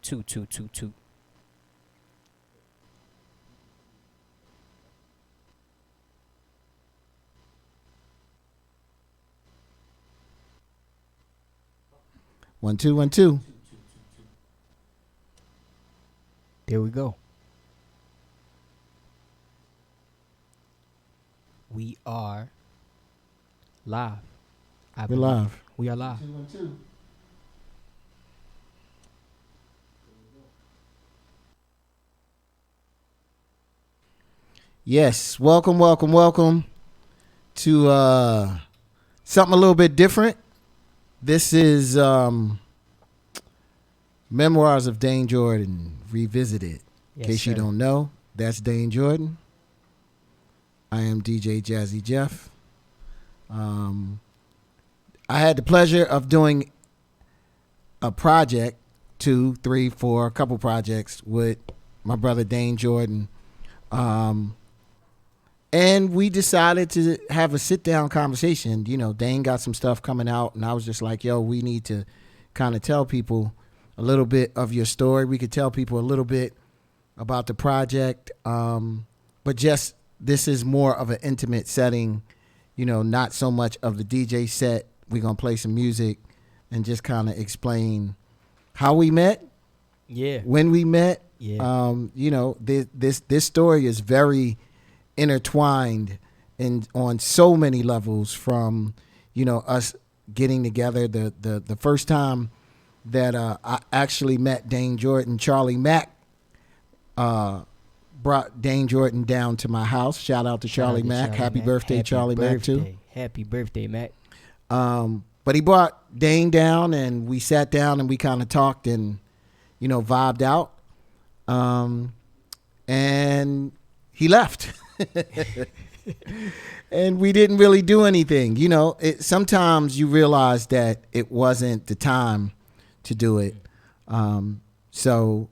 Two. One, two, 1, 2. There we go. We are live. We're live. We are live. 2, 1, 2. Yes, welcome to something a little bit different. This is Memoirs of Dayne Jordan Revisited. In case you don't know, that's Dane Jordan. I am DJ Jazzy Jeff. I had the pleasure of doing a project, 2, 3, 4, a couple projects with my brother Dane Jordan. And we decided to have a sit-down conversation. You know, Dane got some stuff coming out, and I was just like, yo, we need to kind of tell people a little bit of your story. We could tell people a little bit about the project, but just this is more of an intimate setting, you know, not so much of the DJ set. We're going to play some music and just kind of explain how we met, when we met. You know, this story is very intertwined and on so many levels, from, you know, us getting together. The first time that I actually met Dane Jordan, Charlie Mack brought Dane Jordan down to my house. Shout out to Charlie Mack. Happy birthday, Charlie Mack, too. Happy birthday, Mac. But he brought Dane down, and we sat down and we kind of talked and, you know, vibed out. And he left. And we didn't really do anything. You know, sometimes you realize that it wasn't the time to do it. So,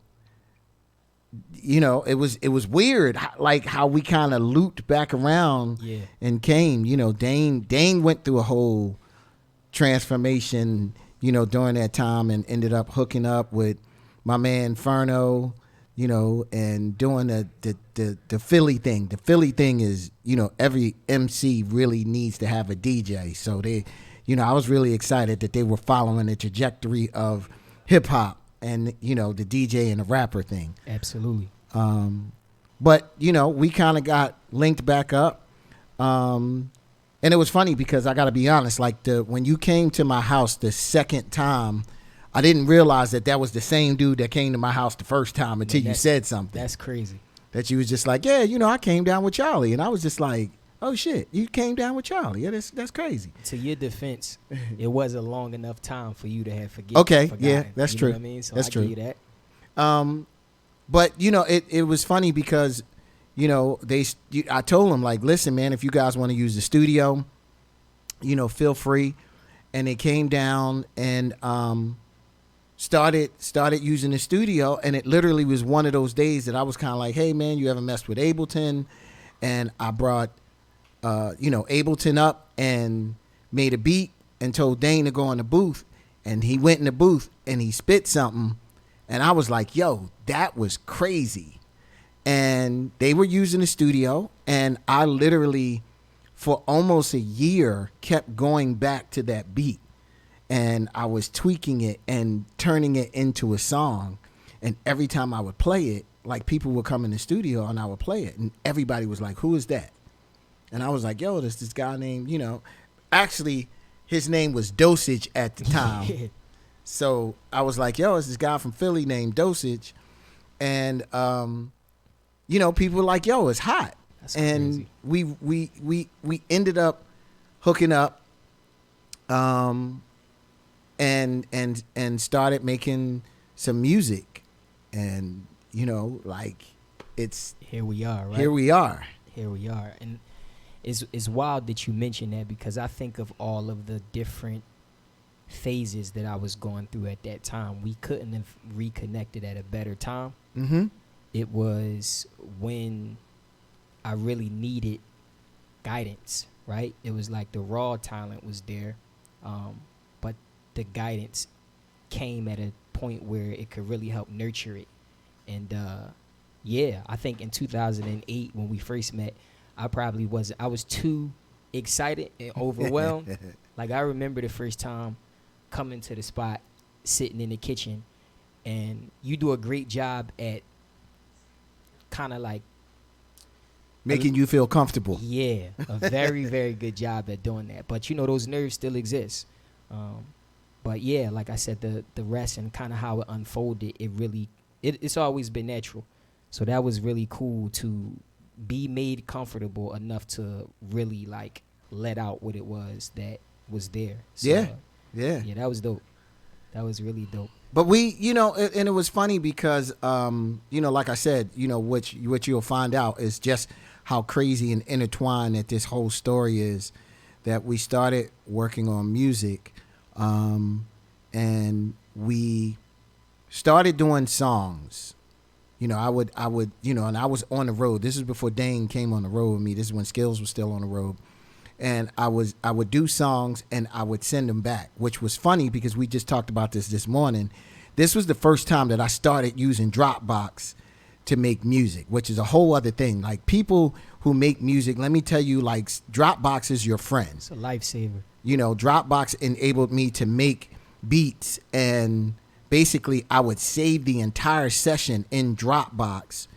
you know, it was weird, like how we kind of looped back around and came. You know, Dane went through a whole transformation, you know, during that time, and ended up hooking up with my man Ferno, you know, and doing the Philly thing. The Philly thing is, you know, every MC really needs to have a DJ. So they, you know, I was really excited that they were following the trajectory of hip hop and, you know, the DJ and the rapper thing. Absolutely. But, you know, we kind of got linked back up. And it was funny because I got to be honest, like when you came to my house the second time, I didn't realize that was the same dude that came to my house the first time until you said something. That's crazy. That you was just like, yeah, you know, I came down with Charlie. And I was just like, oh, shit, you came down with Charlie. Yeah, that's crazy. To your defense, it was a long enough time for you to have forgotten. Okay, yeah, that's you true. Know what I mean? So that's true. Give you that. But, you know, it was funny because, you know, I told them, like, listen, man, if you guys want to use the studio, you know, feel free. And they came down and started using the studio, and it literally was one of those days that I was kind of like, hey man, you ever messed with Ableton? And I brought you know, Ableton up and made a beat and told Dane to go in the booth, and he went in the booth and he spit something, and I was like, yo, that was crazy. And they were using the studio, and I literally for almost a year kept going back to that beat. And I was tweaking it and turning it into a song. And every time I would play it, like, people would come in the studio and I would play it. And everybody was like, who is that? And I was like, yo, this guy named, you know, actually his name was Dosage at the time. So I was like, yo, it's this guy from Philly named Dosage. And, you know, people were like, yo, it's hot. That's and crazy. we ended up hooking up. And started making some music, and, you know, like, here we are, right? Here we are, and it's wild that you mentioned that, because I think of all of the different phases that I was going through at that time. We couldn't have reconnected at a better time. Mm-hmm. It was when I really needed guidance, right? It was like the raw talent was there, but the guidance came at a point where it could really help nurture it. And yeah, I think in 2008 when we first met, I was too excited and overwhelmed. Like, I remember the first time coming to the spot, sitting in the kitchen, and you do a great job at kind of like making you feel comfortable. Yeah, a very, very good job at doing that. But, you know, those nerves still exist. But, yeah, like I said, the rest and kind of how it unfolded, it's always been natural. So that was really cool to be made comfortable enough to really, like, let out what it was that was there. So, yeah, that was dope. That was really dope. But we, you know, and it was funny because, you know, like I said, you know, what you'll find out is just how crazy and intertwined that this whole story is, that we started working on music, and we started doing songs. You know, I would, you know, and I was on the road. This is before Dane came on the road with me. This is when Skills was still on the road. And I would do songs and I would send them back, which was funny because we just talked about this morning. This was the first time that I started using Dropbox to make music, which is a whole other thing. Like, people who make music, let me tell you, like, Dropbox is your friend. It's a lifesaver. You know, Dropbox enabled me to make beats, and basically I would save the entire session in Dropbox,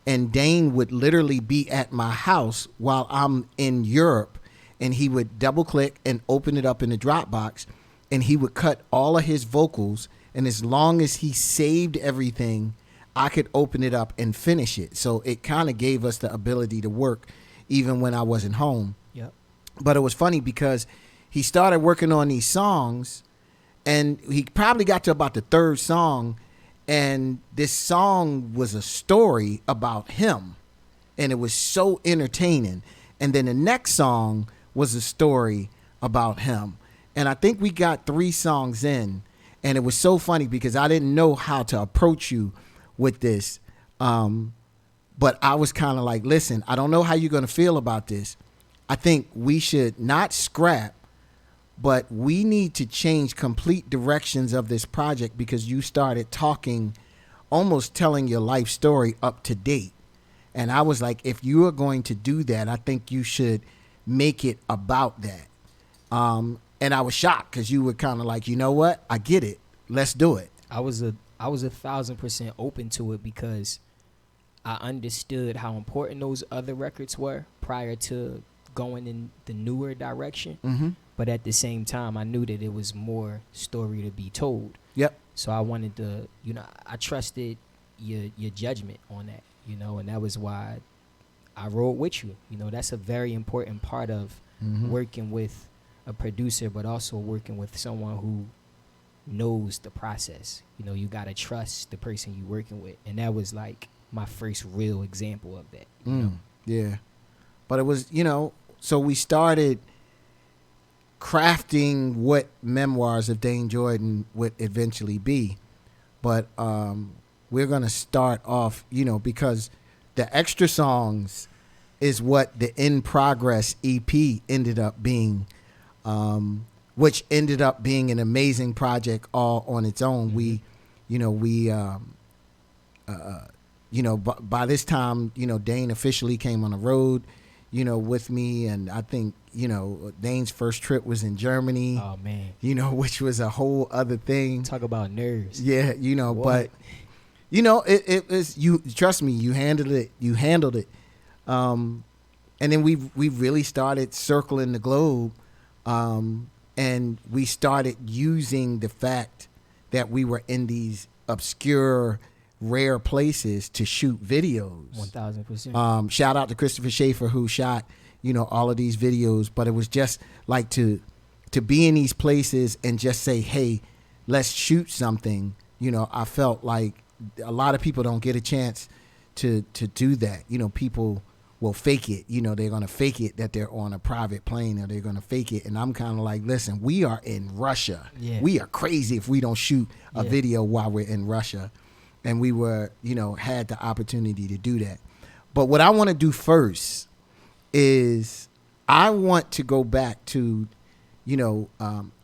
and Dane would literally be at my house while I'm in Europe, and he would double click and open it up in the Dropbox, and he would cut all of his vocals, and as long as he saved everything, I could open it up and finish it. So it kind of gave us the ability to work even when I wasn't home. Yep. But it was funny because he started working on these songs, and he probably got to about the third song, and this song was a story about him, and it was so entertaining. And then the next song was a story about him. And I think we got 3 songs in, and it was so funny because I didn't know how to approach you with this. But I was kind of like, listen, I don't know how you're going to feel about this. I think we should not scrap, but we need to change complete directions of this project because you started talking, almost telling your life story up to date. And I was like, if you are going to do that, I think you should make it about that. And I was shocked because you were kind of like, you know what? I get it. Let's do it. I was 1,000% open to it because I understood how important those other records were prior to going in the newer direction. Mm-hmm. But at the same time, I knew that it was more story to be told. Yep. So I wanted to, you know, I trusted your judgment on that, you know, and that was why I rode with you. You know, that's a very important part of working with a producer, but also working with someone who knows the process. You know, you got to trust the person you're working with. And that was like my first real example of that. You know? Yeah. But it was, you know, so we started crafting what Memoirs of Dayne Jordan would eventually be. But we're going to start off, you know, because the extra songs is what the In Progress EP ended up being, which ended up being an amazing project all on its own. We, you know, by this time, you know, Dane officially came on the road, you know, with me. And I think, you know, Dane's first trip was in Germany. Oh, man. You know, which was a whole other thing. Talk about nerves. Yeah, you know, What? but, you know, it was, you trust me, you handled it. And then we really started circling the globe. And we started using the fact that we were in these obscure, rare places to shoot videos. 1,000%. Shout out to Christopher Schaefer who shot, you know, all of these videos. But it was just like to be in these places and just say, hey, let's shoot something. You know, I felt like a lot of people don't get a chance to do that. You know, people will fake it. You know, they're going to fake it that they're on a private plane, or they're going to fake it. And I'm kind of like, listen, we are in Russia. Yeah. We are crazy if we don't shoot a video while we're in Russia. And we were, you know, had the opportunity to do that. But what I want to do first is I want to go back to,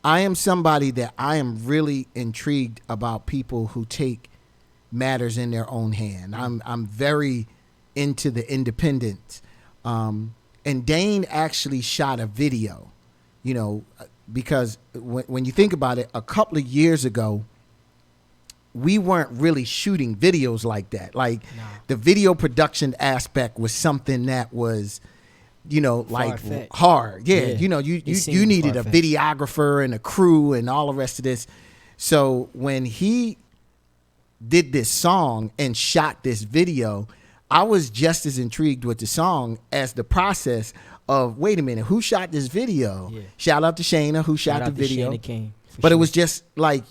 I am somebody that I am really intrigued about people who take matters in their own hand. I'm very into the independence. And Dane actually shot a video, because when you think about it, a couple of years ago, we weren't really shooting videos like that. Like the video production aspect was something that was, like Far-fetched. hard. Yeah. Yeah. You needed a far-fetched. videographer and a crew and all the rest of this. So when he did this song and shot this video, I was just as intrigued with the song as the process of, wait a minute, who shot this video? Yeah. Shout out to Shayna who Shout shot the out to video. Shayna King, for But it sure. was just like,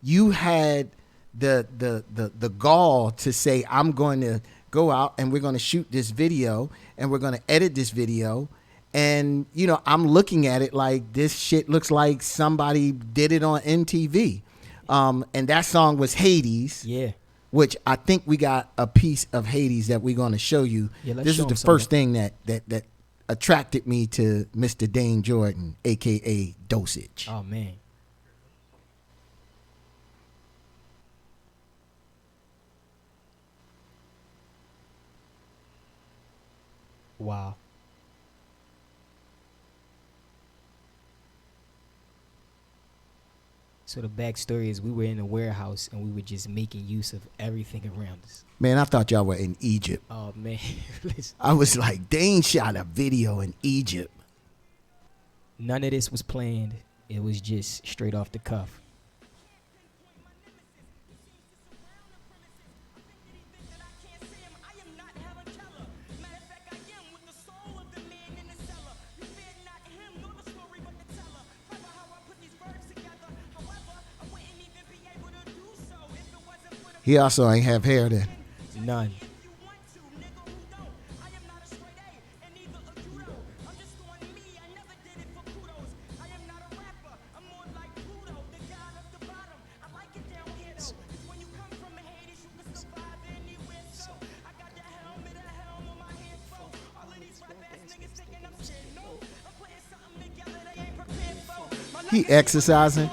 you had the gall to say, I'm going to go out and we're going to shoot this video and we're going to edit this video. And, I'm looking at it like this shit looks like somebody did it on MTV. And that song was Hades. Yeah. Which I think we got a piece of Hades that we're going to show you. Yeah, let's This show is the 'em some first of thing that attracted me to Mr. Dane Jordan, a.k.a. Dosage. Oh, man. Wow. So the backstory is we were in a warehouse and we were just making use of everything around us. Man, I thought y'all were in Egypt. Oh, man. Listen, I was like, Dane shot a video in Egypt. none of this was planned. It was just straight off the cuff. He also ain't have hair then. None. He exercising.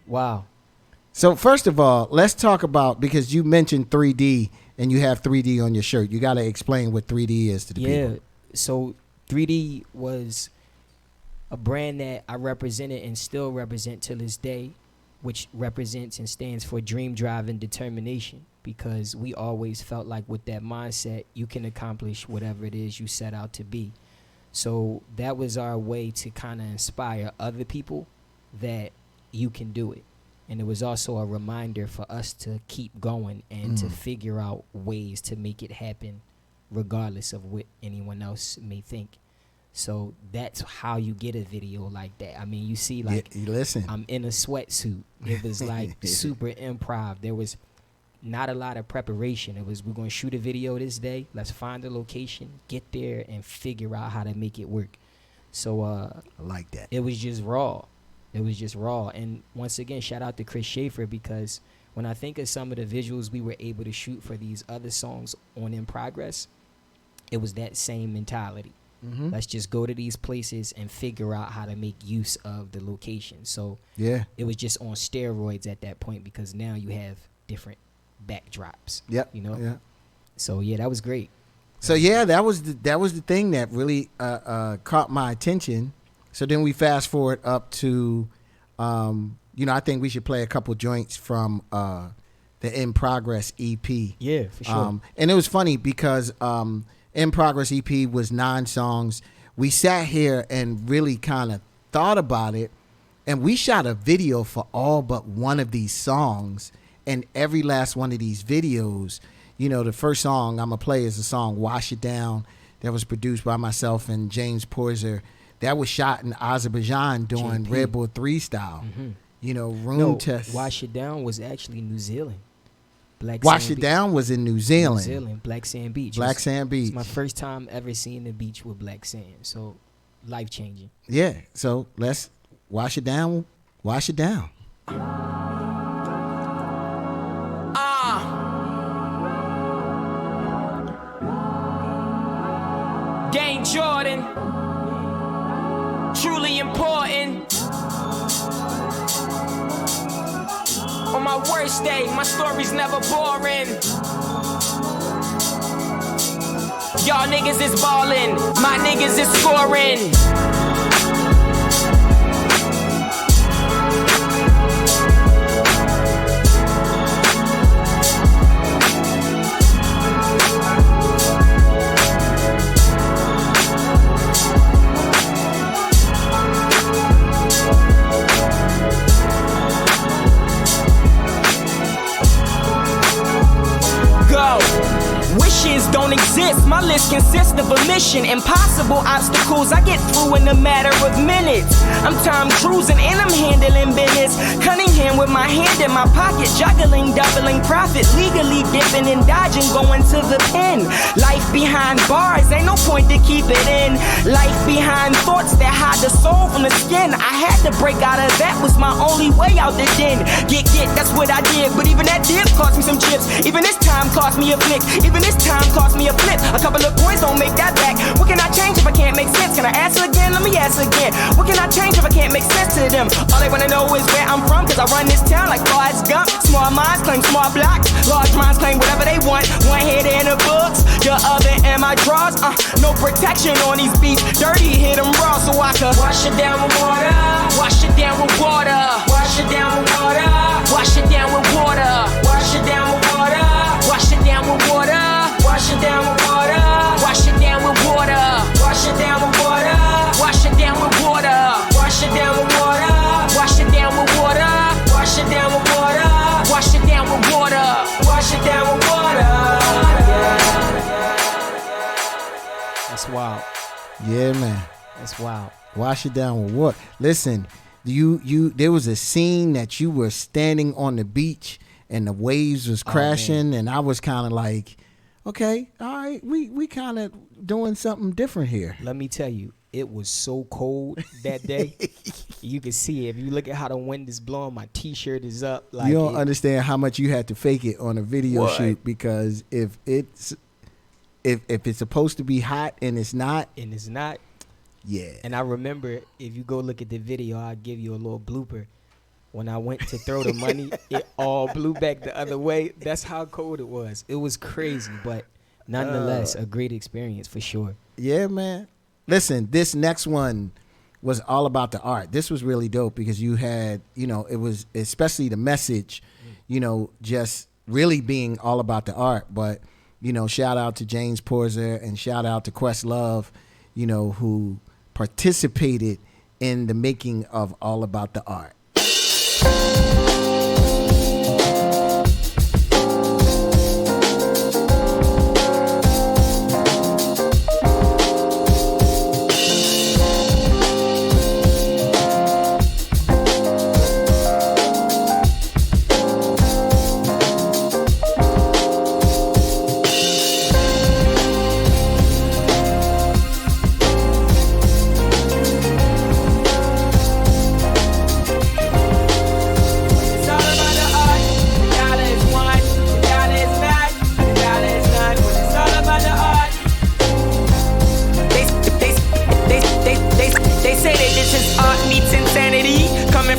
Wow. So first of all, let's talk about, because you mentioned 3D and you have 3D on your shirt. You got to explain what 3D is to the Yeah. people. So 3D was a brand that I represented and still represent to this day, which represents and stands for dream, drive, and determination, because we always felt like with that mindset, you can accomplish whatever it is you set out to be. So that was our way to kind of inspire other people that you can do it. And it was also a reminder for us to keep going and to figure out ways to make it happen regardless of what anyone else may think. So that's how you get a video like that. I mean, you see, like, You listen. I'm in a sweatsuit. It was like super improv. There was not a lot of preparation. It was, we're going to shoot a video this day. Let's find a location, get there, and figure out how to make it work. So I like that. it was just raw. It was just raw. And once again, shout out to Chris Schaefer, because when I think of some of the visuals we were able to shoot for these other songs on In Progress, it was that same mentality. Mm-hmm. Let's just go to these places and figure out how to make use of the location. So Yeah. it was just on steroids at that point, because now you have different backdrops. Yep. You know? Yeah. So yeah, that was great. So yeah, that was the thing that really caught my attention. So then we fast forward up to, I think we should play a couple joints from the In Progress EP. Yeah, for sure. And it was funny because In Progress EP was 9 songs. We sat here and really kind of thought about it, and we shot a video for all but one of these songs. And every last one of these videos, you know, the first song I'm going to play is the song Wash It Down that was produced by myself and James Porzer. That was shot in Azerbaijan doing JP. Red Bull 3 style. Mm-hmm. You know, room test. Wash It Down was actually New Zealand. Wash It Down was in New Zealand. New Zealand, Black Sand Beach. Black Sand Beach. It's my first time ever seeing the beach with black sand. So, life-changing. Yeah, so let's wash it down. Wash it down. Dayne Jordan, truly important. On my worst day, my story's never boring. Y'all niggas is ballin', my niggas is scoring. Wishes don't exist, my list consists of a mission. Impossible obstacles I get through in a matter of minutes. I'm time cruising and I'm handling business. Cunningham with my hand in my pocket, juggling, doubling profit, legally dipping and dodging, going to the pen. Life behind bars, ain't no point to keep it in. Life behind thoughts that hide the soul from the skin. I had to break out of that, was my only way out the den. Get, that's what I did, but even that dip cost me some chips. Even this time cost me a flick. Even this time cost me a flip. A couple of points don't make that back. What can I change if I can't make sense? Can I ask again? Let me ask again. What can I change if I can't make sense to them? All they wanna know is where I'm from, cause I run this town like Forrest Gump. Small minds claim small blocks, large minds claim whatever they want. One head in the books, the other in my drawers. No protection on these beats, dirty hit them raw so I could wash it down with water. Wash it down with water. Wash it down with water. Wash it down with water. Wash it down with water. Wash it down with water. Wash it down with water. Wash it down with water. Wash it down with water. Wash it down with water. Wash it down with water. Wash it down with water. Wash it down with water. Wash it down with water. Wash it down with water. That's wild. Yeah, man. That's wild. Wash it down with water. Listen, you there was a scene that you were standing on the beach and the waves was crashing, and I was kind of like, okay, all right, we kind of doing something different here. Let me tell you, it was so cold that day. You can see it. If you look at how the wind is blowing, my T-shirt is up. Like, you don't understand how much you had to fake it on a video shoot, because if it's supposed to be hot and it's not, yeah. And I remember, if you go look at the video, I'll give you a little blooper. When I went to throw the money, it all blew back the other way. That's how cold it was. It was crazy, but nonetheless, a great experience for sure. Yeah, man. Listen, this next one was all about the art. This was really dope because you had, you know, it was especially the message, you know, just really being all about the art. But, you know, shout out to James Porzer and shout out to Questlove, you know, who participated in the making of All About the Art.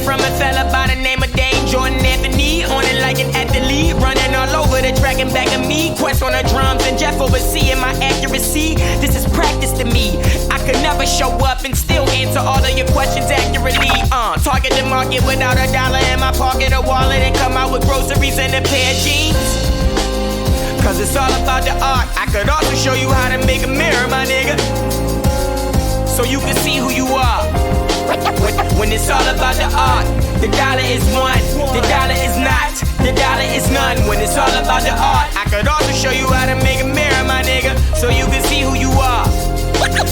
From a fella by the name of Dayne Jordan, Anthony, on it like an athlete, running all over the track and back of me. Quest on the drums and Jeff overseeing my accuracy. This is practice to me. I could never show up and still answer all of your questions accurately. Target the market without a dollar in my pocket or wallet and come out with groceries and a pair of jeans. Cause it's all about the art. I could also show you how to make a mirror, my nigga, so you can see who you are. When it's all about the art, the dollar is one, the dollar is not, the dollar is none. When it's all about the art, I could also show you how to make a mirror, my nigga, so you can see who you are.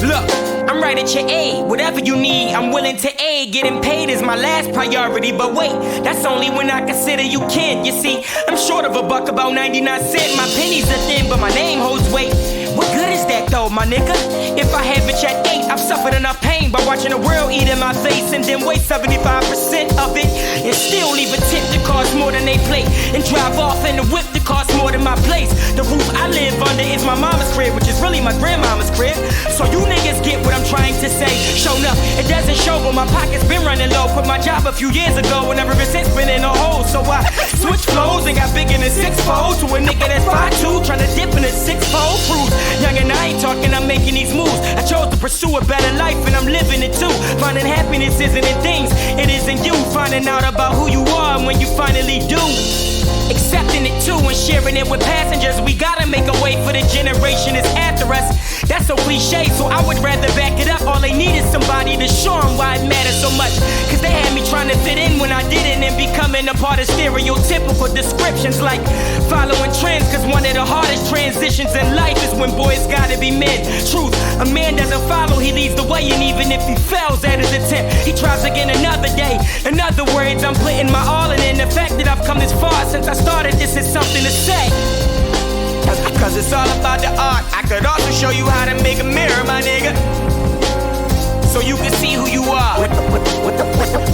Look, I'm right at your aid. Whatever you need, I'm willing to aid. Getting paid is my last priority. But wait, that's only when I consider you kin. You see, I'm short of a buck, about 99 cents. My pennies are thin, but my name holds weight. What good is that though, my nigga? If I have it at 8, I've suffered enough pain by watching the world eat in my face and then waste 75% of it and still leave a tip that costs more than they plate and drive off in the whip that costs more than my place. The roof I live under is my mama's crib, which is really my grandmama's crib. So you niggas get what I'm trying to say. Show up, it doesn't show, but my pocket's been running low. Quit my job a few years ago and ever since been in a hole. So I switch flows and got big in a 6-fold to a nigga that's 5'2", trying to dip in a 6-fold cruise. Young and I ain't talking, I'm making these moves. I chose to pursue a better life and I'm living it too. Finding happiness isn't in things, it is in you. Finding out about who you are and when you finally do, accepting it too and sharing it with passengers. We gotta make a way for the generation that's after us. That's a cliche, so I would rather back it up. All they need is somebody to show them why it matters so much. Cause they had me trying to fit in when I didn't, and becoming a part of stereotypical descriptions like following trends. Cause one of the hardest transitions in life is when boys gotta be men. Truth, a man doesn't follow, he leads the way. And even if he fails at his attempt, he tries again another day. In other words, I'm putting my all in. The fact that I've come this far since I started this is something to say. Cause it's all about the art. I could also show you how to make a mirror, my nigga, so you can see who you are.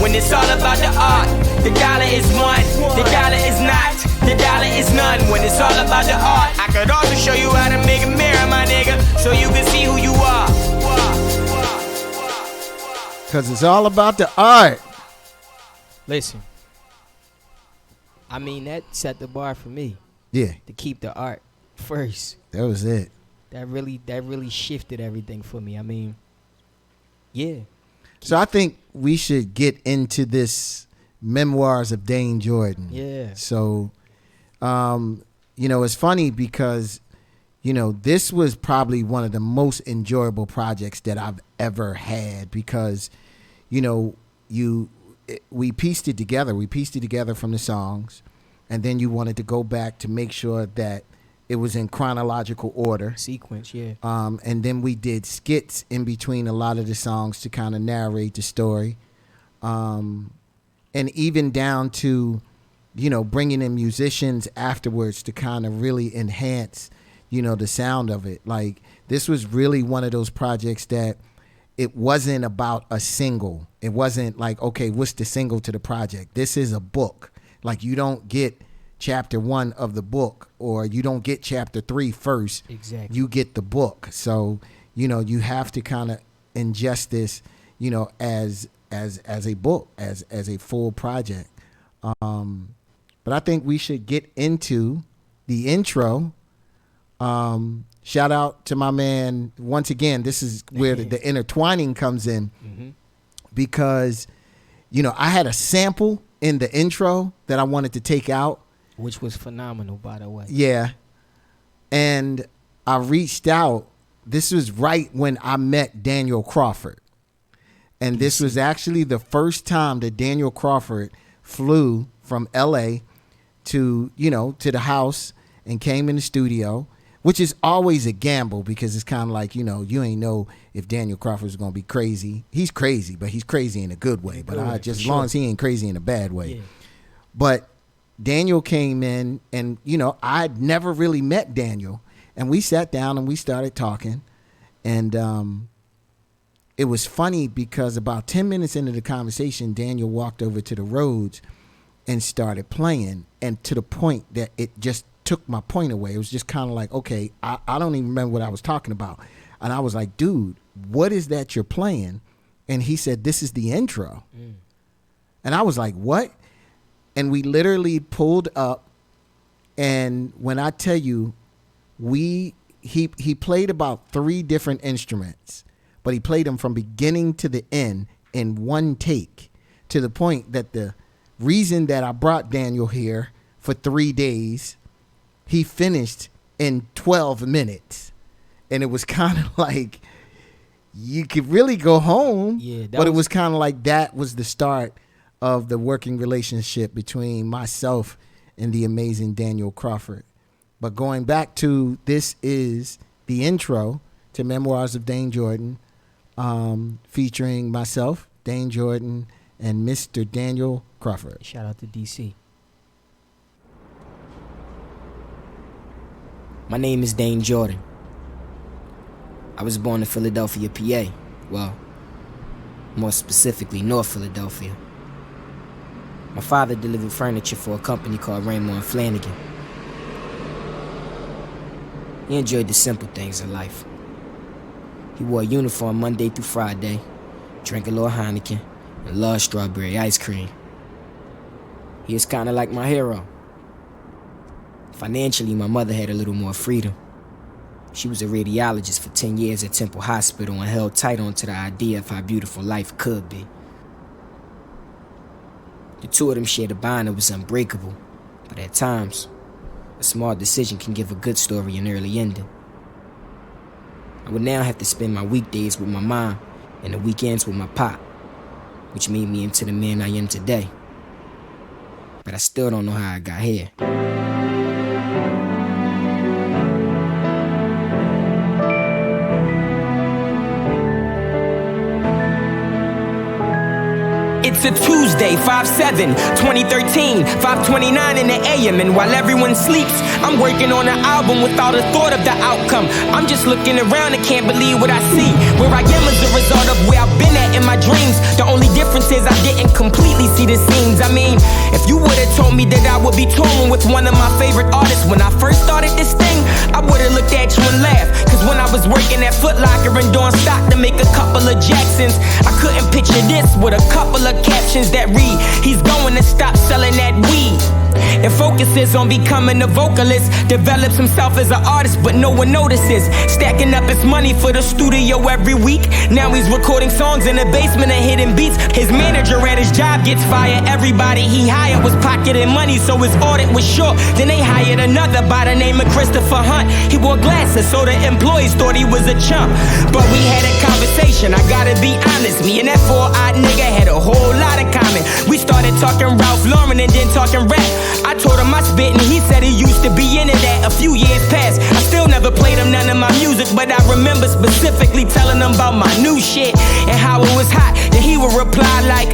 When it's all about the art, the dollar is one, the dollar is not, the dollar is none. When it's all about the art, I could also show you how to make a mirror, my nigga, so you can see who you are. Cause it's all about the art. Listen, I mean, that set the bar for me. Yeah, To keep the art first. that was it. That really shifted everything for me. I mean, yeah. So I think we should get into this Memoirs of Dayne Jordan. Yeah. So, it's funny because, this was probably one of the most enjoyable projects that I've ever had because, we pieced it together. We pieced it together from the songs, and then you wanted to go back to make sure that it was in chronological order. Sequence, yeah. And then we did skits in between a lot of the songs to kind of narrate the story. And even down to, bringing in musicians afterwards to kind of really enhance, the sound of it. Like, this was really one of those projects that it wasn't about a single. It wasn't like, okay, what's the single to the project? This is a book. Like, you don't get chapter 1 of the book, or you don't get chapter 3 first. Exactly. You get the book. So, you have to kind of ingest this, as a book, as a full project. But I think we should get into the intro. Shout out to my man. Once again, this is where the intertwining comes in, because, I had a sample in the intro that I wanted to take out. Which was phenomenal, by the way. Yeah. And I reached out. This was right when I met Daniel Crawford. And this was actually the first time that Daniel Crawford flew from LA to the house and came in the studio, which is always a gamble because it's kind of like, you ain't know if Daniel Crawford is going to be crazy. He's crazy, but he's crazy in a good way. But as long as he ain't crazy in a bad way. Yeah. But Daniel came in and, I'd never really met Daniel. And we sat down and we started talking. And it was funny because about 10 minutes into the conversation, Daniel walked over to the Rhodes and started playing. And to the point that it just took my point away. It was just kind of like, okay, I don't even remember what I was talking about. And I was like, dude, what is that you're playing? And he said, this is the intro. And I was like, what? And we literally pulled up, and when I tell you, he played about 3 different instruments, but he played them from beginning to the end in one take, to the point that the reason that I brought Daniel here for 3 days, he finished in 12 minutes. And it was kind of like, you could really go home. Yeah, but it was kind of like that was the start of the working relationship between myself and the amazing Daniel Crawford. But going back to, this is the intro to Memoirs of Dayne Jordan, featuring myself, Dane Jordan, and Mr. Daniel Crawford. Shout out to DC. My name is Dane Jordan. I was born in Philadelphia, PA. Well, more specifically, North Philadelphia. My father delivered furniture for a company called Raymond Flanagan. He enjoyed the simple things in life. He wore a uniform Monday through Friday, drank a little Heineken, and loved strawberry ice cream. He is kind of like my hero. Financially, my mother had a little more freedom. She was a radiologist for 10 years at Temple Hospital and held tight onto the idea of how beautiful life could be. The two of them shared a bond that was unbreakable, but at times, a small decision can give a good story an early ending. I would now have to spend my weekdays with my mom and the weekends with my pop, which made me into the man I am today. But I still don't know how I got here. It's a Tuesday, 5/7, 2013, 5:29 in the AM, and while everyone sleeps, I'm working on an album without a thought of the outcome. I'm just looking around and can't believe what I see. Where I am is a result of where I've been at in my dreams. The only difference is I didn't completely see the seams. I mean, if you would've told me that I would be touring with one of my favorite artists when I first started this thing, I would've looked at you and laughed. Cause when I was working at Foot Locker and doing stock to make a couple of Jacksons, I couldn't picture this with a couple of captions that read, he's going to stop selling that weed and focuses on becoming a vocalist. Develops himself as an artist, but no one notices. Stacking up his money for the studio every week. Now he's recording songs in the basement and hitting beats. His manager at his job gets fired. Everybody he hired was pocketing money, so his audit was short. Then they hired another by the name of Christopher Hunt. He wore glasses, so the employees thought he was a chump. But we had a conversation, I gotta be honest. Me and that four-eyed nigga had a whole lot in common. We started talking Ralph Lauren and then talking rap. I told him I spit and he said he used to be into that. A few years passed, I still never played him none of my music, but I remember specifically telling him about my new shit and how it was hot. Then he would reply like,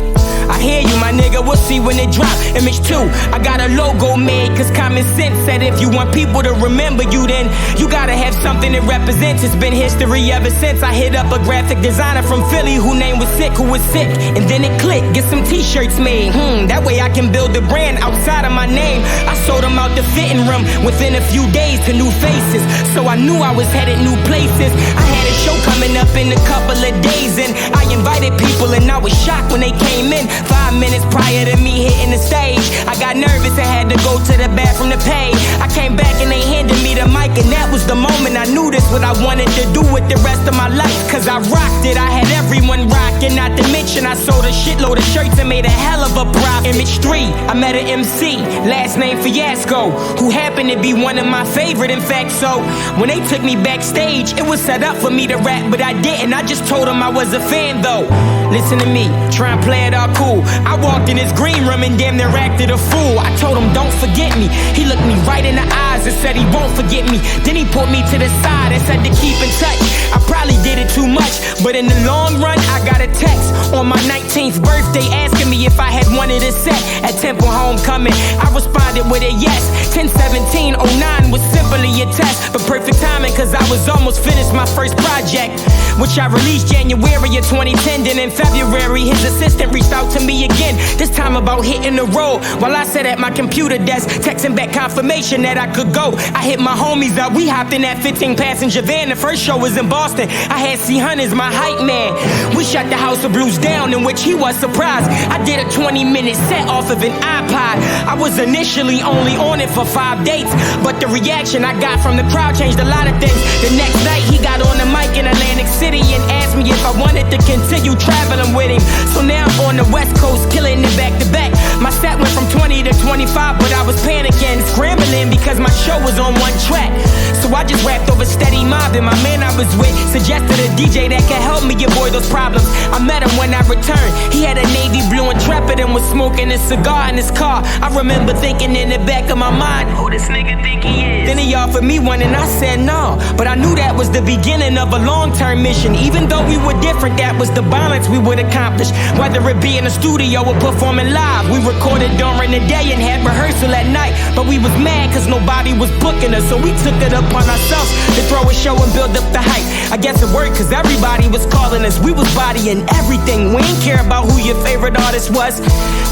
I hear you, my nigga, we'll see when it drop. Image 2, I got a logo made, cause common sense said if you want people to remember you, then you gotta have something that represents. It's been history ever since. I hit up a graphic designer from Philly who name was Sick, who was sick, and then it clicked, get some t-shirts made. That way I can build a brand outside of my name. I sold them out the fitting room within a few days to new faces, so I knew I was headed new places. I had a show coming up in a couple of days, and I invited people and I was shocked when they came in. 5 minutes prior to me hitting the stage, I got nervous and had to go to the bathroom to pay. I came back and they handed me the mic, and that was the moment I knew this what I wanted to do with the rest of my life. Cause I rocked it, I had everyone rocking. Not to mention I sold a shitload of shirts and made a hell of a profit. Image 3, I met an MC, last name Fiasco, who happened to be one of my favorite, in fact. So when they took me backstage, it was set up for me to rap, but I didn't. I just told them I was a fan though. Listen to me, try and play it all cool. I walked in his green room and damn near acted a fool. I told him don't forget me. He looked me right in the eyes and said he won't forget me. Then he pulled me to the side and said to keep in touch. I probably did it too much, but in the long run I got a text on my 19th birthday asking me if I had wanted a set at Temple Homecoming. I responded with a yes. 10/17/09 was simply a test, but perfect timing cause I was almost finished my first project, which I released January of 2010. Then in February his assistant reached out to me again, this time about hitting the road. While I sat at my computer desk texting back confirmation that I could go, I hit my homies up. We hopped in that 15-passenger van. The first show was in Boston. I had C-Hunt as my hype man. We shut the House of Blues down, in which he was surprised. I did a 20-minute set off of an iPod. I was initially only on it for 5 dates, but the reaction I got from the crowd changed a lot of things. The next night he got on the mic in Atlantic City and asked me if I wanted to continue traveling with him. So now I'm on the West Coast, killing it back to back. My set went from 20 to 25, but I was panicking, scrambling because my show was on one track. So I just rapped over steady mobbing. My man I was with suggested a DJ that could help me avoid those problems. I met him when I returned. He had a navy blue Intrepid and was smoking a cigar in his car. I remember thinking in the back of my mind, who this nigga think he is? Then he offered me one and I said no. But I knew that was the beginning of a long-term mission. Even though we were different, that was the balance we would accomplish. Whether it be in the studio or performing live, we recorded during the day and had rehearsal at night. But we was mad cause nobody was booking us, so we took it upon ourselves to throw a show and build up the hype. I guess it worked cause everybody was calling us. We was bodying everything. We ain't care about who your favorite artist was.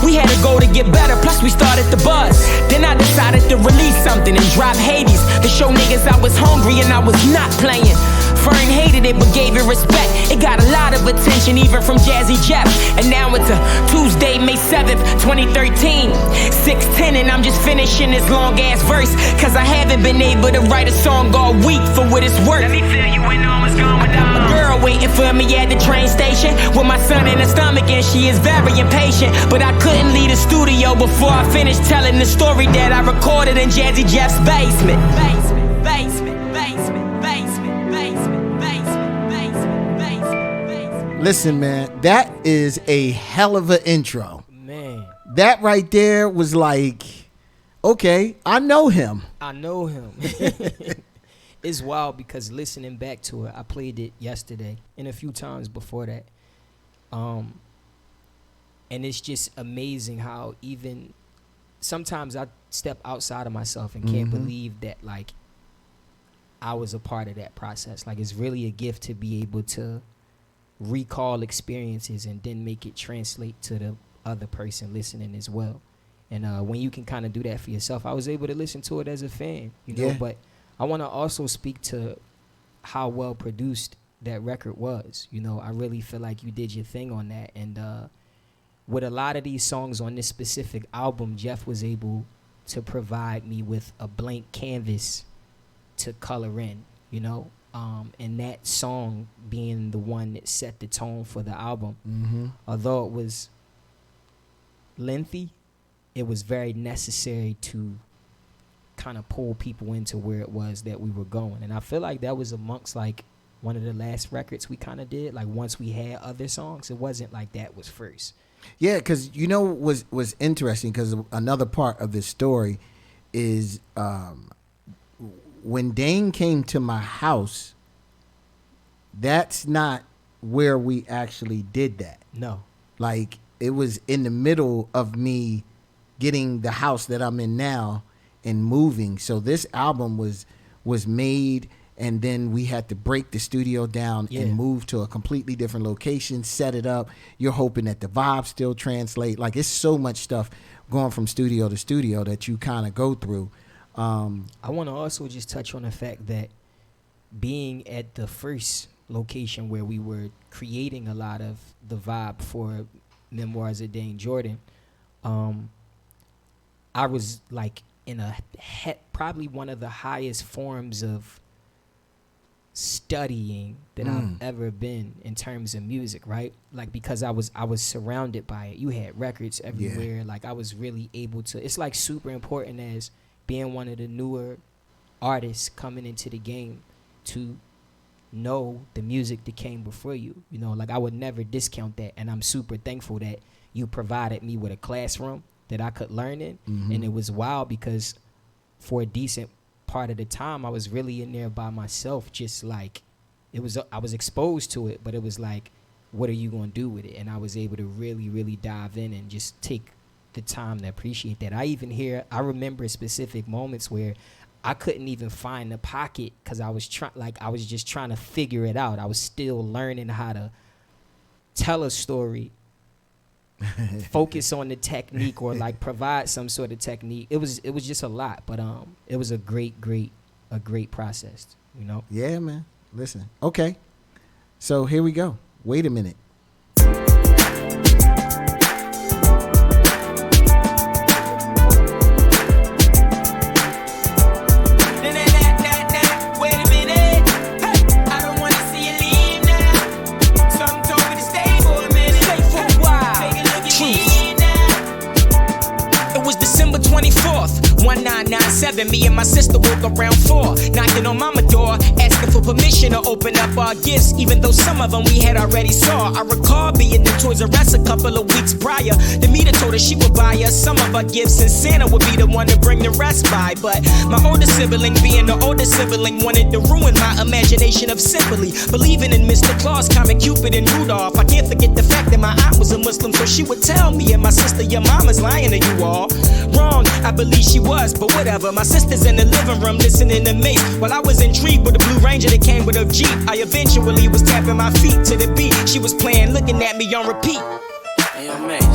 We had to go to get better, plus we started the buzz. Then I decided to release something and drop Hades to show niggas I was hungry and I was not playing. Fern hated it but gave it respect. It got a lot of attention even from Jazzy Jeff. And now it's a Tuesday, May 7th, 2013, 6:10, and I'm just finishing this long ass verse cause I haven't been able to write a song all week for what it's worth. Let me fill you in on what's going on. A girl waiting for me at the train station with my son in her stomach and she is very impatient. But I couldn't leave the studio before I finished telling the story that I recorded in Jazzy Jeff's basement. Listen, man, that is a hell of an intro. Man, That right there was like, okay, I know him. I know him. It's wild because listening back to it, I played it yesterday and a few times before that. And it's just amazing how even sometimes I step outside of myself and can't believe that like I was a part of that process. Like it's really a gift to be able to recall experiences and then make it translate to the other person listening as well. And when you can kind of do that for yourself, I was able to listen to it as a fan, you know. But I want to also speak to how well produced that record was. You know, I really feel like you did your thing on that. And with a lot of these songs on this specific album, Jeff was able to provide me with a blank canvas to color in, you know. And that song being the one that set the tone for the album, although it was lengthy, it was very necessary to kind of pull people into where it was that we were going. And I feel like that was amongst like one of the last records we kind of did. Like once we had other songs, it wasn't like that was first. Yeah, because you know what was interesting, because another part of this story is when Dane came to my house, that's not where we actually did that. No. Like it was in the middle of me getting the house that I'm in now and moving. So this album was made, and then we had to break the studio down and move to a completely different location, set it up. You're hoping that the vibes still translate. Like it's so much stuff going from studio to studio that you kind of go through. I want to also just touch on the fact that being at the first location where we were creating a lot of the vibe for Memoirs of Dayne Jordan, I was like in probably one of the highest forms of studying that I've ever been in terms of music, right? Like because I was surrounded by it. You had records everywhere. Like I was really able to, it's like super important as being one of the newer artists coming into the game to know the music that came before you. You know, like I would never discount that, and I'm super thankful that you provided me with a classroom that I could learn in. And it was wild because for a decent part of the time I was really in there by myself, just like I was exposed to it, but it was like, what are you going to do with it? And I was able to really, really dive in and just take the time to appreciate that. I remember specific moments where I couldn't even find the pocket because I was just trying to figure it out. I was still learning how to tell a story, focus on the technique, or like provide some sort of technique. It was just a lot, but it was a great process, you know. Yeah, man. Listen. Okay. So here we go. Wait a minute. 11, me and my sister woke around 4, knocking on mama door, asking for permission to open up our gifts, even though some of them we had already saw. I recall being in Toys R Us a couple of weeks prior. The meter told her she would buy us some of our gifts, and Santa would be the one to bring the rest by. But my older sibling, being the older sibling, wanted to ruin my imagination of simply believing in Mr. Claus, Comet Cupid, and Rudolph. I can't forget the fact that my aunt was a Muslim, so she would tell me and my sister, your mama's lying to you all. Wrong, I believe she was, but whatever. My sister's in the living room listening to me, while I was intrigued with the Blue Ranger that came with her Jeep. I eventually was tapping my feet to the beat she was playing, looking at me on repeat.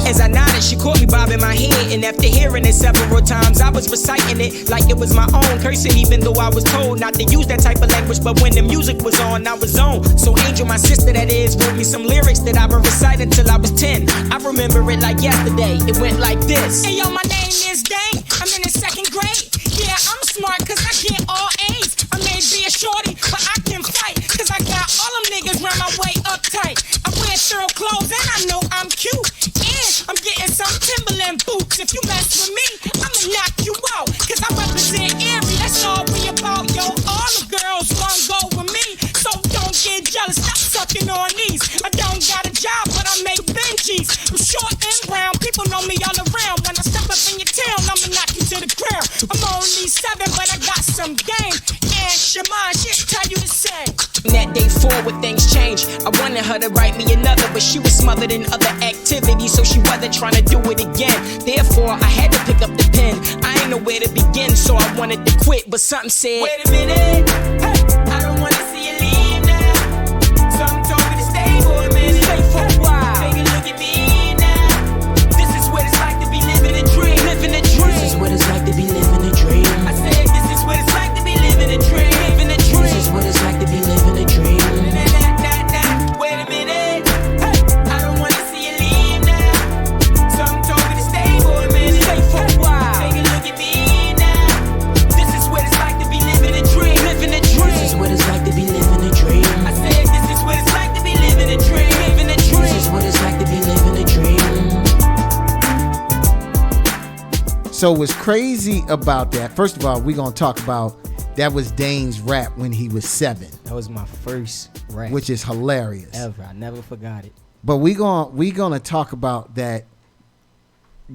As I nodded, she caught me bobbing my head, and after hearing it several times, I was reciting it like it was my own, cursing even though I was told not to use that type of language. But when the music was on, I was on. So Angel, my sister that is, wrote me some lyrics that I've been reciting till I was 10. I remember it like yesterday. It went like this. Hey yo, my name is Dane. I'm in the 2nd grade. Yeah, I'm smart cause I get all A's. I may be a shorty, but I can fight cause I got all them niggas round my way uptight. I wear thorough clothes and I know I'm cute. And I'm getting some Timberland boots. If you mess with me, I'ma knock you out. Cause I represent Erie, that's all we about, yo. All the girls wanna go with me, so don't get jealous, stop sucking on these. I don't got a job, but I make Benjis. I'm short and brown, people know me all around. When I step up in your town, I'ma knock you to the ground. I'm only 7, but I got some game. And Shaman, she'll tell you the same. That day 4 when things changed, I wanted her to write me another, but she was smothered in other activities, so she wasn't trying to do it again. Therefore, I had to pick up the pen. I ain't know where to begin, so I wanted to quit, but something said, wait a minute, hey, I don't wanna see you leave now. Something told me to stay for a minute. Stay for a while. Take a look at me now. This is what it's like to be living a dream. Living a dream. This is what it's like to be living a dream. I said this is what it's like to be living a dream. Living a dream. This is what it's like to be living a dream. Wait a minute, hey, I don't wanna see you leave now. Something told me to stay for a minute. Stay for a while. Take a look at me now. This is what it's like to be living a dream. Living a dream. This is what it's like to be living a dream. I said this is what it's like to be living a dream. Living a dream. This is what it's like to be living a dream. So what's crazy about that, first of all, we're going to talk about, that was Dane's rap when he was 7. That was my first rap. Which is hilarious. Ever. I never forgot it. But we gonna talk about that.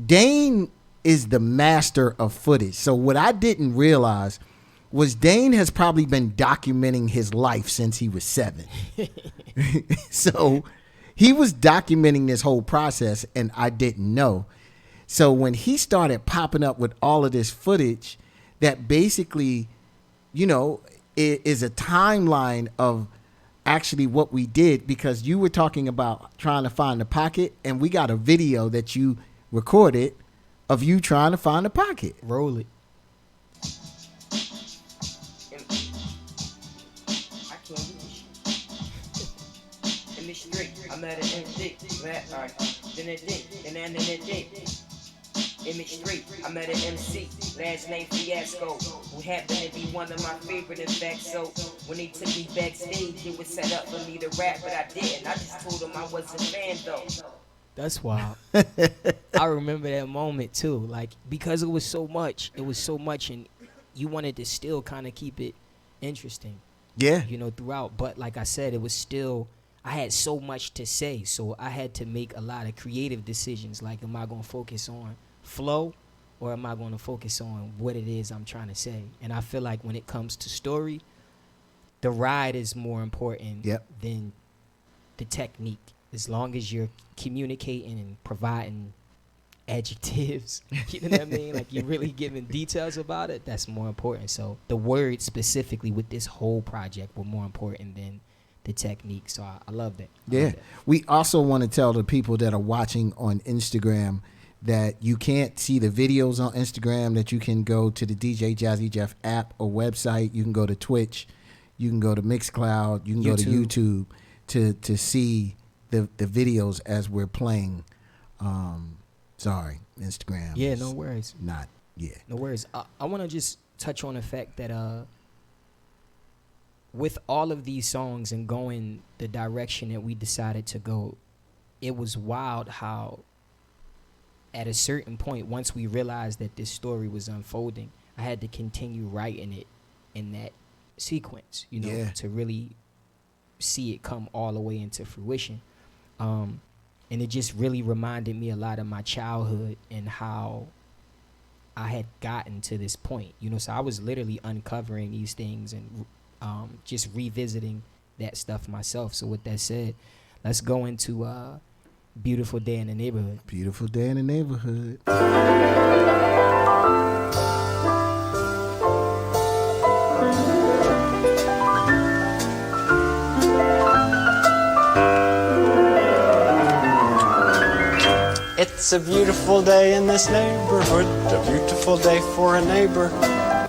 Dane is the master of footage. So what I didn't realize was Dane has probably been documenting his life since he was 7. So he was documenting this whole process, and I didn't know. So when he started popping up with all of this footage that basically, you know, is a timeline of actually what we did, because you were talking about trying to find the pocket, and we got a video that you recorded of you trying to find the pocket. Roll it. I can't do this shit. In the street, I'm at an MD. Then a dick, and then a dick. In the street, I met an MC, last name Fiasco, who happened to be one of my favorite, in fact. So when he took me backstage, it was set up for me to rap, but I didn't. I just told him I wasn't a fan though. That's wild. I remember that moment too, like, because it was so much, and you wanted to still kind of keep it interesting. Yeah. You know, throughout. But like I said, it was still, I had so much to say, so I had to make a lot of creative decisions. Like, am I going to focus on flow, or am I going to focus on what it is I'm trying to say? And I feel like when it comes to story, the ride is more important than the technique. As long as you're communicating and providing adjectives, you know what I mean? Like, you're really giving details about it, that's more important. So the words specifically with this whole project were more important than the technique. So I love that. Love that. We also want to tell the people that are watching on Instagram that you can't see the videos on Instagram, that you can go to the DJ Jazzy Jeff app or website. You can go to Twitch. You can go to Mixcloud. You can go to YouTube to see the videos as we're playing. Sorry, Instagram. Yeah, no worries. Not, no worries. I want to just touch on the fact that with all of these songs and going the direction that we decided to go, it was wild how at a certain point, once we realized that this story was unfolding, I had to continue writing it in that sequence, you know, to really see it come all the way into fruition. And it just really reminded me a lot of my childhood and how I had gotten to this point, you know. So I was literally uncovering these things and just revisiting that stuff myself. So with that said, let's go into Beautiful Day in the Neighborhood. Beautiful Day in the Neighborhood. It's a beautiful day in this neighborhood, a beautiful day for a neighbor.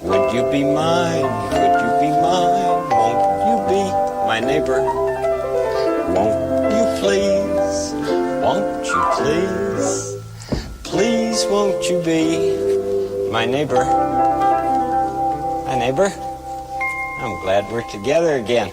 Would you be mine? Could you be mine? Won't you be my neighbor? Won't you please? Won't you please? Please won't you be my neighbor? My neighbor? I'm glad we're together again.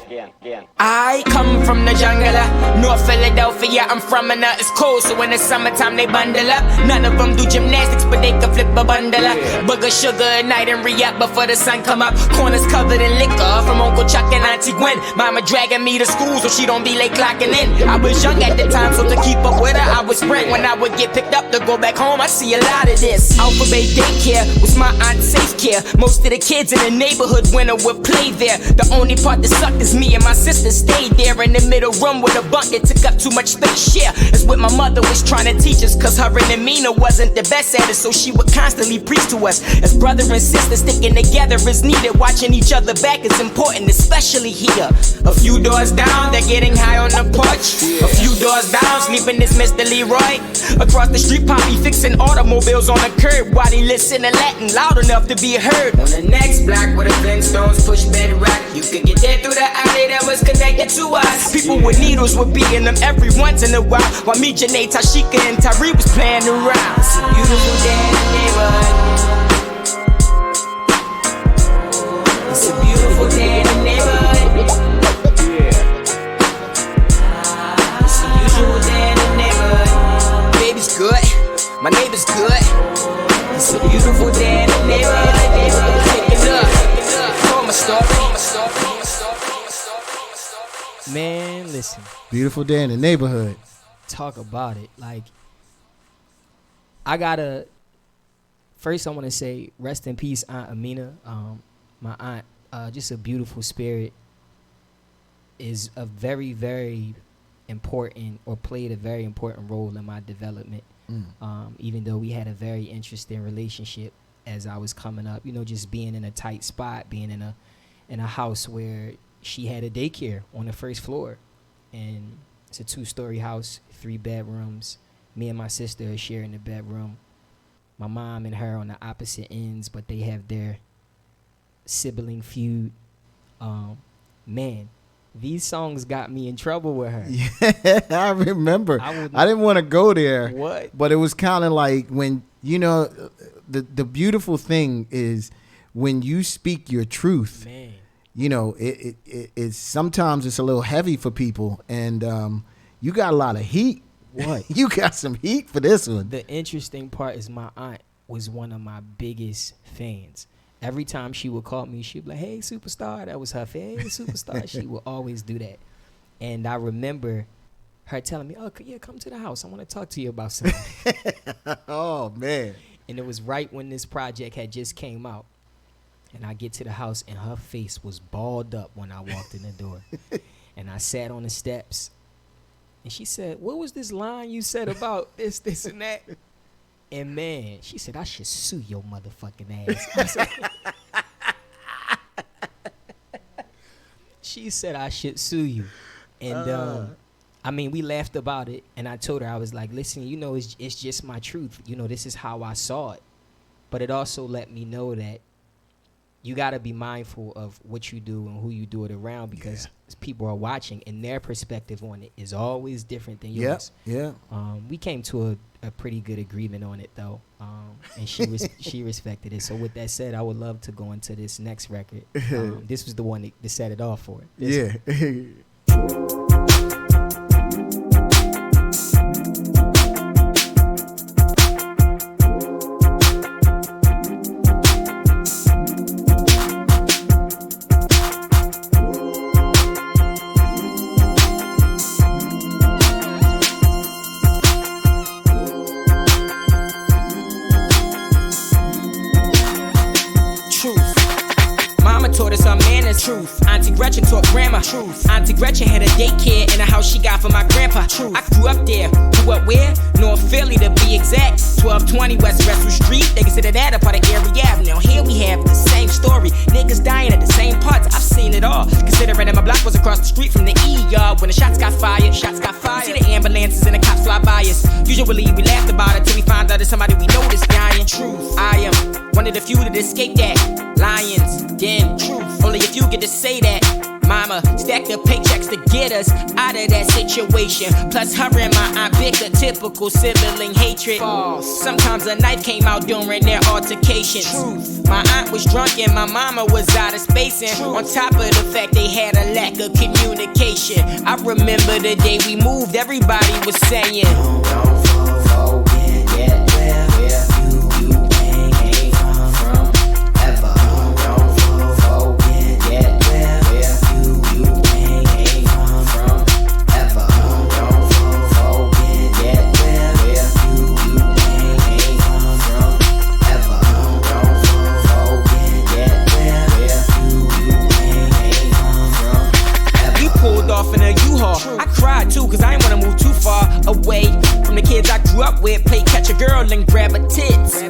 I come from the jungle, North Philadelphia, I'm from, and it's cold, so in the summertime they bundle up. None of them do gymnastics, but they can flip a bundle up. Booger sugar at night and re-up before the sun come up. Corners covered in liquor from Uncle Chuck and Auntie Gwen. Mama dragging me to school so she don't be late clocking in. I was young at the time, so to keep up with her, I was sprint. When I would get picked up to go back home, I see a lot of this. Alphabet daycare was my aunt's safe care. Most of the kids in the neighborhood winter would play there. The only part that sucked is me and my sister stayed there in the middle room with a bunk that took up too much space. Yeah, it's what my mother was trying to teach us, cause her and Amina wasn't the best at it, so she would constantly preach to us. As brother and sister, sticking together is needed. Watching each other back is important, especially here. A few doors down, they're getting high on the porch. A few doors down, sleeping is Mr. Leroy. Across the street, Poppy fixing automobiles on the curb while he listen to Latin loud enough to be heard. On the next block where the Flintstones push bedrock, you could get there through the alley that was connected to us. People with needles would be in them every once in a while, while me, Janae, Tashika, and Tyree was playing around. It's a beautiful day in the neighborhood. It's a beautiful day in the neighborhood. It's a usual day in the neighborhood. Baby's good, my neighbor's good. It's a beautiful day in the neighborhood. Take it up, told my story. Man, listen. Beautiful Day in the Neighborhood. Talk about it. Like, first I want to say rest in peace, Aunt Amina. My aunt, just a beautiful spirit, is a very, very important, or played a very important role in my development. Even though we had a very interesting relationship as I was coming up, you know, just being in a tight spot, being in a house where she had a daycare on the first floor, and it's a 2-story house, 3 bedrooms. Me and my sister are sharing the bedroom. My mom and her on the opposite ends, but they have their sibling feud. Man, these songs got me in trouble with her. Yeah, I remember. I didn't want to go there. What? But it was kind of like when, you know, the beautiful thing is when you speak your truth. Man. You know, it's sometimes it's a little heavy for people, and you got a lot of heat. What? You got some heat for this one. The interesting part is my aunt was one of my biggest fans. Every time she would call me, she'd be like, "Hey, superstar." That was her. Hey, superstar. She would always do that. And I remember her telling me, "Oh, yeah, come to the house. I want to talk to you about something." Oh, man. And it was right when this project had just came out. And I get to the house, and her face was balled up when I walked in the door. And I sat on the steps, and she said, "What was this line you said about this, and that?" And man, she said, "I should sue your motherfucking ass." She said, "I should sue you." And I mean, we laughed about it, and I told her, I was like, "Listen, you know, it's just my truth. You know, this is how I saw it." But it also let me know that you got to be mindful of what you do and who you do it around, because people are watching, and their perspective on it is always different than yours. Yeah. We came to a pretty good agreement on it, though, and she respected it. So with that said, I would love to go into this next record. This was the one that set it off for it. manners. Truth. Auntie Gretchen taught grammar. Truth. Auntie Gretchen had a daycare in a house she got for my grandpa. Truth. I grew up there. Grew up where? North Philly to be exact. 1220 West Restroom Street. They consider that a part of Erie Avenue. Here we have the same story. Niggas dying at the same parts. I've seen it all. Considering that my block was across the street from the ER when the shots got fired. Shots got fired. You see the ambulances and the cops fly by us. Usually we laughed about it till we find out it's somebody we know that's dying. Truth. I am one of the few that escape that. Lions, den, truth. Only a few get to say that. Mama stacked the paychecks to get us out of that situation. Plus her and my aunt bicker, typical sibling hatred. False. Sometimes a knife came out during their altercations. Truth. My aunt was drunk and my mama was out of space. And on top of the fact they had a lack of communication. I remember the day we moved, everybody was saying, don't forget where you ain't from ever. Don't forget where you ain't from ever. Don't forget where you ain't from ever. Don't forget where you ain't from ever. We pulled off in a U-Haul. I cried too, cause I ain't wanna move too far away from the kids I grew up with. Play catch a girl and grab her tits.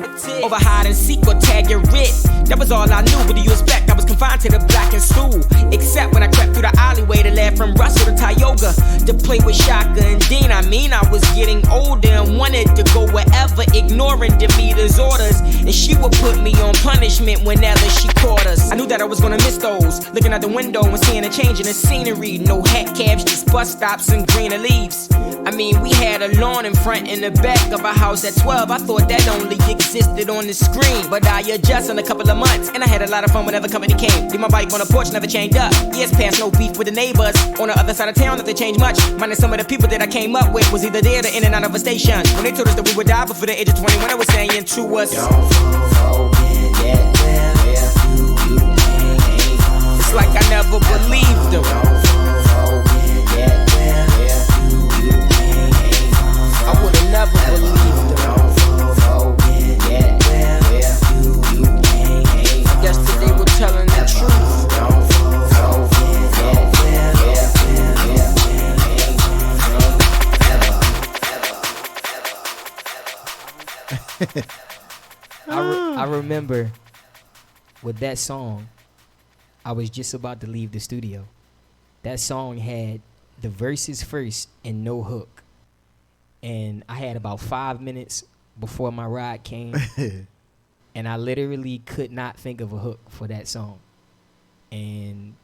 Over hide and seek or tag your wrist. That was all I knew. What do you expect? I was confined to the block and stool. Except when I crept through the alleyway to laugh from Russell to Tioga to play with Shaka and Dane. I mean, I was getting older and wanted to go wherever, ignoring Demeter's orders. And she would put me on punishment whenever she caught us. I knew that I was gonna miss those. Looking out the window and seeing a change in the scenery. No hat cabs, just bus stops and greener leaves. I mean, we had a lawn in front and the back of a house at 12. I thought that only existed on the screen, but I adjusted in a couple of months, and I had a lot of fun whenever company came. Leave my bike on the porch, never changed up. Years past, no beef with the neighbors. On the other side of town, nothing changed much. Minus some of the people that I came up with was either there or in and out of a station. When they told us that we would die before the age of 21, I was saying to us, don't forget where you ain't from. It's like I never believed them. Don't forget where you ain't from. I would've never believed them. Yesterday we're telling the truth. I remember with that song, I was just about to leave the studio. That song had the verses first and no hook. And I had about 5 minutes before my ride came. And I literally could not think of a hook for that song. And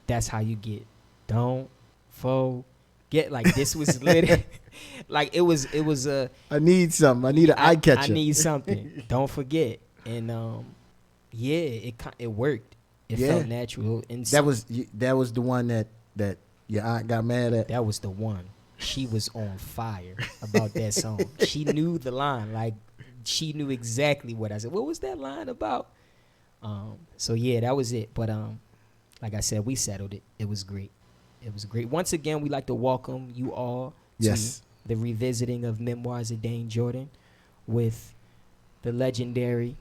that's how you get don't forget. Like, this was literally like it was a I need something. I need an eye catcher. I need something. Don't forget. And yeah, it worked. It felt natural. And that was the one that your aunt got mad at. That was the one. She was on fire about that song. She knew the line. Like, she knew exactly what I said. What was that line about? So yeah, that was it. But like I said, we settled it. It was great. It was great. Once again, we'd like to welcome you all to the revisiting of Memoirs of Dayne Jordan with the legendary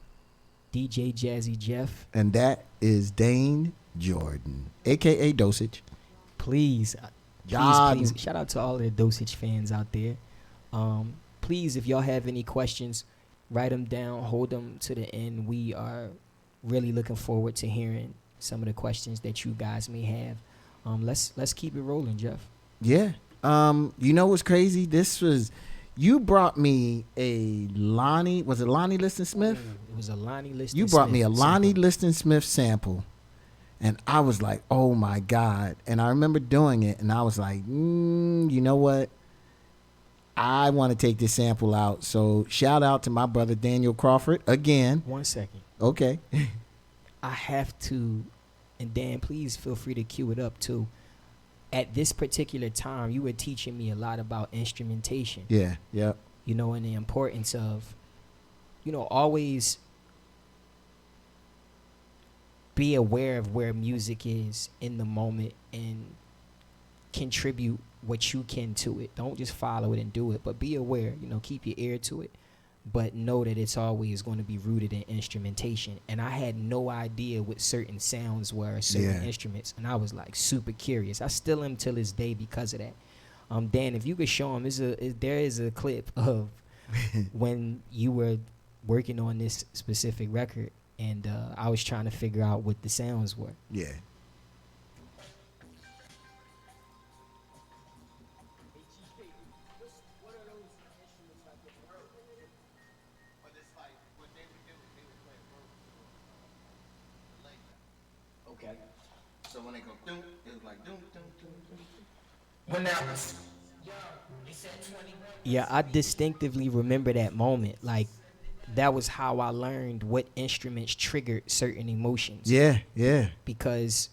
DJ Jazzy Jeff. And that is Dane Jordan, a.k.a. Dosage. Please, shout out to all of the Dosage fans out there. Please, if y'all have any questions, write them down, hold them to the end. We are really looking forward to hearing some of the questions that you guys may have. Let's keep it rolling, Jeff. Yeah. You know what's crazy? You brought me a Lonnie. Was it Lonnie Liston Smith? It was a Lonnie Liston Smith. You brought me a Lonnie Liston Smith sample. And I was like, oh my God. And I remember doing it, and I was like, you know what? I want to take this sample out. So shout out to my brother Daniel Crawford again. 1 second. Okay. I have to, and Dan, please feel free to cue it up too. At this particular time, you were teaching me a lot about instrumentation. Yeah, yeah. You know, and the importance of, always be aware of where music is in the moment and contribute what you can to it. Don't just follow it and do it, but be aware, keep your ear to it. but know that it's always going to be rooted in instrumentation. And I had no idea what certain sounds were, certain instruments, and I was like super curious. I still am till this day because of that. Dan, if you could show him, there is a clip of when you were working on this specific record, and I was trying to figure out what the sounds were. Yeah. Okay. So when they go doom, it was like doom, doom, doom, doom. When I was Yeah, I distinctively remember that moment. Like, that was how I learned what instruments triggered certain emotions. Yeah, yeah. Because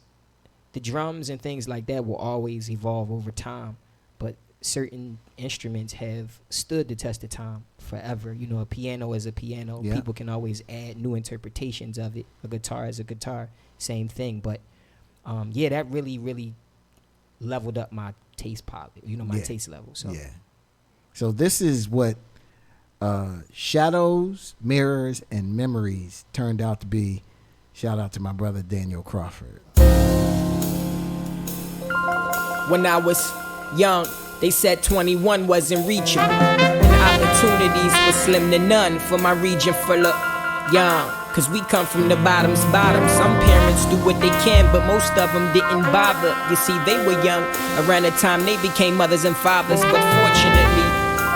the drums and things like that will always evolve over time, but certain instruments have stood the test of time forever. You know, a piano is a piano. Yeah. People can always add new interpretations of it. A guitar is a guitar. Same thing. But, yeah, that really, really leveled up my taste palette, my taste level. So yeah. So this is what Shadows, Mirrors, and Memories turned out to be. Shout out to my brother Daniel Crawford. When I was young, they said 21 wasn't reachable, and opportunities were slim to none for my region full of young. Cause we come from the bottom. Some parents do what they can, but most of them didn't bother. You see, they were young around the time they became mothers and fathers. But fortunately,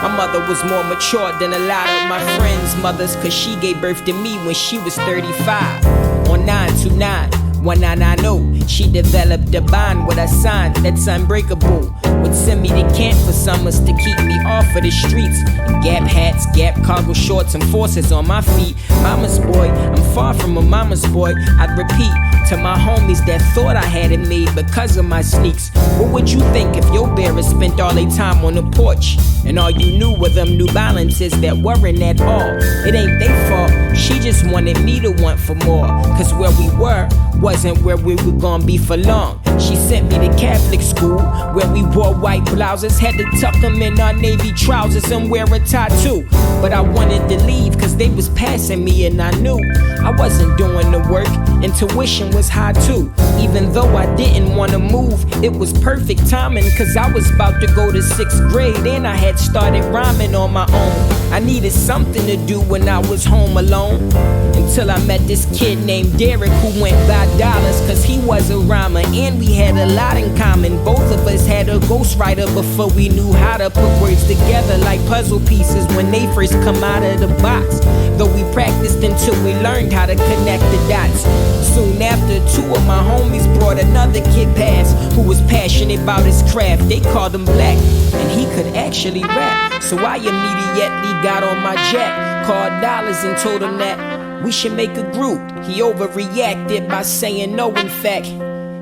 my mother was more mature than a lot of my friends' mothers, cause she gave birth to me when she was 35. On 929-1990, she developed a bond with a sign that's unbreakable. Would send me to camp for summers to keep me off of the streets. In Gap hats, Gap cargo shorts, and forces on my feet. Mama's boy, I'm far from a mama's boy. I'd repeat to my homies that thought I had it made because of my sneaks. What would you think if your bearers spent all their time on the porch and all you knew were them New Balances that weren't at all? It ain't their fault, she just wanted me to want for more. Cause where we were wasn't where we were gonna be for long. She sent me to Catholic school where we wore white blouses, had to tuck them in our navy trousers and wear a tattoo. But I wanted to leave cause they was passing me, and I knew I wasn't doing the work, and tuition was high too. Even though I didn't want to move, it was perfect timing cause I was about to go to 6th grade and I had started rhyming on my own. I needed something to do when I was home alone, until I met this kid named Derek who went by dollars cause he was a rhymer and we had a lot in common. Both of us had a ghostwriter before we knew how to put words together like puzzle pieces when they first come out of the box. Though we practiced until we learned how to connect the dots. Soon after, 2 of my homies brought another kid past who was passionate about his craft. They called him Black and he could actually rap. So I immediately got on my jack, called Dollars and told him that we should make a group. He overreacted by saying no. In fact,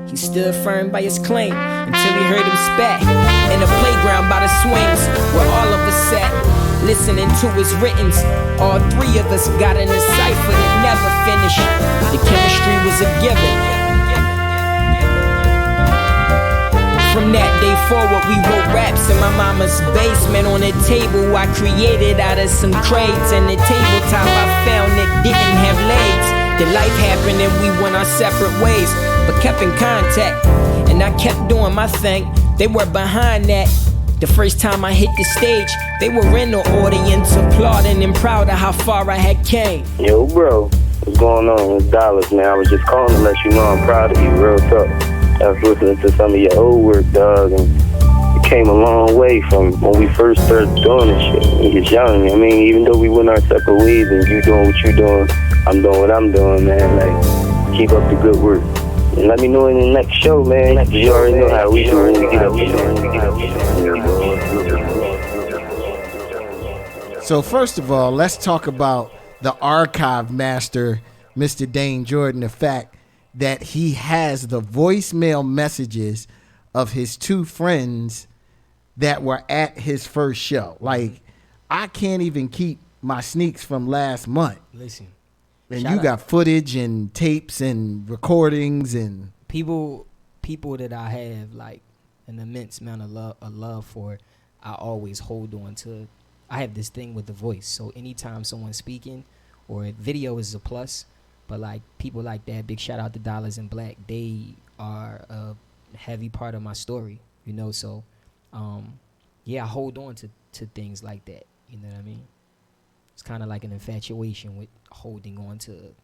he stood firm by his claim until he heard him spat in the playground by the swings where all of us sat, listening to his writtens. All 3 of us got in a cipher that never finished. The chemistry was a given. From that day forward, we wrote raps in my mama's basement on a table I created out of some crates, and the tabletop I found that didn't have legs. Then life happened and we went our separate ways, but kept in contact, and I kept doing my thing. They were behind that. The first time I hit the stage, they were in the audience applauding and proud of how far I had came. Yo, bro, what's going on? It's Dollars, man. I was just calling to let you know I'm proud of you, real talk. I was listening to some of your old work, dog, and it came a long way from when we first started doing this shit. When we was young, I mean, even though we went our separate ways and you doing what you doing, I'm doing what I'm doing, man. Like, keep up the good work. And let me know in the next show, man. You already know how we do when we get up. So first of all, let's talk about the archive master, Mr. Dayne Jordan, the fact that he has the voicemail messages of his 2 friends that were at his first show. Like, I can't even keep my sneaks from last month. listen, And shout you out. got footage and tapes and recordings and people that I have like an immense amount of love for. I always hold on to I have this thing with the voice. So anytime someone's speaking, or video is a plus, but like people like that, big shout out to Dollars and Black. They are a heavy part of my story, you know. So, yeah, I hold on to things like that. You know what I mean? It's kind of like an infatuation with holding on to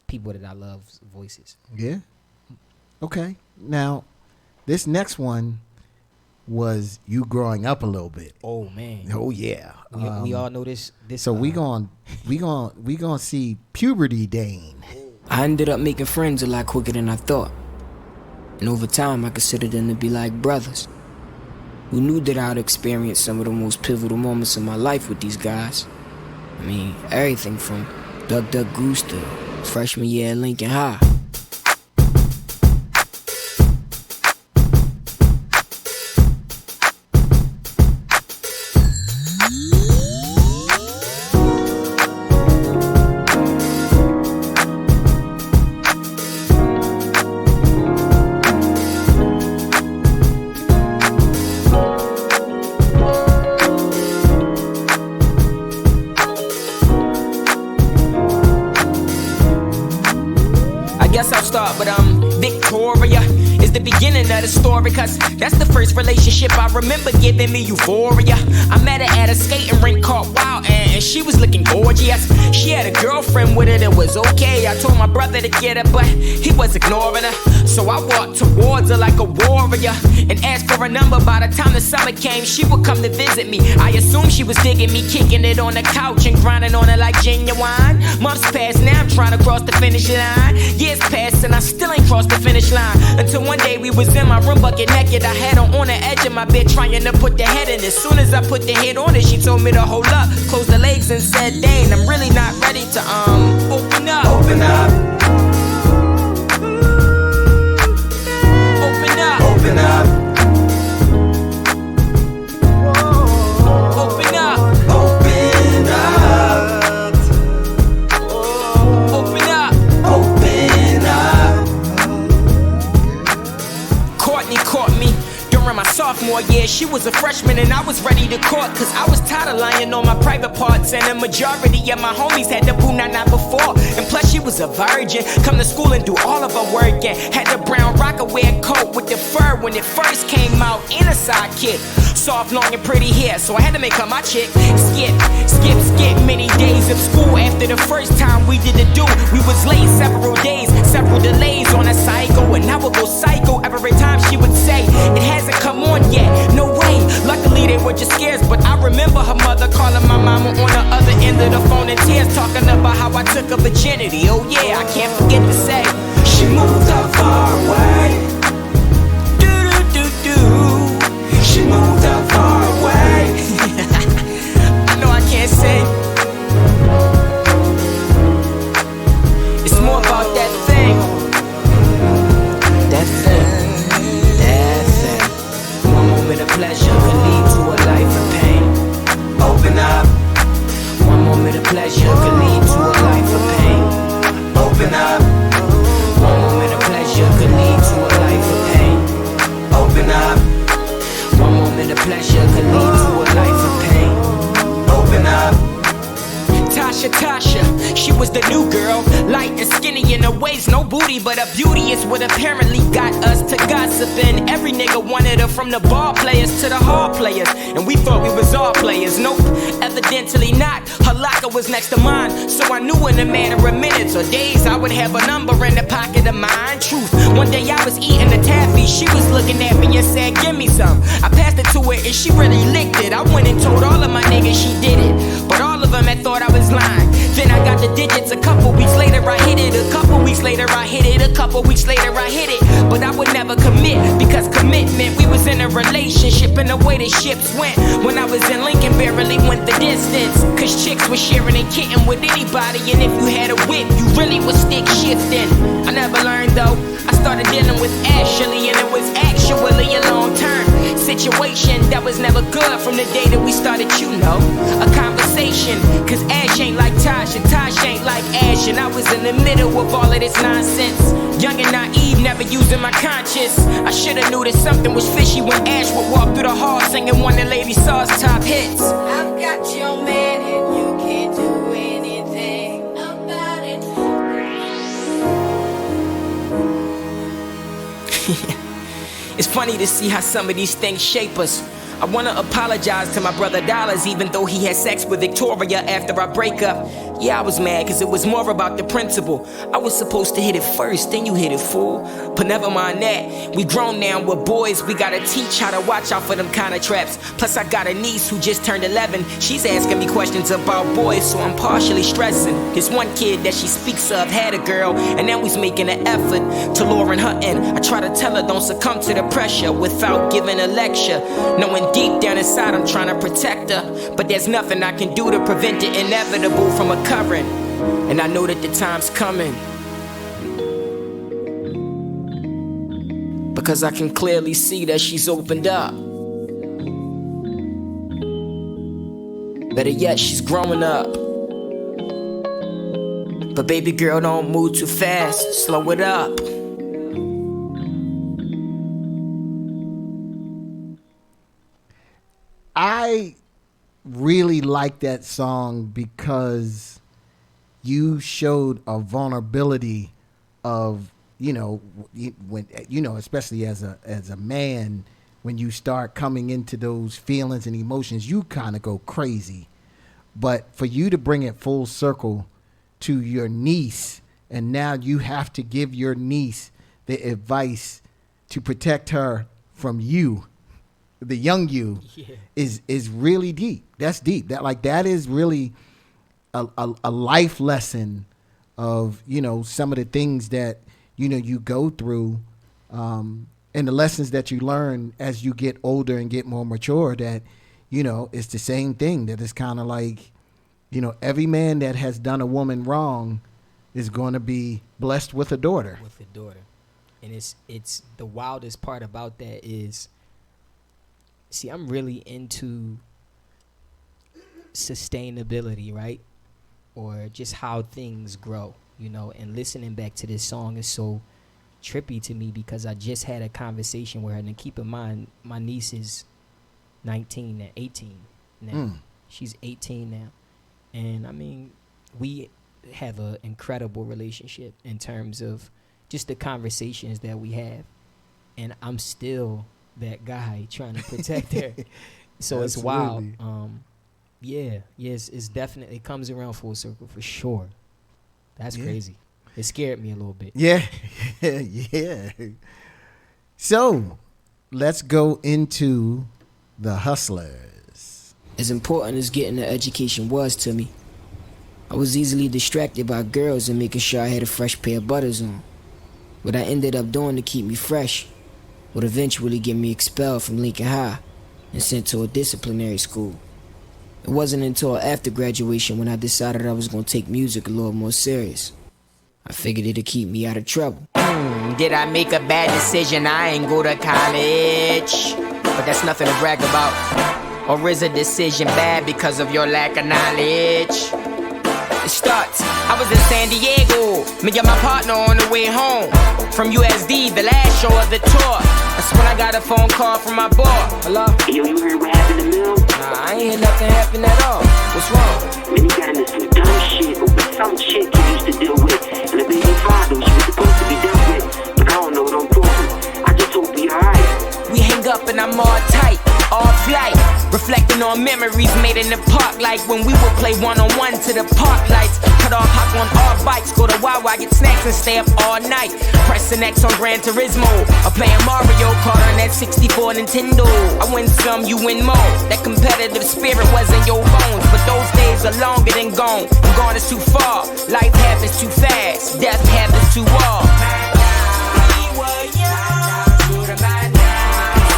people that I love's voices. Yeah. Okay. Now, this next one was you growing up a little bit. Oh man. Oh yeah. We all know this. So we gonna see puberty Dane. I ended up making friends a lot quicker than I thought. And over time, I considered them to be like brothers. Who knew that I'd experienced some of the most pivotal moments of my life with these guys. I mean, everything from Duck Duck Goose to freshman year at Lincoln High. But Victoria is the beginning of the story, cause that's the first relationship I remember giving me euphoria. I met her at a skating rink called Wild, and she was looking gorgeous. She had a girlfriend with her that was okay. I told my brother to get her, but he was ignoring her. So I walked towards her like a warrior and asked for a number. By the time the summer came, she would come to visit me. I assumed she was digging me, kicking it on the couch and grinding on it like genuine. Months passed, now I'm trying to cross the finish line. Years passed and I still ain't crossed the finish line. Until one day we was in my room bucket naked. I had her on the edge of my bed trying to put the head in. As soon as I put the head on it, she told me to hold up, close the legs and said, Dane, I'm really not ready to open up. Open up. Open up. Open up. Open up. Open up. Open up. Open up. Courtney caught me during my sophomore year. She was a freshman and I was ready to court, cause I was tired of lying on my private parts, and the majority of my homies had the boo nana before. And plus she was a virgin, come to school and do all of her work, and had the brown Rockaway coat with the fur when it first came out, in a sidekick. Soft, long and pretty hair, so I had to make her my chick. Skip many days of school. After the first time we did the do, we was late several days, several delays on a cycle, and I would go psycho every time she would say, it hasn't come on yet, no way. Luckily they were just scares, but I remember her mother calling my mama on the other end of the phone in tears, talking about how I took her virginity. Oh yeah, I can't forget to say, she moved up far away. She moved up far away. I know I can't sing. It's more about that thing. That thing. That thing. One moment of pleasure could lead to a life of pain. Open up. One moment of pleasure could lead to a life of pain. Open up. One moment of pleasure could lead to a life of pain. Open up. One moment of pleasure could lead to a life of pain. Open up. Tasha, she was the new girl, light and skinny in her waist, no booty, but her beauty is what apparently got us to gossiping. Every nigga wanted her, from the ball players to the hall players, and we thought we was all players. Nope, evidently not. Her locker was next to mine, so I knew in a matter of minutes or days I would have a number in the pocket of mine. Truth, one day I was eating the taffy, she was looking at me and said, give me some. I passed it to her and she really licked it. I went and told all of my niggas she did it, but all of them had thought I was lying. Then I got the digits, a couple weeks later I hit it. A couple weeks later I hit it. A couple weeks later I hit it. But I would never commit, because commitment, we was in a relationship, and the way the ships went when I was in Lincoln barely went the distance, cause chicks was sharing and kitten with anybody, and if you had a whip you really was stick shifting. I never learned though, I started dealing with Ashley, and it was actually a long term situation that was never good from the day that we started, you know, a conversation, cause Ash ain't like Tasha, Tasha ain't like Ash, and I was in the middle of all of this nonsense, young and naive, never using my conscience. I should've knew that something was fishy when Ash would walk through the hall singing one of Lady Saw's top hits. I've got funny to see how some of these things shape us. I wanna apologize to my brother Dollars, even though he had sex with Victoria after our breakup. Yeah, I was mad cause it was more about the principle. I was supposed to hit it first, then you hit it, fool. But never mind that, we grown now, we're boys. We gotta teach how to watch out for them kind of traps. Plus I got a niece who just turned 11. She's asking me questions about boys, so I'm partially stressing. This one kid that she speaks of had a girl, and now he's making an effort to lure her in. I try to tell her don't succumb to the pressure without giving a lecture, knowing deep down inside I'm trying to protect her. But there's nothing I can do to prevent the inevitable from occurring. And I know that the time's coming, because I can clearly see that she's opened up. Better yet, she's growing up. But baby girl, don't move too fast, slow it up. I really like that song because you showed a vulnerability of, you know, when, you know, especially as a man, when you start coming into those feelings and emotions, you kind of go crazy. But for you to bring it full circle to your niece, and now you have to give your niece the advice to protect her from you, the young you, is really deep. That's deep. That is really a life lesson of, you know, some of the things that, you know, you go through, and the lessons that you learn as you get older and get more mature, that, you know, it's the same thing. That it's kind of like, you know, every man that has done a woman wrong is going to be blessed with a daughter. With a daughter. And it's the wildest part about that is, see, I'm really into sustainability, right? Or just how things grow, you know, and listening back to this song is so trippy to me because I just had a conversation with her. And keep in mind, my niece is 18 now. She's 18 now. And I mean, we have an incredible relationship in terms of just the conversations that we have. And I'm still that guy trying to protect her. So it's wild. Yes, it's definitely, it comes around full circle for sure. That's crazy. It scared me a little bit. Yeah. Yeah. So let's go into the Hustlers. As important as getting the education was to me, I was easily distracted by girls and making sure I had a fresh pair of butters on. What I ended up doing to keep me fresh would eventually get me expelled from Lincoln High and sent to a disciplinary school. It wasn't until after graduation when I decided I was going to take music a little more serious. I figured it'd keep me out of trouble. Did I make a bad decision? I ain't go to college. But that's nothing to brag about. Or is a decision bad because of your lack of knowledge? It starts, I was in San Diego, me and my partner on the way home from USD, the last show of the tour. That's when I got a phone call from my boy. Hello? Yo, you heard what happened to Mill? Nah, I ain't hear nothing happen at all. What's wrong? Man, he got into some dumb shit with some chick he used to deal with. And the baby father she was supposed to be dealt with. But I don't know what I'm doing. I just hope he alright. We hang up and I'm all tight, all flight. Reflecting on memories made in the park, like when we would play one-on-one to the park lights. Cut off, hop on all bikes, go to Wawa, get snacks and stay up all night. Pressing X on Gran Turismo, or playing Mario Kart on that 64 Nintendo. I win some, you win more. That competitive spirit was in your bones, but those days are longer than gone. I'm gone is too far, life happens too fast, death happens too all. We were young,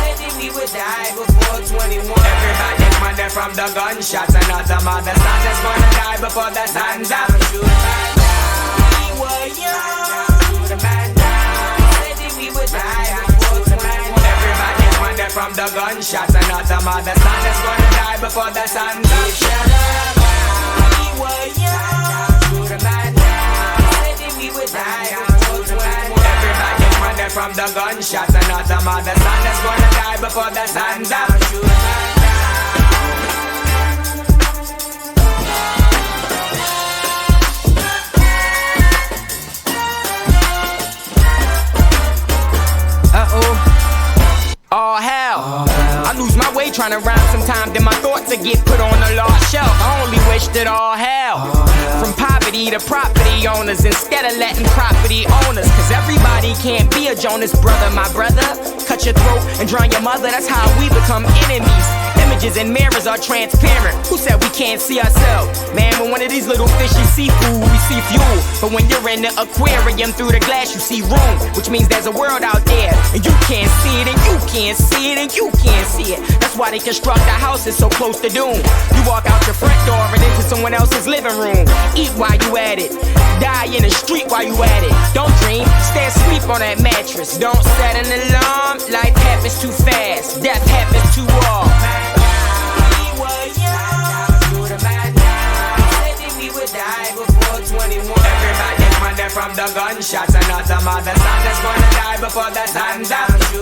said we would die before 21. Everybody wonder from the gunshots, another mother son is gonna die before the sun's up. We were young, said we would die before 21. Everybody wonder from the gunshots, another mother son is gonna die before the sun's up. We were young, said we would die before 21. Everybody wonder from the gunshots, another mother son is gonna die before the sun's up. trying to rhyme sometime, then my thoughts will get put on a lost shelf. I only wish that all hell from poverty to property owners instead of letting property owners. Cause everybody can't be a Jonas brother, my brother. Cut your throat and drown your mother, that's how we become enemies. Images and mirrors are transparent. Who said we can't see ourselves? Man, when one of these little fishes see food, we see fuel. But when you're in the aquarium, through the glass you see room, which means there's a world out there, and you can't see it, and you can't see it, and you can't see it. That's why they construct the houses so close to doom. You walk out your front door and into someone else's living room. Eat while you at it, die in the street while you at it. Don't dream, stay asleep on that mattress. Don't set an alarm, life happens too fast, death happens too all. Everybody's running from the gunshots, and not some other son that's gonna die before the sun's out. We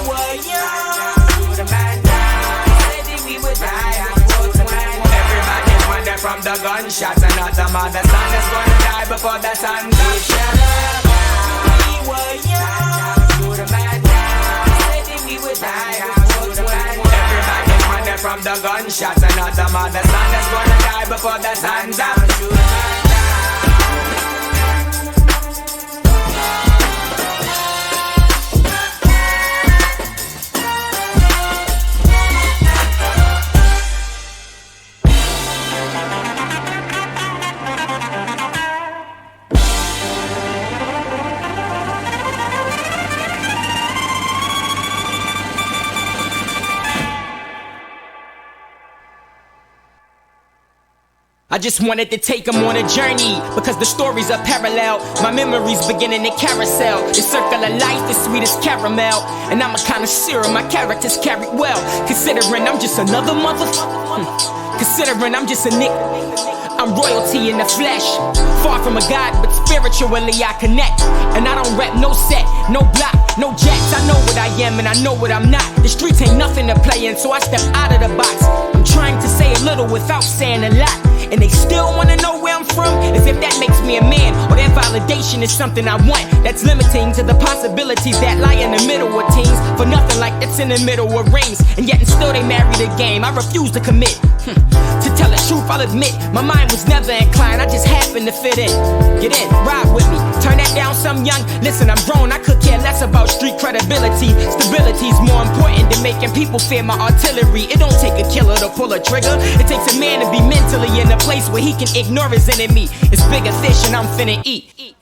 were young, the man died, said we would die before 21. Everybody's running from the gunshots, and not some other son that's gonna die before the sun's out. We were young, the man died, said we would die before 21. Everybody's running from the gunshots, and not some other son that's gonna die before the sun's out. I just wanted to take them on a journey, because the stories are parallel. My memories beginning to carousel. The circle of life is sweet as caramel, and I'm a connoisseur, my characters carried well. Considering I'm just another motherfucker, considering I'm just a nigga, I'm royalty in the flesh. Far from a god, but spiritually I connect. And I don't rap no set, no block, no jacks. I know what I am and I know what I'm not. The streets ain't nothing to play in, so I step out of the box. I'm trying to say a little without saying a lot, and they still wanna know where I'm from, as if that makes me a man, or that validation is something I want. That's limiting to the possibilities that lie in the middle of teens. For nothing like that's in the middle of rings, and yet and still they marry the game. I refuse to commit. To tell the truth, I'll admit, my mind was never inclined, I just happened to fit in. Get in, ride with me, turn that down some young. Listen, I'm grown, I could care less about street credibility. Stability's more important than making people fear my artillery. It don't take a killer to pull a trigger. It takes a man to be mentally in a place where he can ignore his enemy. It's bigger fish and I'm finna eat.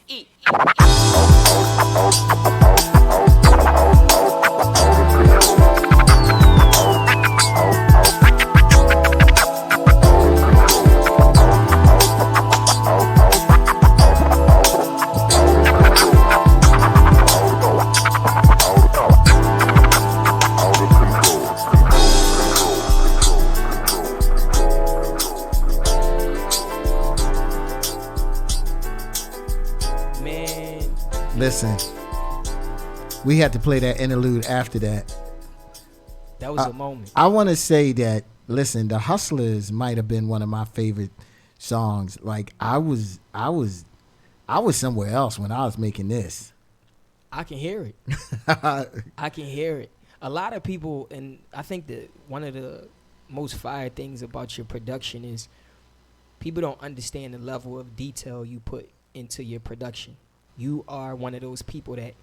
Listen, we had to play that interlude after that. That was a moment. I want to say that, listen, The Hustlers might have been one of my favorite songs. Like I was somewhere else when I was making this. I can hear it. I can hear it. A lot of people, and I think that one of the most fire things about your production is people don't understand the level of detail you put into your production. You are one of those people that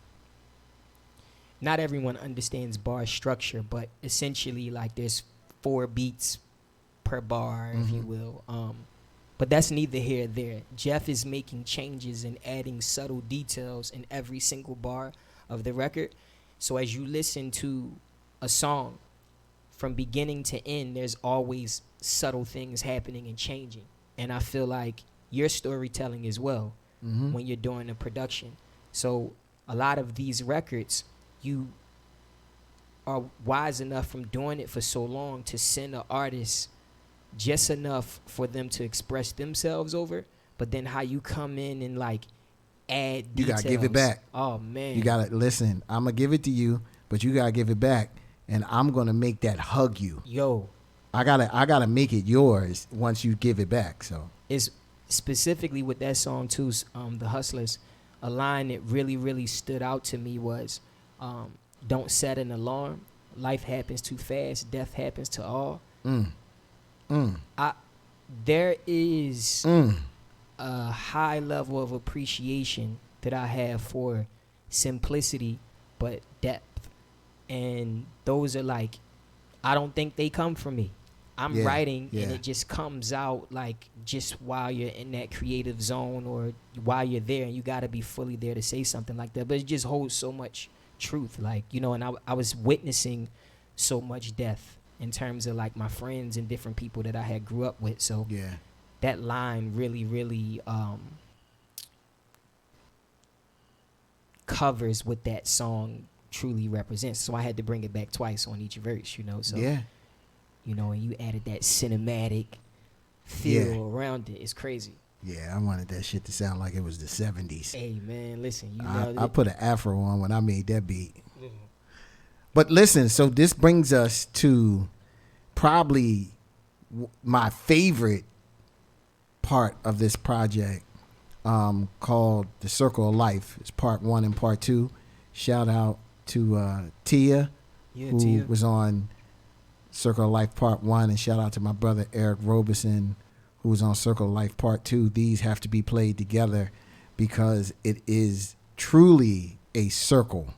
not everyone understands bar structure, but essentially like there's 4 beats per bar, if you will. But that's neither here or there. Jeff is making changes and adding subtle details in every single bar of the record. So as you listen to a song from beginning to end, there's always subtle things happening and changing. And I feel like your storytelling as well. When you're doing the production. So a lot of these records, you are wise enough from doing it for so long to send an artist just enough for them to express themselves over, but then how you come in and like add details. You gotta give it back. Oh man. You gotta listen, I'm gonna give it to you, but you gotta give it back, and I'm gonna make that hug you. Yo. I gotta make it yours once you give it back. So it's specifically with that song too, The Hustlers, a line that really, really stood out to me was, don't set an alarm, life happens too fast, death happens to all. There is a high level of appreciation that I have for simplicity but depth, and those are like, I don't think they come from me. I'm writing and it just comes out like just while you're in that creative zone or while you're there, and you got to be fully there to say something like that, but it just holds so much truth, like, you know. And I was witnessing so much death in terms of like my friends and different people that I had grew up with, so that line really covers what that song truly represents. So I had to bring it back twice on each verse, you know. So you know, and you added that cinematic feel around it. It's crazy. Yeah, I wanted that shit to sound like it was the 70s. Hey man, listen, you I put an afro on when I made that beat. But listen, so this brings us to probably my favorite part of this project, called The Circle of Life. It's part 1 and part 2. Shout out to Tia, who was on Circle of Life part 1, and shout out to my brother Eric Robeson, who was on Circle of Life part 2. These have to be played together because it is truly a circle.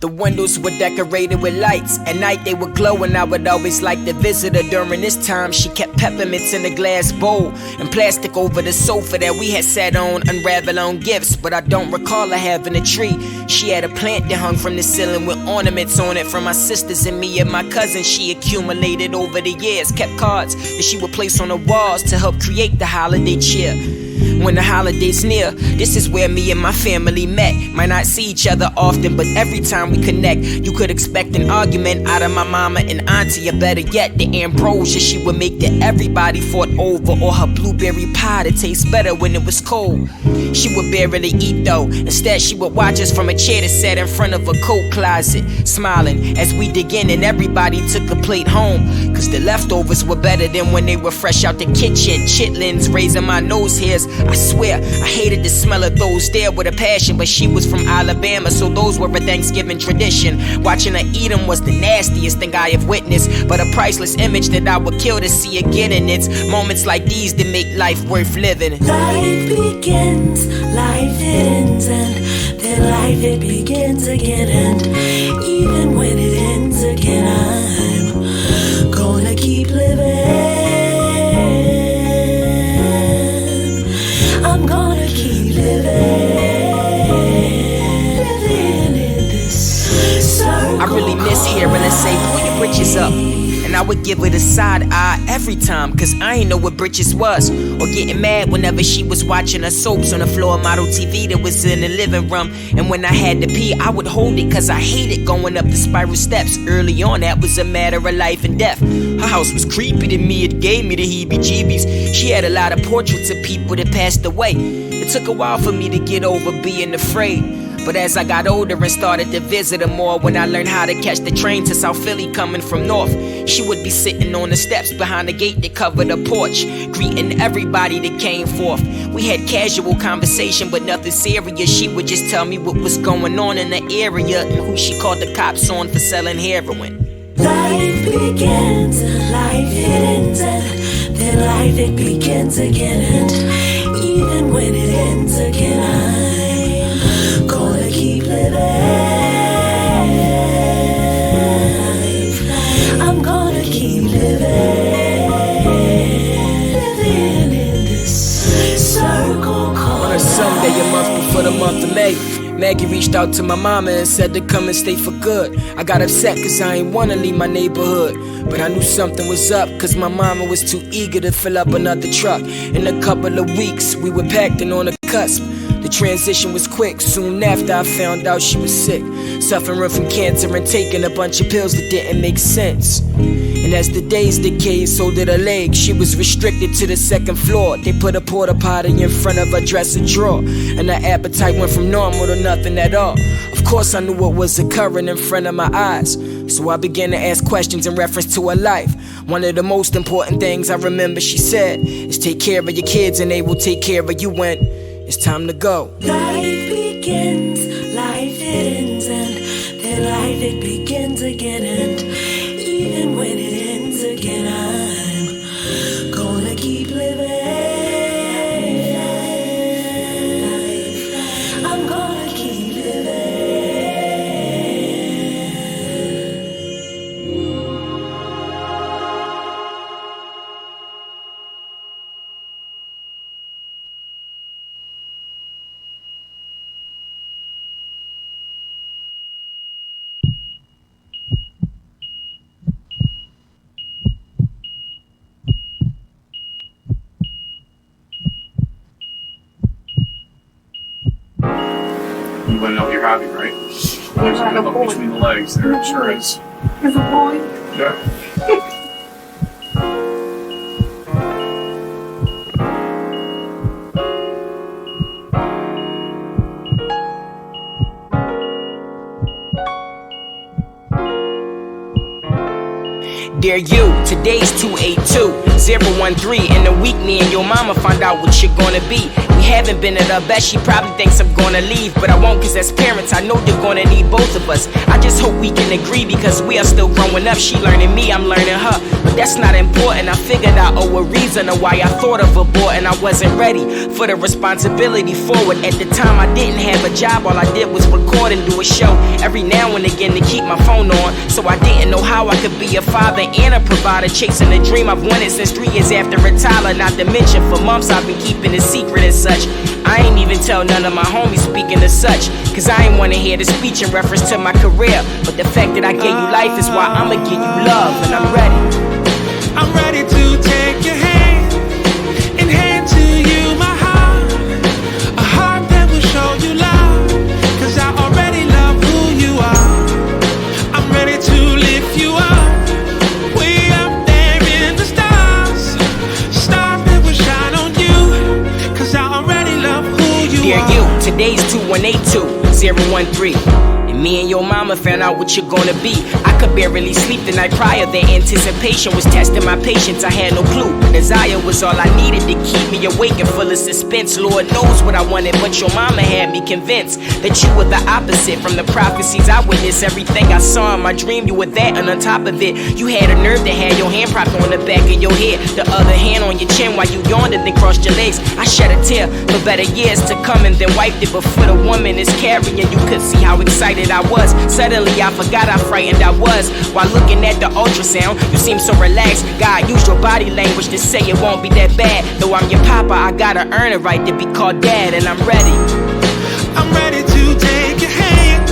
The windows were decorated with lights. At night they would glow and I would always like the visitor. During this time she kept peppermints in a glass bowl and plastic over the sofa that we had sat on, unravel on gifts. But I don't recall her having a tree. She had a plant that hung from the ceiling with ornaments on it from my sisters and me and my cousins. She accumulated over the years, kept cards that she would place on the walls to help create the holiday cheer. When the holidays near, this is where me and my family met. Might not see each other often, but every time we connect, you could expect an argument out of my mama and auntie, or better yet, the ambrosia she would make that everybody fought over, or her blueberry pie that tastes better when it was cold. She would barely eat though. Instead, she would watch us from a chair that sat in front of a coat closet, smiling as we dig in and everybody took a plate home. Cause the leftovers were better than when they were fresh out the kitchen. Chitlins raising my nose hairs. I swear, I hated the smell of those there with a passion, but she was from Alabama, so those were a Thanksgiving tradition. Watching her eat them was the nastiest thing I have witnessed, but a priceless image that I would kill to see again. And it's moments like these that make life worth living. Life begins, life ends, and then life it begins again. And even when it ends again, I'm gonna keep living. I'm gonna keep living in this circle. I really miss hearing her say, pull your britches up. And I would give her the side eye every time, cause I ain't know what britches was, or getting mad whenever she was watching her soaps on the floor model TV that was in the living room. And when I had to pee, I would hold it, cause I hated going up the spiral steps. Early on, that was a matter of life and death. Her house was creepy to me, it gave me the heebie-jeebies. She had a lot of portraits of people that passed away. It took a while for me to get over being afraid, but as I got older and started to visit her more, when I learned how to catch the train to South Philly coming from north, she would be sitting on the steps behind the gate that covered the porch, greeting everybody that came forth. We had casual conversation, but nothing serious. She would just tell me what was going on in the area and who she called the cops on for selling heroin. Life begins, life ends, and then life it begins again. And even when it ends again, I'm gonna keep living. I'm gonna keep living in this circle called On a Sunday, a month before the month of May, Maggie reached out to my mama and said to come and stay for good. I got upset cause I ain't wanna leave my neighborhood, but I knew something was up cause my mama was too eager to fill up another truck. In a couple of weeks, we were packed and on the cusp. The transition was quick. Soon after I found out she was sick, suffering from cancer and taking a bunch of pills that didn't make sense. And as the days decayed, so did her legs. She was restricted to the second floor. They put a porta potty in front of her dresser drawer, and her appetite went from normal to nothing at all. Of course I knew what was occurring in front of my eyes, so I began to ask questions in reference to her life. One of the most important things I remember she said is take care of your kids and they will take care of you when it's time to go. Life begins, life ends, and then life it begins again. And even when it ends again, I'm gonna keep living. I'm gonna keep living. You want to know what you're having, right? There's a nipple between the legs there, it sure is. There's a boy. Yeah. Dear you, today's 282-013. In a week, me and your mama find out what you're gonna be. We haven't been at our best, she probably thinks I'm gonna leave. But I won't, cause as parents, I know you're gonna need both of us. I just hope we can agree, because we are still growing up. She learning me, I'm learning her. But that's not important, I figured I owe a reason of why I thought of aborting. I wasn't ready for the responsibility forward. At the time, I didn't have a job, all I did was record and do a show every now and again to keep my phone on. So I didn't know how I could be a father and a provider, chasing a dream I've wanted since 3 years after retire. Not to mention for months I've been keeping it secret and such. I ain't even tell none of my homies speaking of such, cause I ain't wanna hear the speech in reference to my career. But the fact that I gave you life is why I'ma give you love, and I'm ready. I'm ready to take your hand and hand to you my heart, a heart that will show you love, cause I already love who you are. I'm ready to lift you up, way up there in the stars, stars that will shine on you, cause I already love who you Dear are. you, today's 2182-013. And me and your mama found out what you're gonna be. I could barely sleep the night prior. The anticipation was testing my patience. I had no clue. Desire was all I needed to keep me awake and full of suspense. Lord knows what I wanted, but your mama had me convinced that you were the opposite from the prophecies I witnessed. Everything I saw in my dream, you were that, and on top of it, you had a nerve to have your hand propped on the back of your head, the other hand on your chin while you yawned and then crossed your legs. I shed a tear for better years to come and then wiped it. But for the woman is carrying, you could see how excited I was. Suddenly I forgot how frightened I was. While looking at the ultrasound, you seem so relaxed. God used your body language to say it won't be that bad. Though I'm your papa, I gotta earn it right to be called dad, and I'm ready. I'm ready to take your hand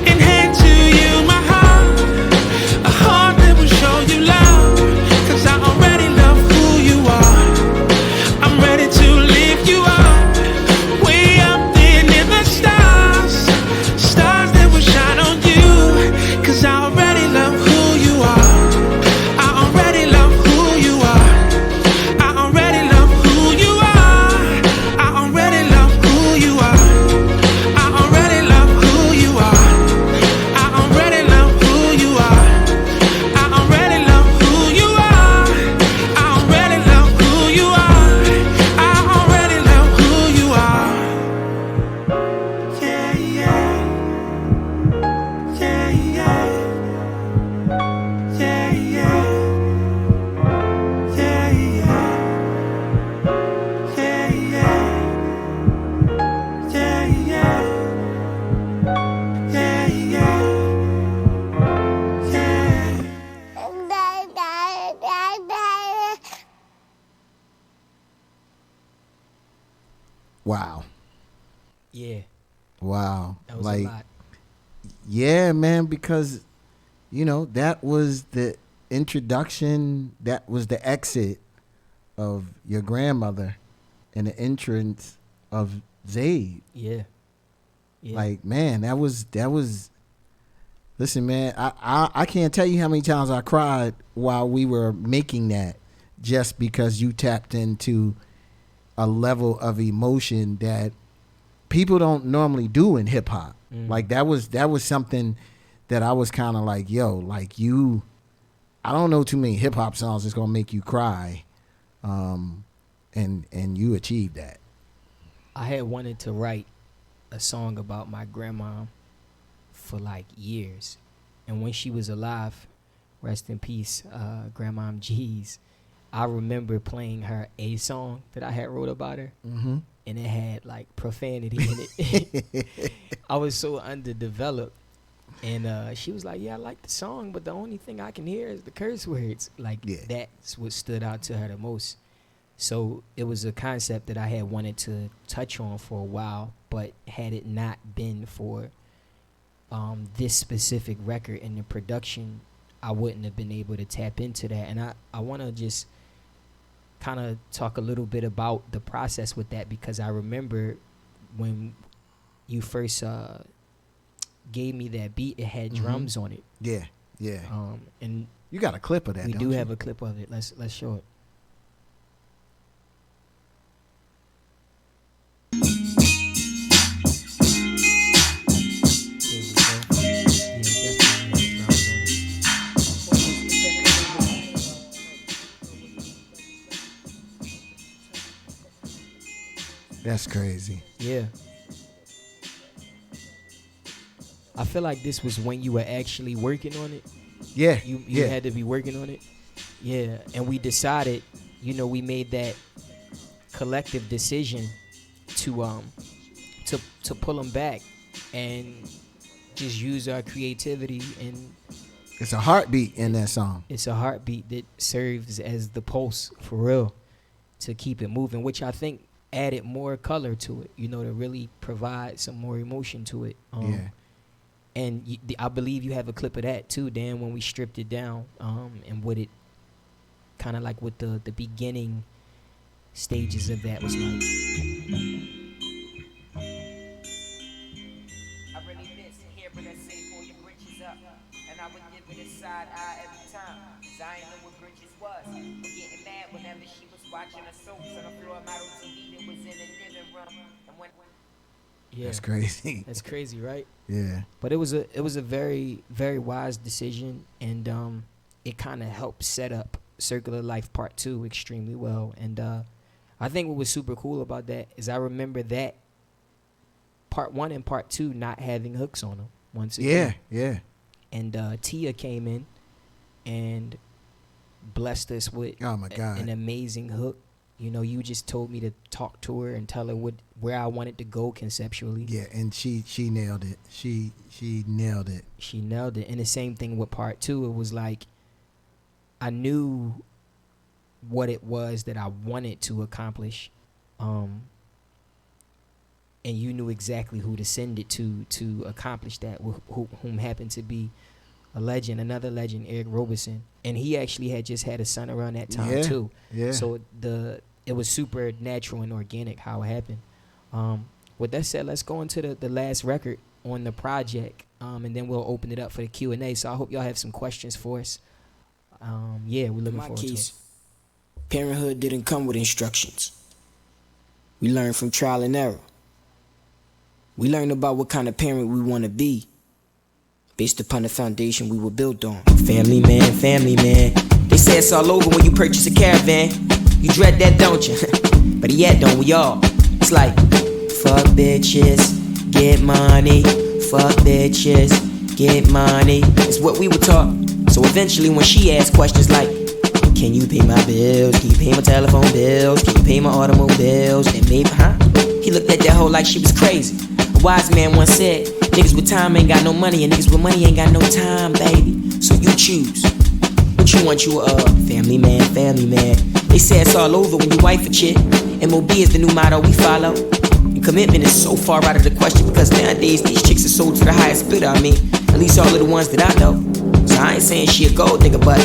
and hand to you my heart, a heart that will show you love, cause I already love who you are. I'm ready to lift you up, way up there in the stars, stars that will shine on you, cause I already love who you are. I already love who you are. I already love who you are. I already love who you are. I already love who you are. I already love who you are. I already love who you are. I already love who you are. I already love who you are. Yeah, yeah. Yeah, yeah. Yeah, yeah. Yeah, yeah. Yeah, yeah. Yeah, yeah. Yeah, yeah. Wow. Yeah, Wow. that was Like, a lot. yeah, man, because, you know, that was the introduction, that was the exit of your grandmother and the entrance of Zayd. Yeah. Like, man, that was listen, man, I can't tell you how many times I cried while we were making that, just because you tapped into a level of emotion that people don't normally do in hip hop. Like that was something that I was kind of like, yo, like you I don't know too many hip hop songs that's gonna make you cry, and you achieved that. I had wanted to write a song about my grandma for like years, and when she was alive, rest in peace, Grandma G's. I remember playing her a song that I had wrote about her, Mm-hmm. and it had like profanity in it. I was so underdeveloped, and she was like, "Yeah, I like the song, but the only thing I can hear is the curse words." Like that's what stood out to her the most. So it was a concept that I had wanted to touch on for a while, but had it not been for this specific record and the production, I wouldn't have been able to tap into that. And I want to just kind of talk a little bit about the process with that, because I remember when you first gave me that beat, it had drums on it. Yeah, yeah. And you got a clip of that? We don't do you? have a clip of it. Let's show it. That's crazy. Yeah. I feel like this was when you were actually working on it. Yeah. You had to be working on it. Yeah. And we decided, we made that collective decision to pull them back and just use our creativity. And it's a heartbeat in that song. It's a heartbeat that serves as the pulse for real to keep it moving, which I think added more color to it, to really provide some more emotion to it. Yeah. And I believe you have a clip of that too, Dan, when we stripped it down, and what it kind of like what the beginning stages of that was like. I really miss hearing her say, pull your britches up, and I would give it a side eye every time, 'cause I ain't know what britches was. I'm getting mad whenever she was watching her soaps on the floor of my TV that was in the living room. And when Yeah, that's crazy. That's crazy, right? Yeah. But it was a very, very wise decision, and it kind of helped set up Circular Life Part 2 extremely well. And I think what was super cool about that is I remember that Part 1 and Part 2 not having hooks on them once again. Yeah. And Tia came in and blessed us with an amazing hook. You just told me to talk to her and tell her where I wanted to go conceptually. Yeah, and she nailed it. She nailed it. She nailed it. And the same thing with Part 2. It was like I knew what it was that I wanted to accomplish, and you knew exactly who to send it to accomplish that, whom happened to be a legend, another legend, Eric Roberson. And he actually had just had a son around that time too. Yeah. So it was super natural and organic how it happened. With that said, let's go into the last record on the project, and then we'll open it up for the Q&A. So I hope y'all have some questions for us. We're looking forward to it. Parenthood didn't come with instructions. We learned from trial and error. We learned about what kind of parent we want to be, based upon the foundation we were built on. Family man, family man. They say it's all over when you purchase a caravan. You dread that, don't you? But yet, don't we all? It's like, fuck bitches, get money. Fuck bitches, get money. It's what we were taught. So eventually when she asked questions like, can you pay my bills? Can you pay my telephone bills? Can you pay my automobiles? And maybe, he looked at that hoe like she was crazy. A wise man once said, niggas with time ain't got no money, and niggas with money ain't got no time, baby. So you choose. What you want, you family man, family man. They say it's all over when you wife a chick. MOB is the new motto we follow. And commitment is so far out of the question, because nowadays these chicks are sold to the highest bidder. I mean, at least all of the ones that I know. So I ain't saying she a gold nigga, but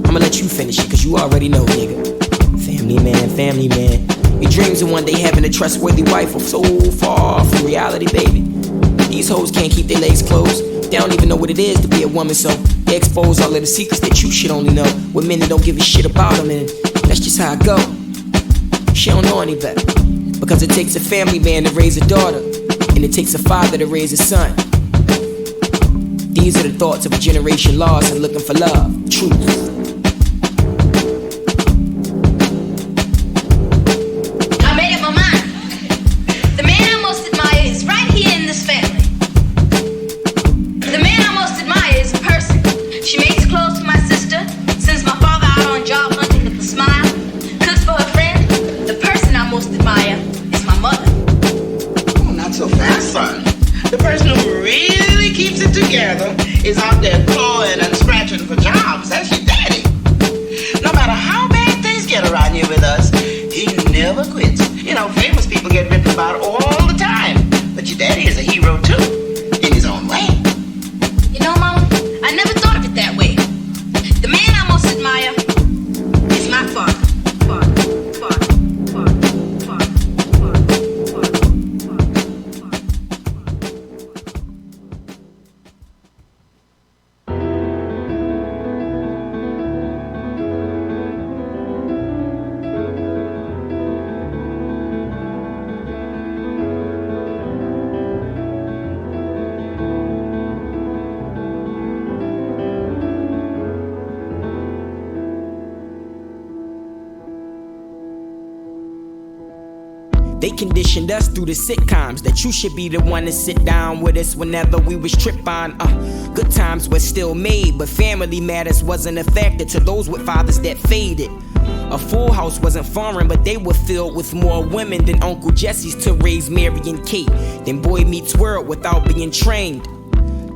I'ma let you finish it, cause you already know, nigga. Family man, family man. Your dreams of one day having a trustworthy wife are so far from reality, baby. These hoes can't keep their legs closed. They don't even know what it is to be a woman, so they expose all of the secrets that you should only know. With men that don't give a shit about them, and that's just how I go. She don't know any better, because it takes a family man to raise a daughter, and it takes a father to raise a son. These are the thoughts of a generation lost and looking for love, truth. I made up my mind. The man I most admire is right here in this family. The man I most admire is a person. She makes clothes for my sister, sends my father out on job hunting with a smile, cooks for her friend. The person I most admire is my mother. Oh, not so fast, son. The person who really keeps it together is out there clawing and scratching for jobs. That's your daddy. No matter how bad things get around here with us, he never quits. You know, famous people get written about all the time. But your daddy is a hero too, in his own way. You know, Mama, I never thought of it that way. The man I most admire is my father. They conditioned us through the sitcoms that you should be the one to sit down with us whenever we was trip on. Good times were still made, but family matters wasn't a factor to those with fathers that faded. A full house wasn't foreign, but they were filled with more women than Uncle Jesse's to raise Mary and Kate. Then Boy Meets World without being trained.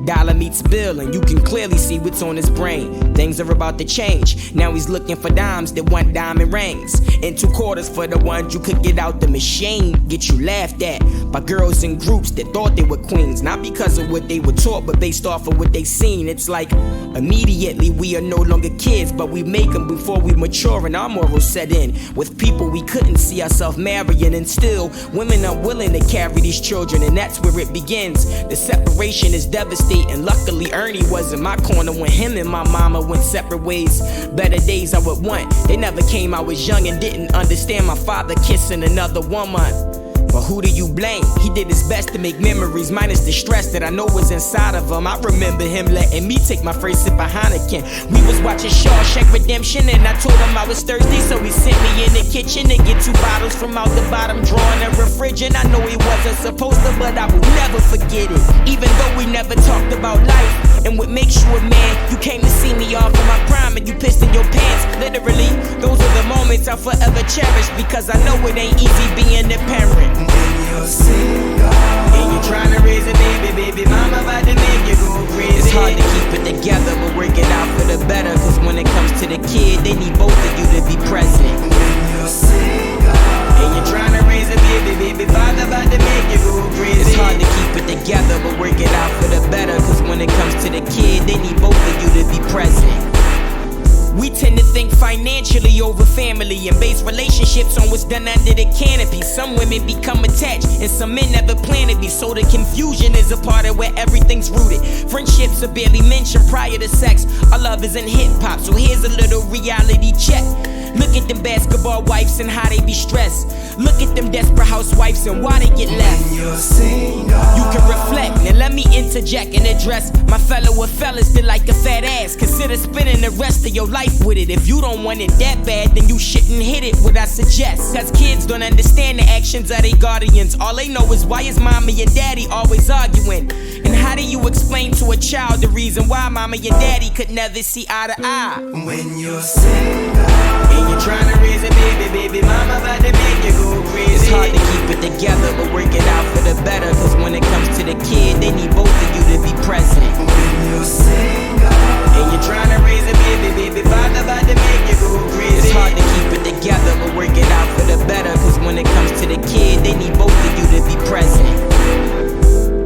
Dollar meets Bill, and you can clearly see what's on his brain. Things are about to change. Now he's looking for dimes that want diamond rings, and 2 quarters for the ones you could get out the machine. Get you laughed at by girls in groups that thought they were queens, not because of what they were taught, but based off of what they seen. It's like immediately we are no longer kids, but we make them before we mature and our morals set in. With people we couldn't see ourselves marrying, and still women are willing to carry these children, and that's where it begins. The separation is devastating. And luckily Ernie was in my corner when him and my mama went separate ways. Better days I would want, they never came. I was young and didn't understand my father kissing another woman. But who do you blame? He did his best to make memories, minus the stress that I know was inside of him. I remember him letting me take my first sip of Heineken. We was watching Shawshank Redemption, and I told him I was thirsty, so he sent me in the kitchen to get 2 bottles from out the bottom drawer in the refrigerator. I know he wasn't supposed to, but I will never forget it. Even though we never talked about life and what makes you a man, you came to see me off of my prime and you pissed in your pants. Literally, those are the moments I'll forever cherish, because I know it ain't easy being a parent. When you're single and you're trying to raise a baby mama about to make you go crazy. It's hard to keep it together, but work it out for the better, cause when it comes to the kid, they need both of you to be present. When you're single and you're trying to raise a baby father about to make you go crazy. It's hard to keep it together, but work it out for the better, cause when it comes to the kid, they need both of you to be present. We tend to think financially over family and base relationships on what's done under the canopy. Some women become attached and some men never plan to be, so the confusion is a part of where everything's rooted. Friendships are barely mentioned prior to sex. Our love is in hip-hop, so here's a little reality check. Look at them basketball wives and how they be stressed. Look at them desperate housewives and why they get left. When you're single you can reflect. Now let me interject and address my fellow fellas that like a fat ass. Consider spending the rest of your life with it. If you don't want it that bad, then you shouldn't hit it, what I suggest. Cause kids don't understand the actions of their guardians. All they know is why is mommy and daddy always arguing. And how do you explain to a child the reason why mama and daddy could never see eye to eye? When you're single and you're trying to raise a baby mama about to make you go crazy. It's hard to keep it together, but work it out for the better, cause when it comes to the kid, they need both of you to be present. When you're single and you're trying to raise a baby father about to make you go crazy. It's hard to keep it together, but work it out for the better, cause when it comes to the kid, they need both of you to be present.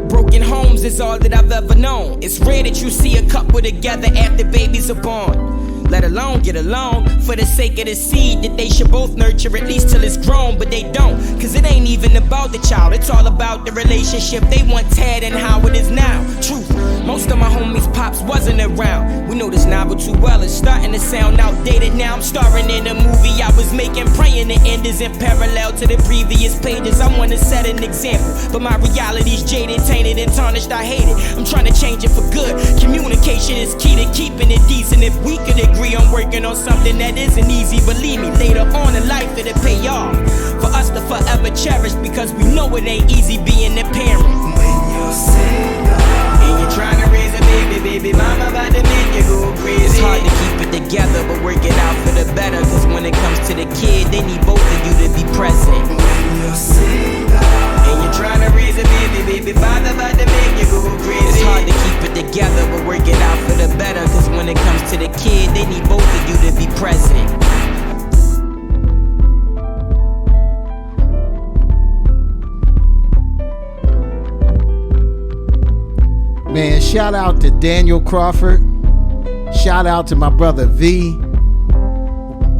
Broken homes is all that I've ever known. It's rare that you see a couple together after babies are born, let alone get along for the sake of the seed that they should both nurture at least till it's grown. But they don't, cause it ain't even about the child, it's all about the relationship they once had and how it is now. Truth, Most of my homies' pops wasn't around. We know this novel too well, it's starting to sound outdated now. I'm starring in a movie I was making, praying the end isn't parallel to the previous pages. I wanna set an example, but my reality's jaded, tainted, and tarnished. I hate it. I'm trying to change it for good. Communication is key to keeping it decent. If we could agree on working on something that isn't easy, believe me, later on in life it'll pay off for us to forever cherish, because we know it ain't easy being a parent. When you're single and you're trying to raise a baby mama about to make you go crazy. It's hard to keep it together, but work it out for the better, cause when it comes to the kid, they need both of you to be present. When you're single and you're trying to raise a baby father about to make you go crazy. It's hard to keep it together, but work it out for the better, cause when it comes to the kid, they need both of you to be present. Man, shout out to Daniel Crawford. Shout out to my brother V.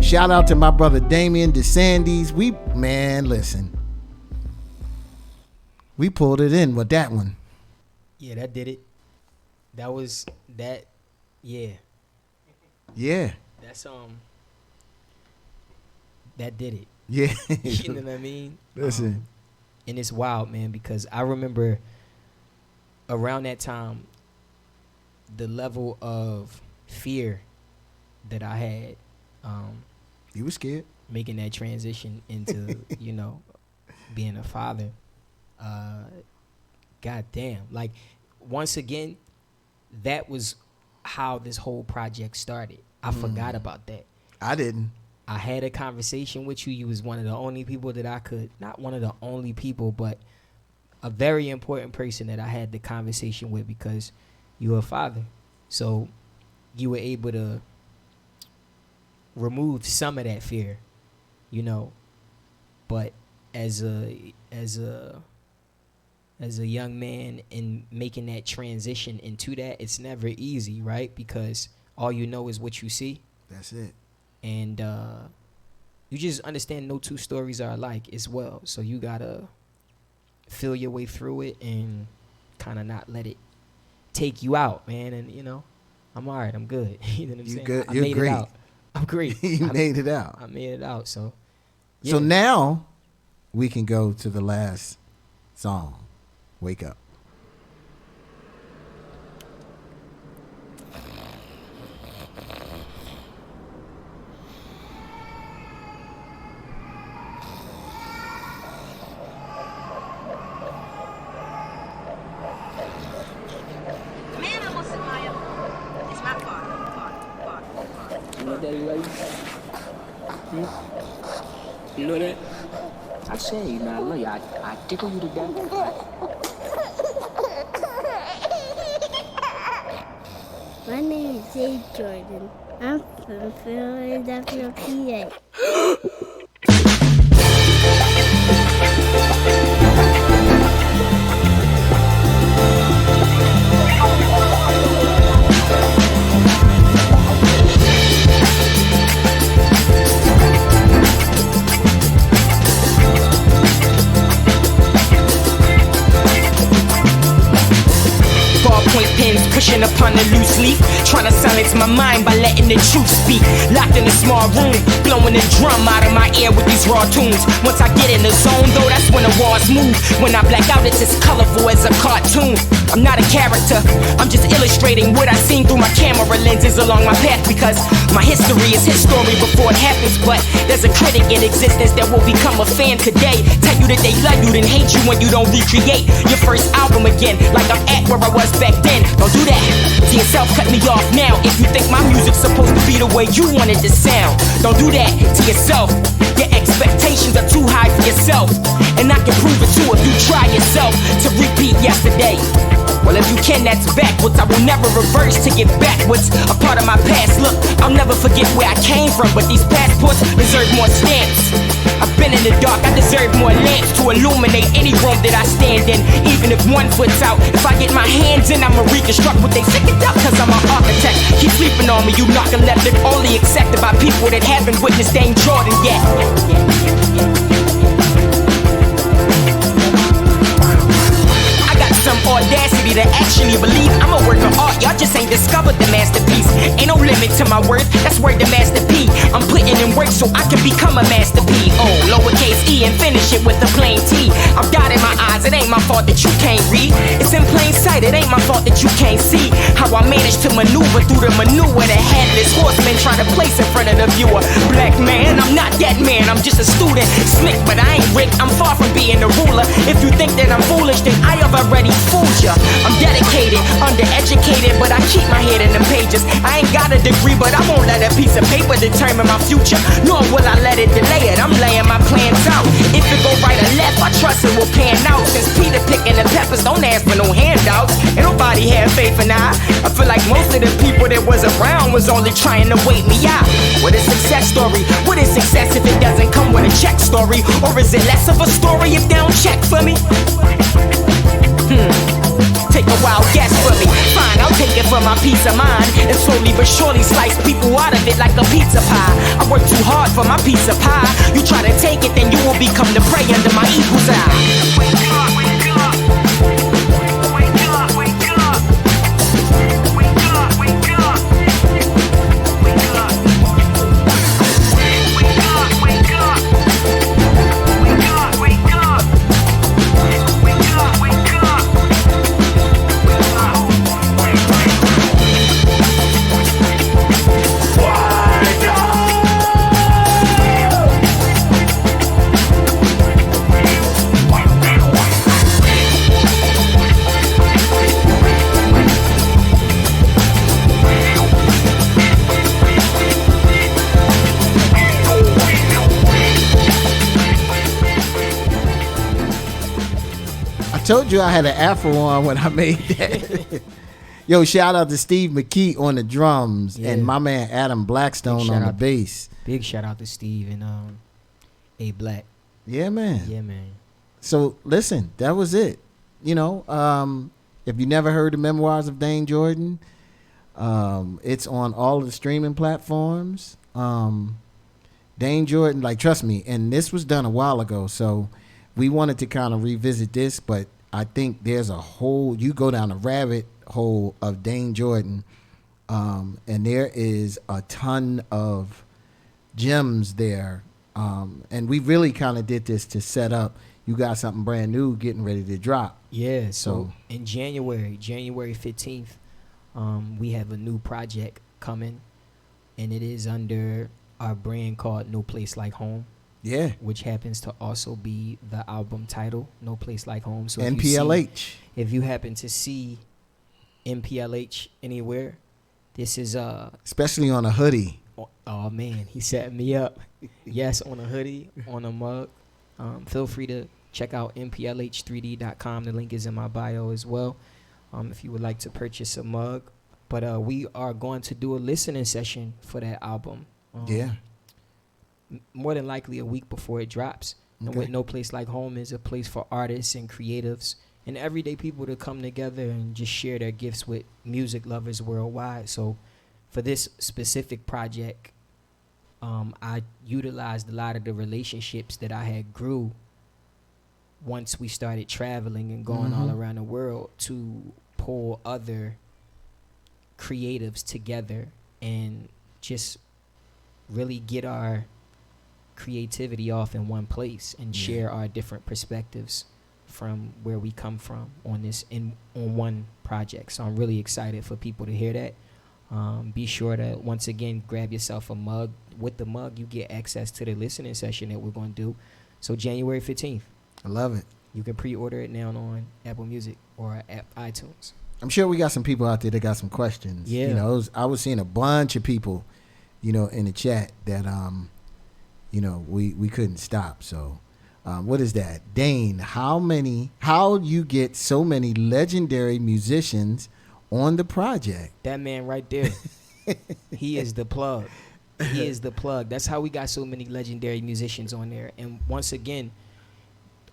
Shout out to my brother Damian DeSandes. Listen. We pulled it in with that one. Yeah, that did it. That was that. Yeah. Yeah. That's that did it. Yeah. You know what I mean? Listen. And it's wild, man, because I remember around that time, the level of fear that I had. You were scared? Making that transition into, being a father. God damn. Like, once again, that was how this whole project started. I forgot about that. I didn't. I had a conversation with you. You was one of the only people that I could, not one of the only people, but a very important person that I had the conversation with, because you were a father. So you were able to remove some of that fear, but as a young man in making that transition into that, it's never easy, right? Because all you know is what you see. That's it. And you just understand no two stories are alike as well. So you gotta feel your way through it and kind of not let it take you out, man. And I'm all right. I'm good. You know what I'm saying? Good. I You're made great. it out. I'm great. made it out. I made it out. So, yeah. So now we can go to the last song. Wake Up. You know that? I said, I love you. I tickle you to death. My name is Dane Jordan. I'm from Philadelphia, PA. Ballpoint pens pushing upon the loose leaf, trying to silence my mind by letting the truth speak. Locked in a small room, blowing the drum out of my ear with these raw tunes. Once I get in the zone though, that's when the walls move. When I black out, it's as colorful as a cartoon. I'm not a character, I'm just illustrating what I've seen through my camera lenses along my path, because my history is his story before it happens. But there's a critic in existence that will become a fan today. Tell you that they love you, then hate you when you don't recreate your first album again, like I'm at where I was back then. Don't do that to yourself, cut me off now. If you think my music's supposed to be the way you want it to sound, don't do that to yourself. Your expectations are too high for yourself, and I can prove it too if you try yourself to repeat yesterday. Well, if you can, that's backwards. I will never reverse to get backwards. A part of my past, look, I'll never forget where I came from, but these passports deserve more stamps. I've been in the dark, I deserve more lamps to illuminate any room that I stand in. Even if one foot's out, if I get my hands in, I'ma reconstruct what they sick it up, cause I'm an architect. Keep sleeping on me, you narcoleptic, only accepted by people that haven't witnessed Dane Jordan yet. Some audacity to actually believe I'm a work of discovered the masterpiece. Ain't no limit to my worth, that's word to Master P. I'm putting in work so I can become a Master P. Oh, lowercase e and finish it with a plain T. I'm dotting my eyes, it ain't my fault that you can't read. It's in plain sight, it ain't my fault that you can't see how I managed to maneuver through the manure the headless horseman try to place in front of the viewer. Black man, I'm not that man, I'm just a student. Slick, but I ain't Rick, I'm far from being a ruler. If you think that I'm foolish, then I have already fooled ya. I'm dedicated, undereducated, but I keep my head in them pages. I ain't got a degree, but I won't let a piece of paper determine my future, nor will I let it delay it. I'm laying my plans out. If it go right or left, I trust it will pan out. Since Peter picking the peppers, don't ask for no handouts. Ain't nobody had faith in I feel like most of the people that was around was only trying to wait me out. What is success story? What is success if it doesn't come with a check story? Or is it less of a story if they don't check for me? Take a wild guess for me. Fine, I'll take it for my peace of mind, and slowly but surely slice people out of it like a pizza pie. I work too hard for my piece of pie. You try to take it, then you will become the prey under my equal's eye. Wake up, wake up. Wake up, wake up. Wake up, wake up. Wake up. Wake up, wake up. Wake up, wake up. Wake up, wake up. Told you I had an afro on when I made that. Yo, shout out to Steve McKee on the drums, and my man Adam Blackstone on the bass. Big shout out to Steve and A Black. Yeah, man. Yeah, man. So listen, that was it. You know, if you never heard the Memoirs of Dayne Jordan, it's on all of the streaming platforms. Dayne Jordan, like, trust me, and this was done a while ago, so we wanted to kind of revisit this, but I think there's a whole, you go down a rabbit hole of Dayne Jordan, and there is a ton of gems there. And we really kind of did this to set up, you got something brand new getting ready to drop. Yeah, so in January 15th, we have a new project coming, and it is under our brand called No Place Like Home. Yeah, which happens to also be the album title, No Place Like Home. So NPLH. If you happen to see NPLH anywhere, this is especially on a hoodie. Oh man, he set me up. Yes, on a hoodie, on a mug. Feel free to check out nplh3d.com. The link is in my bio as well. If you would like to purchase a mug, but we are going to do a listening session for that album. Yeah. More than likely a week before it drops. And with No Place Like Home is a place for artists and creatives and everyday people to come together and just share their gifts with music lovers worldwide. So for this specific project, I utilized a lot of the relationships that I had grew once we started traveling and going all around the world to pull other creatives together and just really get our creativity off in one place and share our different perspectives from where we come from on one project. So I'm really excited for people to hear that. Be sure to once again grab yourself a mug. With the mug you get access to the listening session that we're going to do. So January 15th. I love it. You can pre-order it now on Apple Music or iTunes. I'm sure we got some people out there that got some questions. Yeah. You know, I was seeing a bunch of people, you know, in the chat that you know, we couldn't stop. So what is that? Dane, how you get so many legendary musicians on the project? That man right there. He is the plug. He is the plug. That's how we got so many legendary musicians on there. And once again,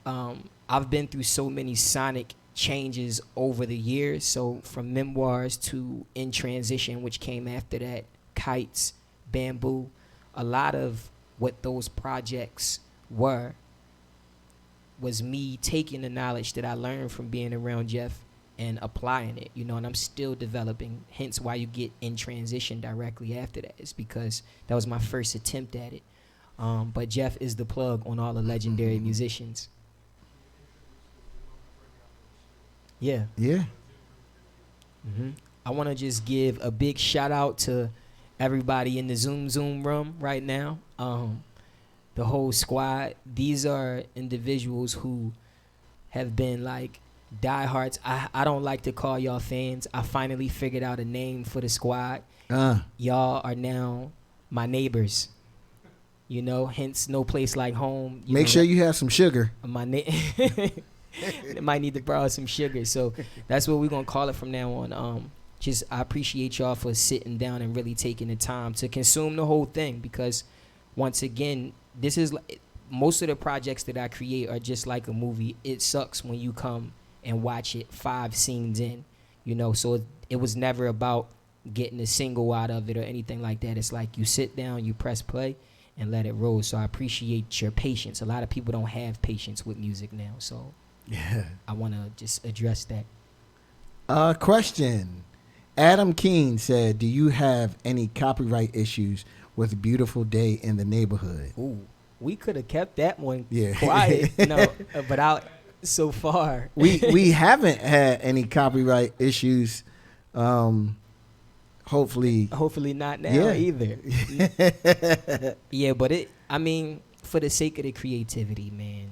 I've been through so many sonic changes over the years. So from Memoirs to In Transition, which came after that, Kites, Bamboo, a lot of what those projects was me taking the knowledge that I learned from being around Jeff and applying it, you know, and I'm still developing. Hence why you get in transition directly after that. It's because that was my first attempt at it. But Jeff is the plug on all the legendary musicians. Yeah. Yeah. I want to just give a big shout out to everybody in the Zoom room right now. The whole squad. These are individuals who have been like diehards. I don't like to call y'all fans. I finally figured out a name for the squad. Y'all are now my neighbors. You know, hence no place like home. Make sure you have some sugar. They might need to borrow some sugar. So that's what we're going to call it from now on. Just I appreciate y'all for sitting down and really taking the time to consume the whole thing, because once again, this is like, most of the projects that I create are just like a movie. It sucks when you come and watch it 5 scenes in, you know. So it was never about getting a single out of it or anything like that. It's like you sit down, you press play, and let it roll. So I appreciate your patience. A lot of people don't have patience with music now, so yeah, I want to just address that. Question. Adam Keene said, do you have any copyright issues with Beautiful Day in the Neighborhood? Ooh, we could have kept that one Yeah. quiet. No, but out so far. We haven't had any copyright issues. Hopefully not now Yeah. either. Yeah, but I mean, for the sake of the creativity, man,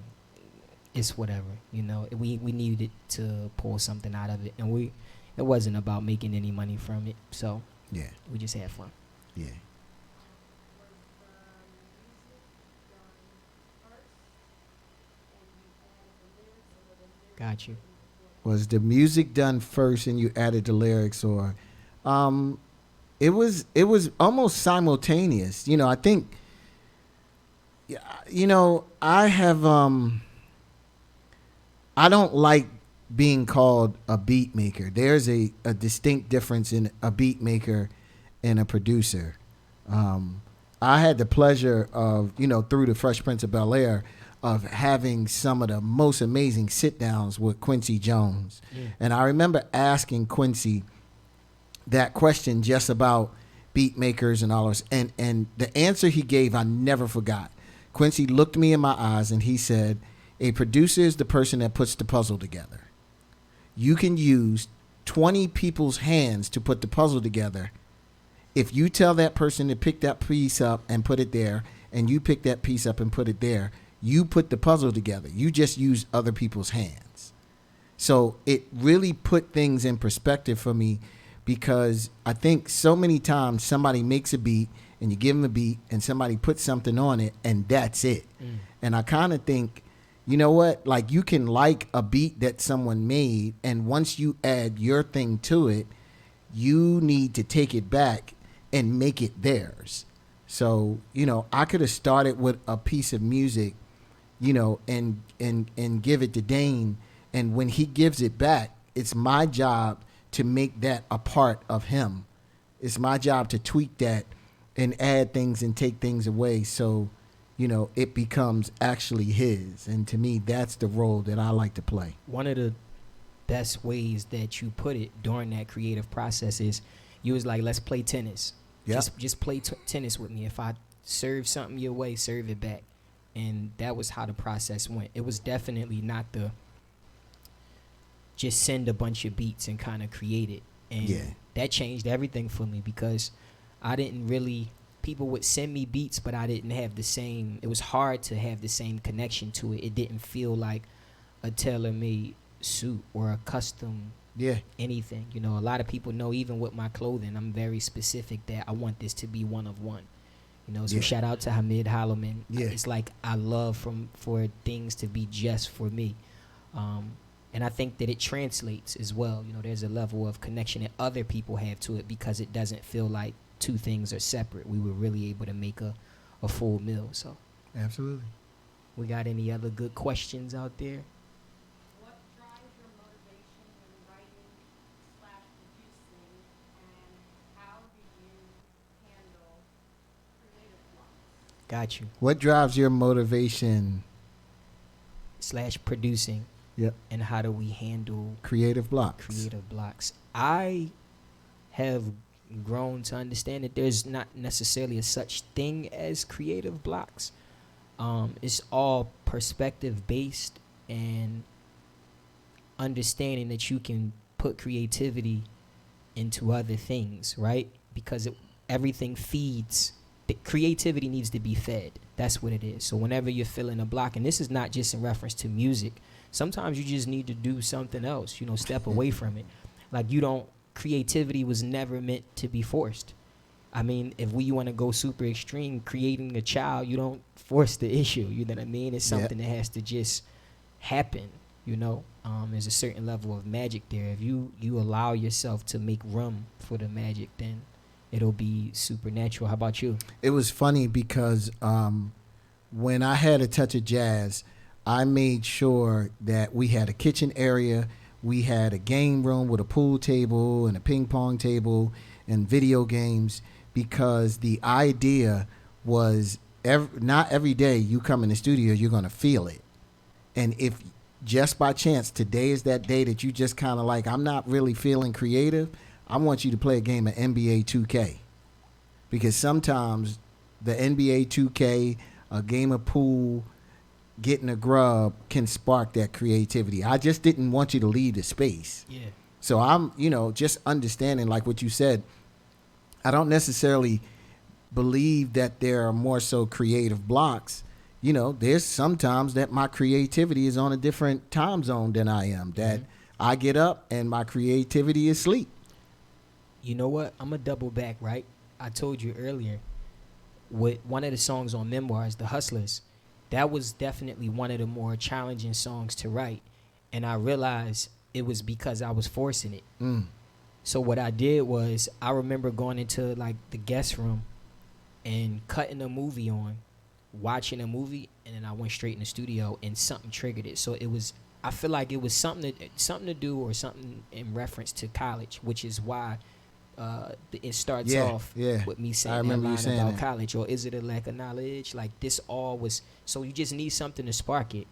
it's whatever. You know, we needed to pull something out of it, and it wasn't about making any money from it. So yeah, we just had fun. Yeah. Got you. Was the music done first and you added the lyrics, or it was almost simultaneous. You know, I think, you know, I have I don't like being called a beat maker. There's a distinct difference in a beat maker and a producer. I had the pleasure of, you know, through the Fresh Prince of Bel-Air, of having some of the most amazing sit downs with Quincy Jones. Yeah. And I remember asking Quincy that question just about beat makers and all this. And the answer he gave, I never forgot. Quincy looked me in my eyes and he said, a producer is the person that puts the puzzle together. You can use 20 people's hands to put the puzzle together. If you tell that person to pick that piece up and put it there, and you pick that piece up and put it there, you put the puzzle together. You just use other people's hands. So it really put things in perspective for me, because I think so many times somebody makes a beat and you give them a beat and somebody puts something on it and that's it. And I kind of think, you know what? Like, you can like a beat that someone made, and once you add your thing to it, you need to take it back and make it theirs. So, you know, I could have started with a piece of music, you know, and give it to Dane, and when he gives it back, it's my job to make that a part of him. It's my job to tweak that and add things and take things away, so, you know, it becomes actually his. And to me, that's the role that I like to play. One of the best ways that you put it during that creative process is you was like, let's play tennis. Yep. Just play tennis with me. If I serve something your way, serve it back. And that was how the process went. It was definitely not the just send a bunch of beats and kind of create it. And that changed everything for me, because I didn't really, people would send me beats, but I didn't have the same, it was hard to have the same connection to it. It didn't feel like a tailor-made suit or a custom anything. You know, a lot of people know, even with my clothing, I'm very specific that I want this to be one of one. You know, so shout out to Hamid Holloman. It's like I love for things to be just for me. And I think that it translates as well. You know, there's a level of connection that other people have to it, because it doesn't feel like two things are separate. We were really able to make a full meal. So absolutely. We got any other good questions out there? What drives your motivation when writing/producing, and how do you handle creative blocks? Got you. What drives your motivation /producing? Yep. And how do we handle Creative blocks. creative blocks? I have grown to understand that there's not necessarily a such thing as creative blocks. It's all perspective based and understanding that you can put creativity into other things, right? Because everything feeds. Creativity needs to be fed. That's what it is. So whenever you're feeling a block, and this is not just in reference to music, sometimes you just need to do something else, step away from it. Like creativity was never meant to be forced. I mean, if we want to go super extreme, creating a child, you don't force the issue. You know what I mean? It's something that has to just happen. There's a certain level of magic there. If you allow yourself to make room for the magic, then it'll be supernatural. How about you? It was funny because when I had a touch of jazz, I made sure that we had a kitchen area, we had a game room with a pool table and a ping pong table and video games, because the idea was not every day you come in the studio, you're going to feel it. And if just by chance today is that day that you just kind of like, I'm not really feeling creative, I want you to play a game of NBA 2K. Because sometimes the NBA 2K, a game of pool, getting a grub can spark that creativity. I just didn't want you to leave the space. Yeah. So I'm, just understanding, like what you said, I don't necessarily believe that there are more so creative blocks. There's sometimes that my creativity is on a different time zone than I am, that I get up and my creativity is sleep. You know what? I'm going to double back, right? I told you earlier, with one of the songs on Memoirs, The Hustlers, that was definitely one of the more challenging songs to write. And I realized it was because I was forcing it. So what I did was, I remember going into like the guest room and cutting a movie on, watching a movie, and then I went straight in the studio and something triggered it. So I feel like it was something to do, or something in reference to college, which is why it starts off with me saying that line about college, or is it a lack of knowledge? Like this all was, so you just need something to spark it,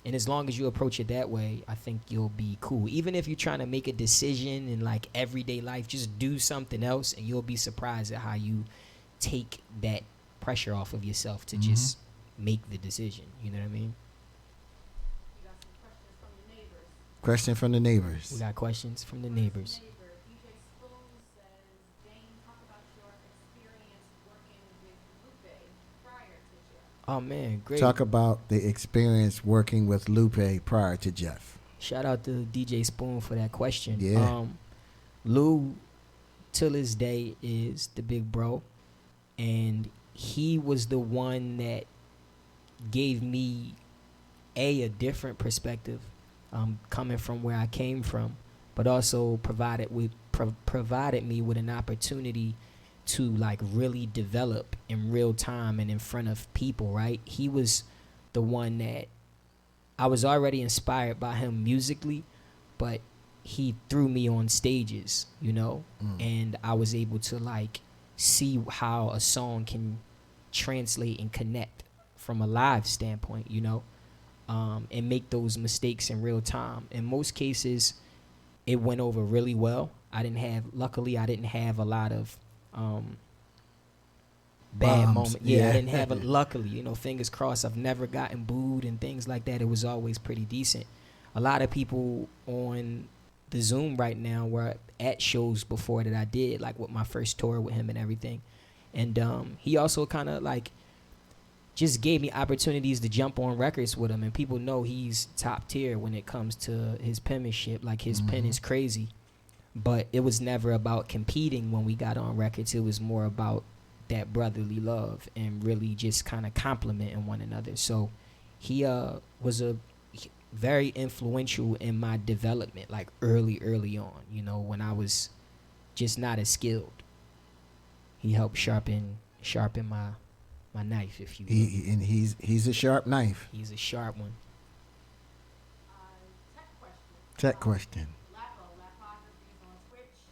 and as long as you approach it that way, I think you'll be cool. Even if you're trying to make a decision in like everyday life, just do something else, and you'll be surprised at how you take that pressure off of yourself to just make the decision. You know what I mean? Question from the neighbors. We got questions from the neighbors. Oh man, great. Talk about the experience working with Lupe prior to Jeff. Shout out to DJ Spoon for that question. Yeah. Lou, till this day, is the big bro, and he was the one that gave me a different perspective, coming from where I came from, but also provided me with an opportunity to like really develop in real time and in front of people, right? He was the one that I was already inspired by him musically, but he threw me on stages, and I was able to like see how a song can translate and connect from a live standpoint, and make those mistakes in real time. In most cases, it went over really well. Luckily I didn't have a lot of bad moments. I didn't have luckily, fingers crossed, I've never gotten booed and things like that. It was always pretty decent. A lot of people on the Zoom right now were at shows before that I did, like with my first tour with him and everything. And he also kind of like just gave me opportunities to jump on records with him, and people know he's top tier when it comes to his penmanship. Like his pen is crazy. But it was never about competing when we got on records. It was more about that brotherly love and really just kind of complimenting one another. So he was very influential in my development, like early on, when I was just not as skilled. He helped sharpen my knife, if you will. He's a sharp knife. He's a sharp one. Tech question.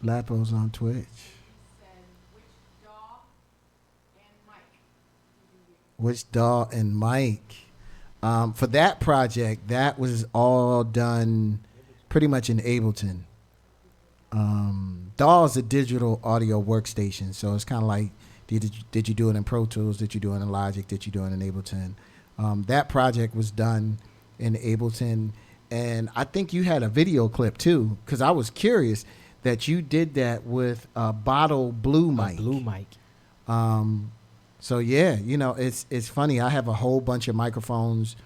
Lapo's on Twitch. Which DAW and mic? For that project, that was all done pretty much in Ableton. DAW is a digital audio workstation, so it's kind of like, did you do it in Pro Tools? Did you do it in Logic? Did you do it in Ableton? That project was done in Ableton, and I think you had a video clip too, because I was curious that you did that with a Bottle Blue mic. Blue mic. So yeah, it's funny. I have a whole bunch of microphones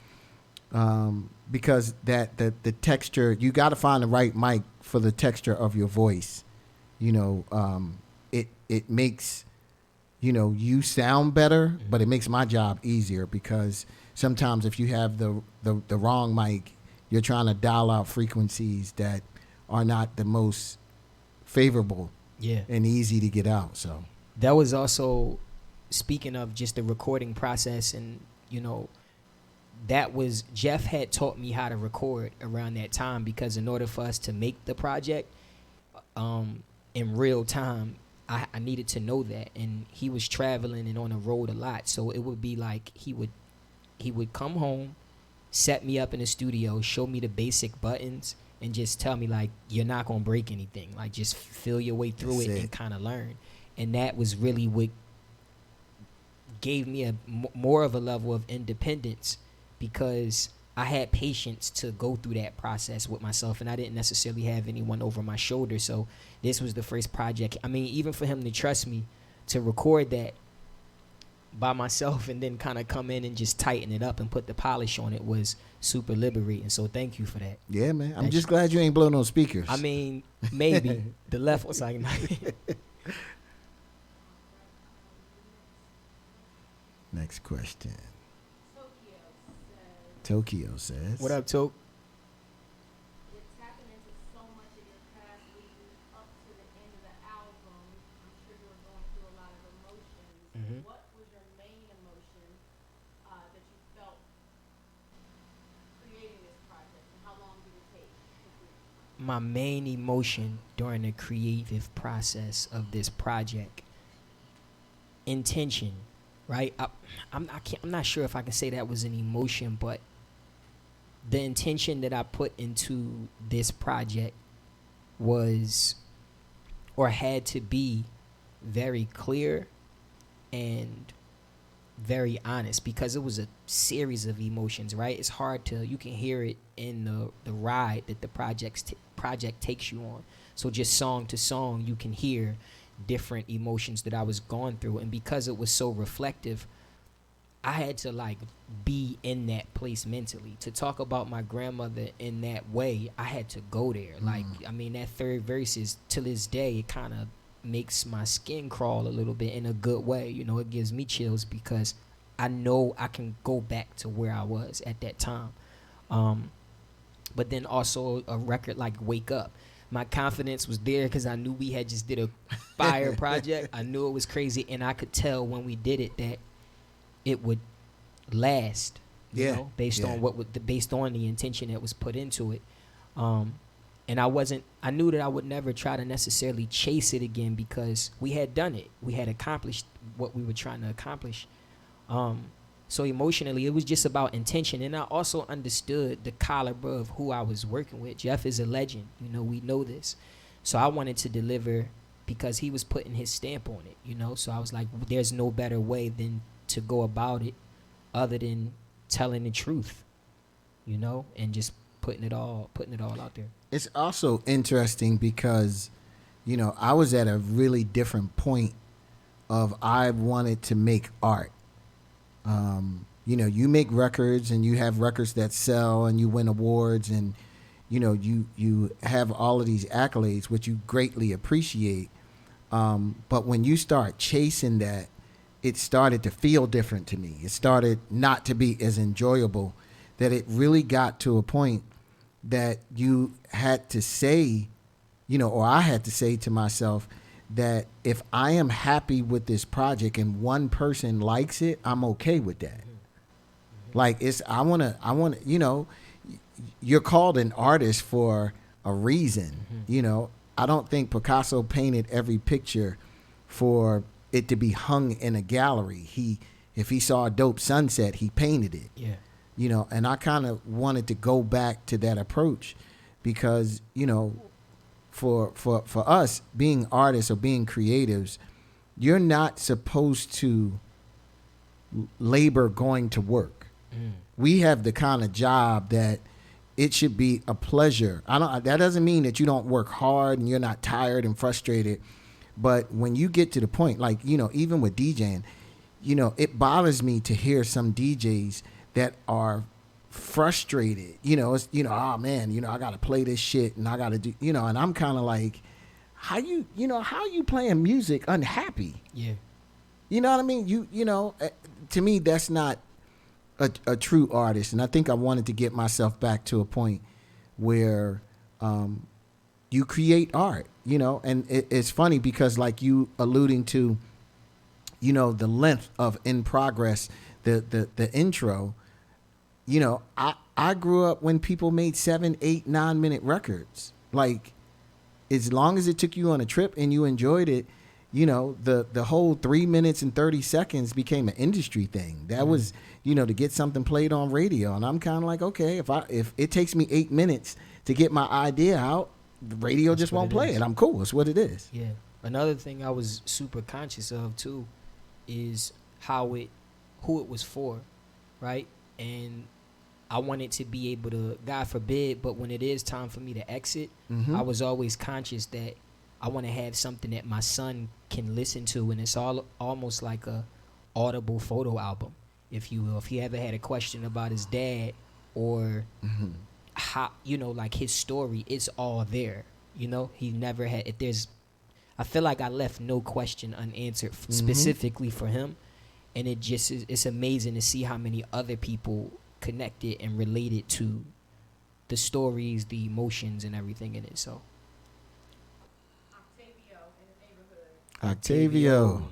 because the texture, you got to find the right mic for the texture of your voice. It makes you sound better, but it makes my job easier because sometimes if you have the wrong mic, you're trying to dial out frequencies that are not the most favorable and easy to get out. So that was also, speaking of just the recording process, and that was, Jeff had taught me how to record around that time, because in order for us to make the project in real time, I needed to know that. And he was traveling and on the road a lot, so it would be like he would come home, set me up in the studio, show me the basic buttons, and just tell me, like, you're not gonna break anything, like, just feel your way through it and kind of learn. And that was really what gave me more of a level of independence, because I had patience to go through that process with myself, and I didn't necessarily have anyone over my shoulder. So this was the first project. I mean, even for him to trust me to record that by myself and then kind of come in and just tighten it up and put the polish on it was super liberating. So thank you for that. Yeah, man. I'm just glad you ain't blowing no speakers. I mean, maybe the left was like, next question. Tokyo says. What up, Toke? It's tapping into so much of your past leading up to the end of the album. I'm sure you were going through a lot of emotions. What was your main emotion that you felt creating this project, and how long did it take? My main emotion during the creative process of this project, intention, right? I'm not sure if I can say that was an emotion, but the intention that I put into this project was, or had to be, very clear and very honest, because it was a series of emotions, right? It's hard to, you can hear it in the ride that the project takes you on. So just song to song, you can hear different emotions that I was going through. And because it was so reflective, I had to like be in that place mentally. To talk about my grandmother in that way, I had to go there. Like, I mean, that third verse is, to this day, it kind of makes my skin crawl a little bit in a good way. It gives me chills, because I know I can go back to where I was at that time. But then also a record like Wake Up, my confidence was there because I knew we had just did a fire project. I knew it was crazy, and I could tell when we did it that it would last, based on the intention that was put into it. And I knew that I would never try to necessarily chase it again, because we had done it. We had accomplished what we were trying to accomplish. So emotionally, it was just about intention. And I also understood the caliber of who I was working with. Jeff is a legend. We know this. So I wanted to deliver because he was putting his stamp on it, So I was like, there's no better way than to go about it other than telling the truth, and just putting it all out there. It's also interesting because, I was at a really different point of, I wanted to make art. You make records and you have records that sell and you win awards, and, you have all of these accolades, which you greatly appreciate. But when you start chasing that, it started to feel different to me. It started not to be as enjoyable, that it really got to a point that you had to say, or I had to say to myself that if I am happy with this project and one person likes it, I'm okay with that. Like, I want to, you're called an artist for a reason. I don't think Picasso painted every picture for it to be hung in a gallery. If he saw a dope sunset, he painted it. Yeah. you know, and I kind of wanted to go back to that approach because, you know, for us being artists or being creatives, you're not supposed to labor going to work. We have the kind of job that it should be a pleasure. That doesn't mean that you don't work hard and you're not tired and frustrated. But when you get to the point, like, you know, even with DJing, you know, it bothers me to hear some DJs that are frustrated. You know, it's, you know, oh man, you know, I got to play this shit and I got to do, you know, and I'm kind of like, how you playing music unhappy? Yeah. You know what I mean? You know, to me, that's not a true artist. And I think I wanted to get myself back to a point where you create art, you know, and it's funny because like you alluding to, you know, the length of In Progress, the intro, you know, I grew up when people made 7, 8, 9 minute records. Like, as long as it took you on a trip and you enjoyed it, you know, the whole 3 minutes and 30 seconds became an industry thing. That was, you know, to get something played on radio. And I'm kind of like, okay, if it takes me 8 minutes to get my idea out, the radio just won't play it. I'm cool. It's what it is. Yeah. Another thing I was super conscious of too is who it was for, right? And I wanted to be able to, God forbid, but when it is time for me to exit, I was always conscious that I want to have something that my son can listen to, and it's almost like a audible photo album, if you will. If he ever had a question about his dad or how, you know, like his story, it's all there. You know, he never had. I feel like I left no question unanswered specifically for him, and it's amazing to see how many other people connected and related to the stories, the emotions, and everything in it. So. Octavio. Was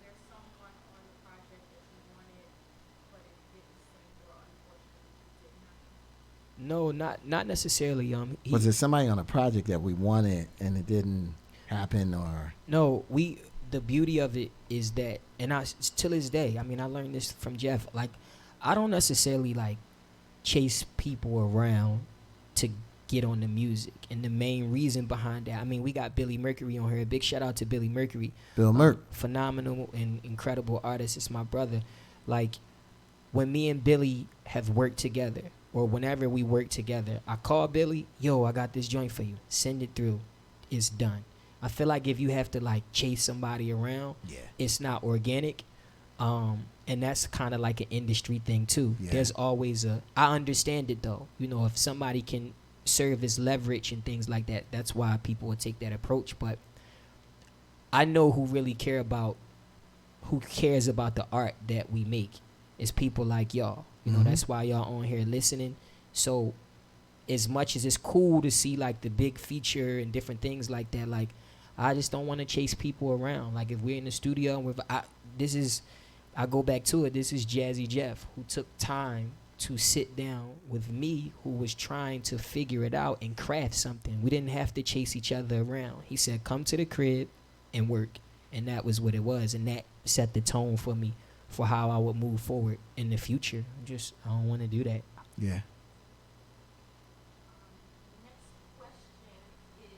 there someone on the project that you wanted, but it didn't sing, or unfortunately did not? No, not necessarily. Was it somebody on a project that we wanted and it didn't happen, or? No, the beauty of it is that, and till this day, I mean, I learned this from Jeff. Like, I don't necessarily like chase people around to get on the music, and the main reason behind that, I mean, we got Billy Mercury on here. Big shout out to Billy Mercury. Bill Merc, phenomenal and incredible artist. It's my brother. Like, when me and Billy have worked together, or whenever we work together, I call Billy, yo, I got this joint for you. Send it through. It's done. I feel like if you have to like chase somebody around, it's not organic. And that's kind of like an industry thing too. Yeah. There's always I understand it though. You know, if somebody can serve as leverage and things like that, that's why people would take that approach. But I know who cares about the art that we make. It's people like y'all. You know, that's why y'all on here listening. So as much as it's cool to see like the big feature and different things like that, like I just don't want to chase people around. Like if we're in the studio and I go back to it, this is Jazzy Jeff, who took time to sit down with me, who was trying to figure it out and craft something. We didn't have to chase each other around. He said, come to the crib and work. And that was what it was. And that set the tone for me for how I would move forward in the future. I don't want to do that. Yeah. Next question is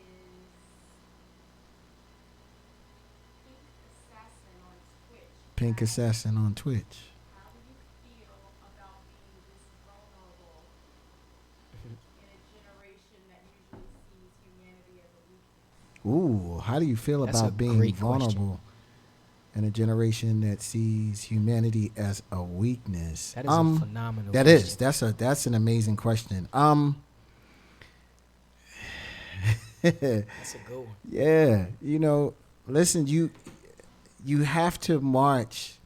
Pink Assassin on Twitch. How do you feel about being this vulnerable in a generation that usually sees humanity as a weakness? Ooh, how do you feel That's about a being great vulnerable in a generation that sees humanity as a weakness? That is a phenomenal that question. That's an amazing question. That's a good one. Yeah, you know, listen, you have to march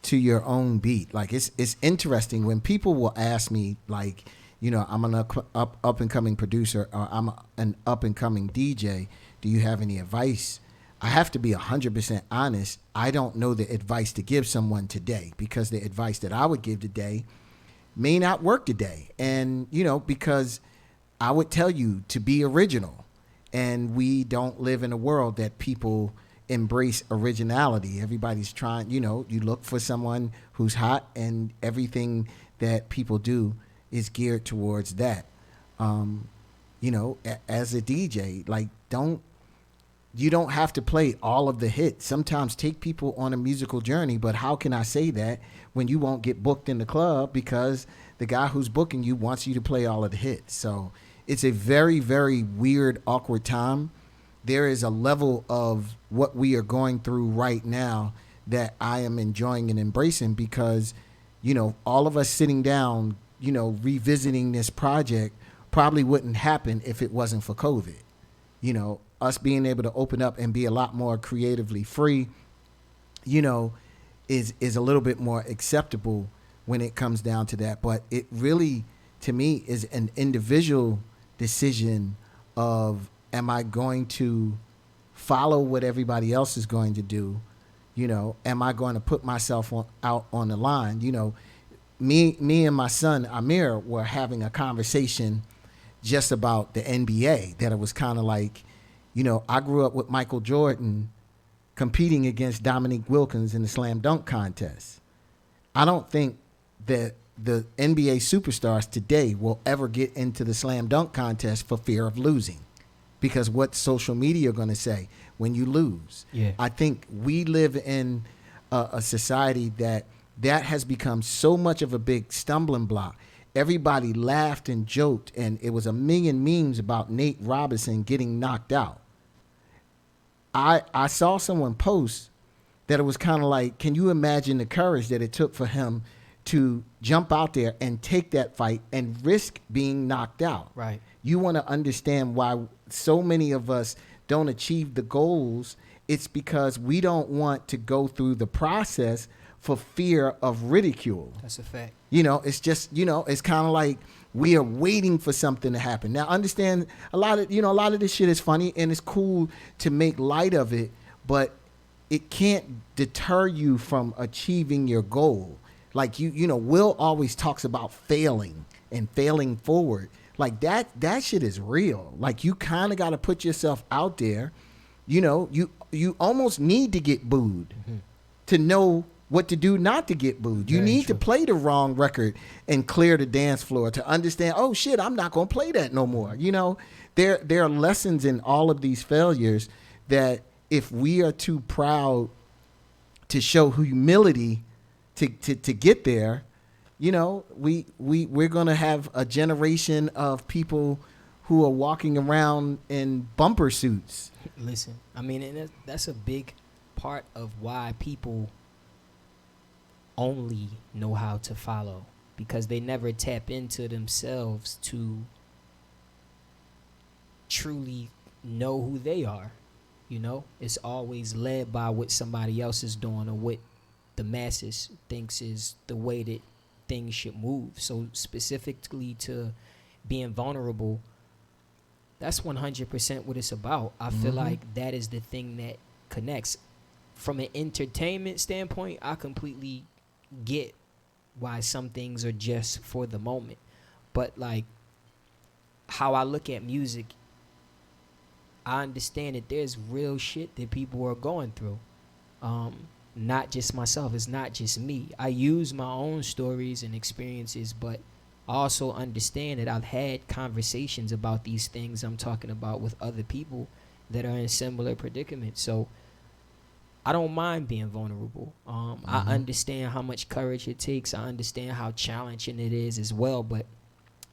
to your own beat. Like it's interesting when people will ask me, like, you know, I'm an up and coming producer, or I'm an up and coming DJ. Do you have any advice? I have to be 100% honest. I don't know the advice to give someone today, because the advice that I would give today may not work today. And, you know, because I would tell you to be original, and we don't live in a world that people embrace originality. Everybody's trying, you know, you look for someone who's hot, and everything that people do is geared towards that. You know, as a DJ, like you don't have to play all of the hits. Sometimes take people on a musical journey, but how can I say that when you won't get booked in the club because the guy who's booking you wants you to play all of the hits? So it's a very, very weird, awkward time. There is a level of what we are going through right now that I am enjoying and embracing because, you know, all of us sitting down, you know, revisiting this project probably wouldn't happen if it wasn't for COVID. You know, us being able to open up and be a lot more creatively free, you know, is a little bit more acceptable when it comes down to that. But it really, to me, is an individual decision of, am I going to follow what everybody else is going to do? You know, am I going to put myself out on the line? You know, me and my son Amir were having a conversation just about the NBA, that it was kind of like, you know, I grew up with Michael Jordan competing against Dominique Wilkins in the slam dunk contest. I don't think that the NBA superstars today will ever get into the slam dunk contest for fear of losing, because what social media are going to say when you lose. Yeah. I think we live in a society that has become so much of a big stumbling block. Everybody laughed and joked, and it was a million memes about Nate Robinson getting knocked out. I saw someone post that it was kind of like, can you imagine the courage that it took for him to jump out there and take that fight and risk being knocked out? Right. You want to understand why so many of us don't achieve the goals. It's because we don't want to go through the process for fear of ridicule. That's a fact. You know, it's just, you know, it's kind of like we are waiting for something to happen. Now, understand, a lot of this shit is funny and it's cool to make light of it, but it can't deter you from achieving your goal. Like, you know, Will always talks about failing and failing forward. Like that shit is real. Like, you kind of got to put yourself out there. You know, you almost need to get booed to know what to do not to get booed. You need to play the wrong record and clear the dance floor to understand, oh shit, I'm not going to play that no more. You know, there are lessons in all of these failures that if we are too proud to show humility to get there, you know, we're going to have a generation of people who are walking around in bumper suits. Listen, I mean, and that's a big part of why people only know how to follow, because they never tap into themselves to truly know who they are. You know, it's always led by what somebody else is doing or what the masses thinks is the way that things should move. So specifically to being vulnerable, that's 100% what it's about. I feel like that is the thing that connects. From an entertainment standpoint, I completely get why some things are just for the moment. But like how I look at music, I understand that there's real shit that people are going through. Not just myself. It's not just me. I use my own stories and experiences, but I also understand that I've had conversations about these things I'm talking about with other people that are in similar predicaments. So I don't mind being vulnerable. I understand how much courage it takes. I understand how challenging it is as well, but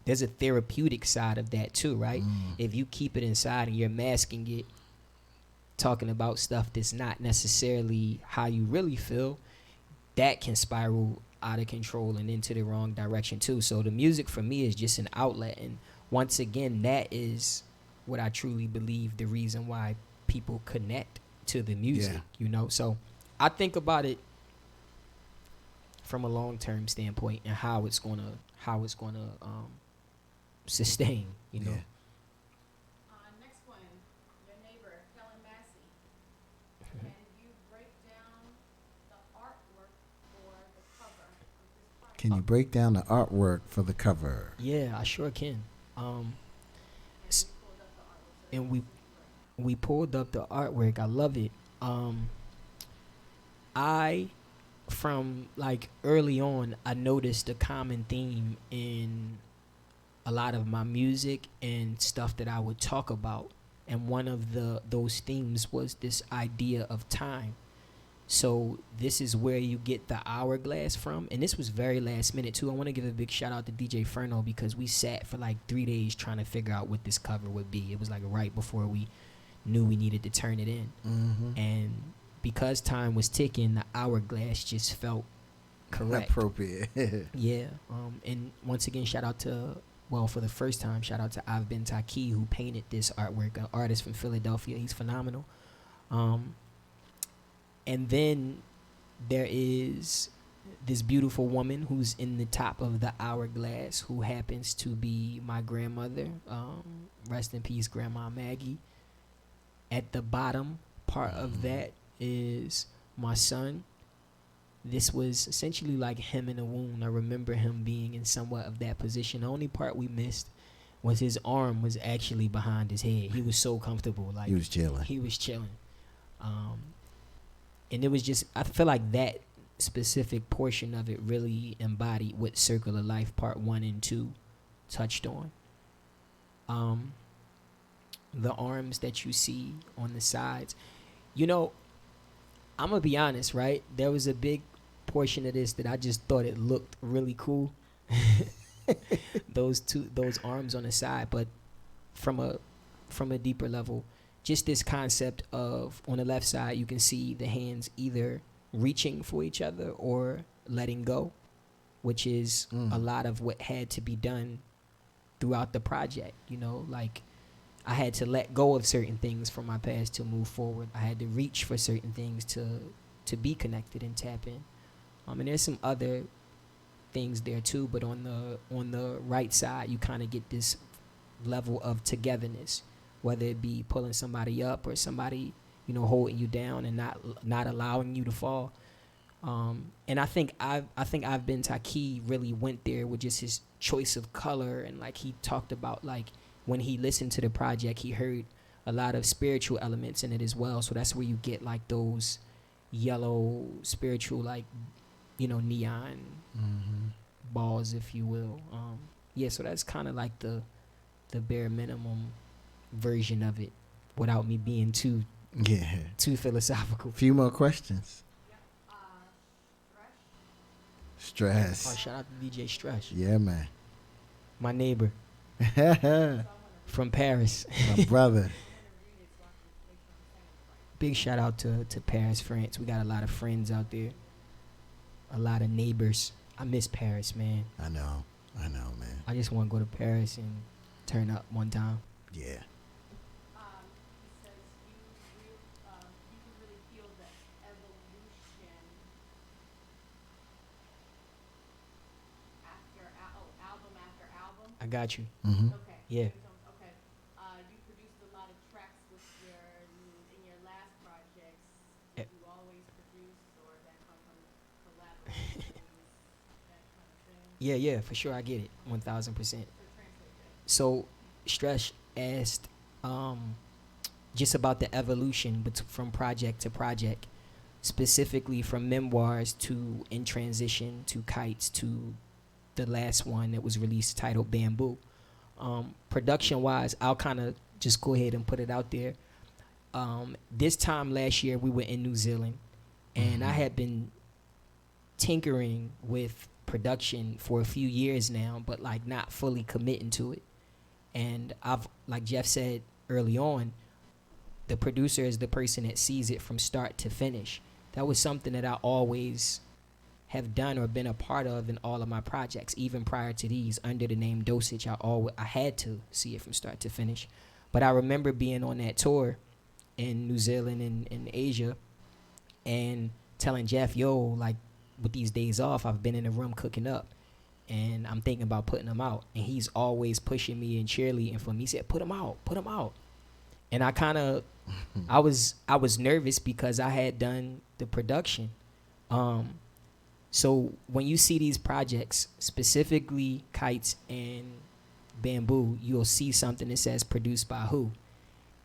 there's a therapeutic side of that too, right? If you keep it inside and you're masking it, talking about stuff that's not necessarily how you really feel, that can spiral out of control and into the wrong direction too. So the music for me is just an outlet, and once again, that is what I truly believe the reason why people connect to the music. You know, so I think about it from a long-term standpoint and how it's gonna sustain, you know. Next one, your neighbor, Helen Massey. Can you break down the artwork for the cover of this project? Can you break down the artwork for the cover? Yeah, I sure can. And we pulled up the artwork. I love it. I from like early on, I noticed a common theme in a lot of my music and stuff that I would talk about. And one of those themes was this idea of time. So this is where you get the hourglass from. And this was very last minute too. I want to give a big shout out to DJ Ferno because we sat for like 3 days trying to figure out what this cover would be. It was like right before we knew we needed to turn it in. And because time was ticking, the hourglass just felt correct. Appropriate. Yeah. And once again, shout out to, well, for the first time, shout out to I've Been Taki, who painted this artwork, an artist from Philadelphia. He's phenomenal. And then there is this beautiful woman who's in the top of the hourglass, who happens to be my grandmother. Rest in peace, Grandma Maggie. At the bottom part of that is my son. This was essentially like him in a wound. I remember him being in somewhat of that position. The only part we missed was his arm was actually behind his head. He was so comfortable. Like he was chilling. He was chilling. And it was just, I feel like that specific portion of it really embodied what Circle of Life Part 1 and 2 touched on. The arms that you see on the sides. You know, I'm going to be honest, right? There was a big portion of this that I just thought it looked really cool. those arms on the side. But from a deeper level, just this concept of, on the left side, you can see the hands either reaching for each other or letting go, which is a lot of what had to be done throughout the project. You know, like I had to let go of certain things from my past to move forward. I had to reach for certain things to be connected and tap in. And there's some other things there too, but on the right side, you kind of get this level of togetherness, whether it be pulling somebody up or somebody, you know, holding you down and not allowing you to fall. And I think I've Been Taki really went there with just his choice of color, and like he talked about, like when he listened to the project, he heard a lot of spiritual elements in it as well. So that's where you get like those yellow spiritual, like, you know, neon balls, if you will. Yeah, so that's kind of like the bare minimum version of it, without me being too philosophical. Few more questions. Stress. Oh, shout out to DJ Stress. Yeah, man. My neighbor from Paris. My brother. Big shout out to Paris, France. We got a lot of friends out there. A lot of neighbors. I miss Paris, man. I know, man. I just want to go to Paris and turn up one time. Yeah. He says you can really feel the evolution album after album. I got you. Okay. Yeah. Okay. You produced a lot of tracks in your last projects. Did you always produce, or that come from collaborations, that kind of thing? Yeah, for sure. I get it. 1,000%. So, Stress asked just about the evolution from project to project, specifically from Memoirs to In Transition to Kites to the last one that was released titled Bamboo. Production-wise, I'll kind of just go ahead and put it out there. This time last year, we were in New Zealand, and I had been tinkering with production for a few years now, but like not fully committing to it. And I've, like Jeff said early on, the producer is the person that sees it from start to finish. That was something that I always have done or been a part of in all of my projects, even prior to these. Under the name Dosage, I had to see it from start to finish. But I remember being on that tour in New Zealand and Asia and telling Jeff, yo, like with these days off, I've been in the room cooking up and I'm thinking about putting them out. And he's always pushing me and cheerleading for me. He said, put them out. And I kind of, I was nervous because I had done the production. So when you see these projects, specifically Kites and Bamboo, you'll see something that says produced by who.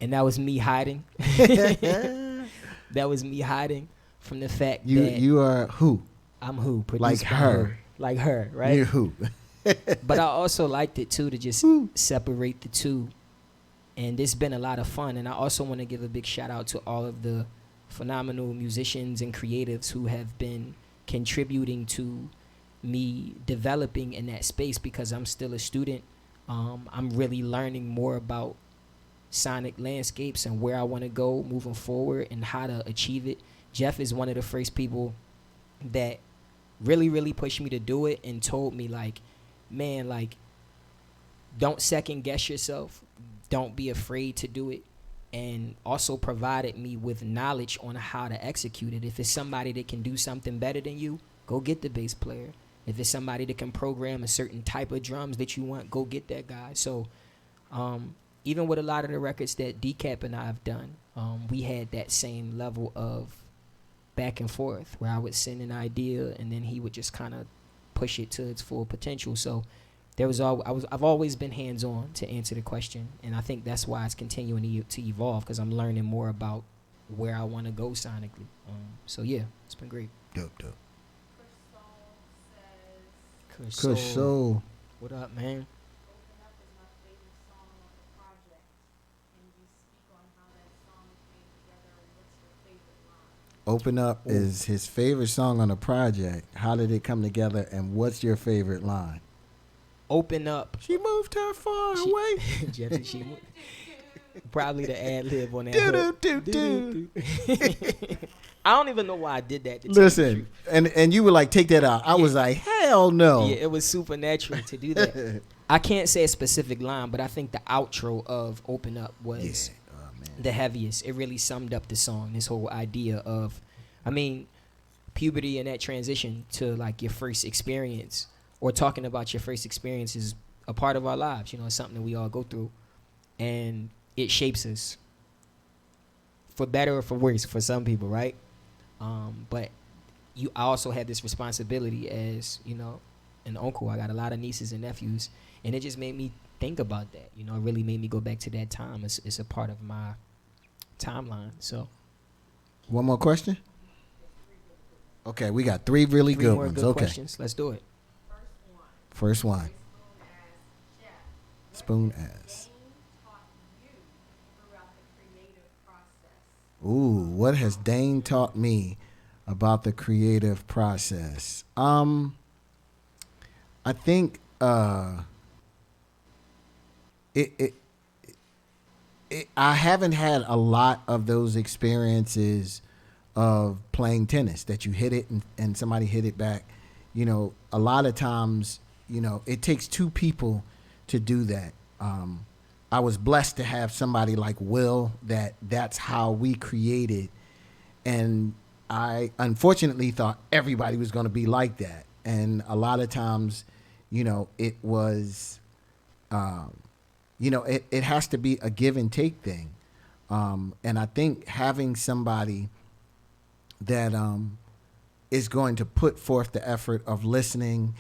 And that was me hiding. That was me hiding from the fact that... You are who? I'm who? Like Produced by her. who? Like her, right? You're who? But I also liked it too to just separate the two. And it's been a lot of fun. And I also want to give a big shout out to all of the phenomenal musicians and creatives who have been contributing to me developing in that space, because I'm still a student. I'm really learning more about sonic landscapes and where I want to go moving forward and how to achieve it. Jeff is one of the first people that really, really pushed me to do it and told me, like, man, like, don't second guess yourself. Don't be afraid to do it. And also provided me with knowledge on how to execute it. If it's somebody that can do something better than you, go get the bass player. If it's somebody that can program a certain type of drums that you want, go get that guy. So even with a lot of the records that Decap and I have done, we had that same level of back and forth where I would send an idea and then he would just kind of push it to its full potential. So there was I've always been hands-on, to answer the question, and I think that's why it's continuing to evolve, because I'm learning more about where I want to go sonically. So yeah, it's been great. Dope. Kush Soul. What up, man? Open Up is his favorite song on the project. How did it come together, and what's your favorite line? Open Up. She moved her far away. Jeffy, she moved. Probably the ad lib on that. Do. I don't even know why I did that. Listen, and you were like, take that out. I was like, hell no. Yeah, it was supernatural to do that. I can't say a specific line, but I think the outro of Open Up was the heaviest. It really summed up the song. This whole idea of, I mean, puberty and that transition to like your first experience, or talking about your first experience, is a part of our lives. You know, it's something that we all go through, and it shapes us for better or for worse for some people, right? But I also had this responsibility as, you know, an uncle. I got a lot of nieces and nephews, and it just made me think about that. You know, it really made me go back to that time. It's a part of my timeline. So, one more question. Okay, we got three really good ones. Okay, questions. Let's do it. First one. Spoon ass. Ooh, what has Dane taught me about the creative process? I think I haven't had a lot of those experiences of playing tennis, that you hit it and somebody hit it back. You know, a lot of times, you know, it takes two people to do that. I was blessed to have somebody like Will that's how we created. And I unfortunately thought everybody was going to be like that. And a lot of times, you know, it was, you know, it has to be a give and take thing. And I think having somebody that is going to put forth the effort of listening,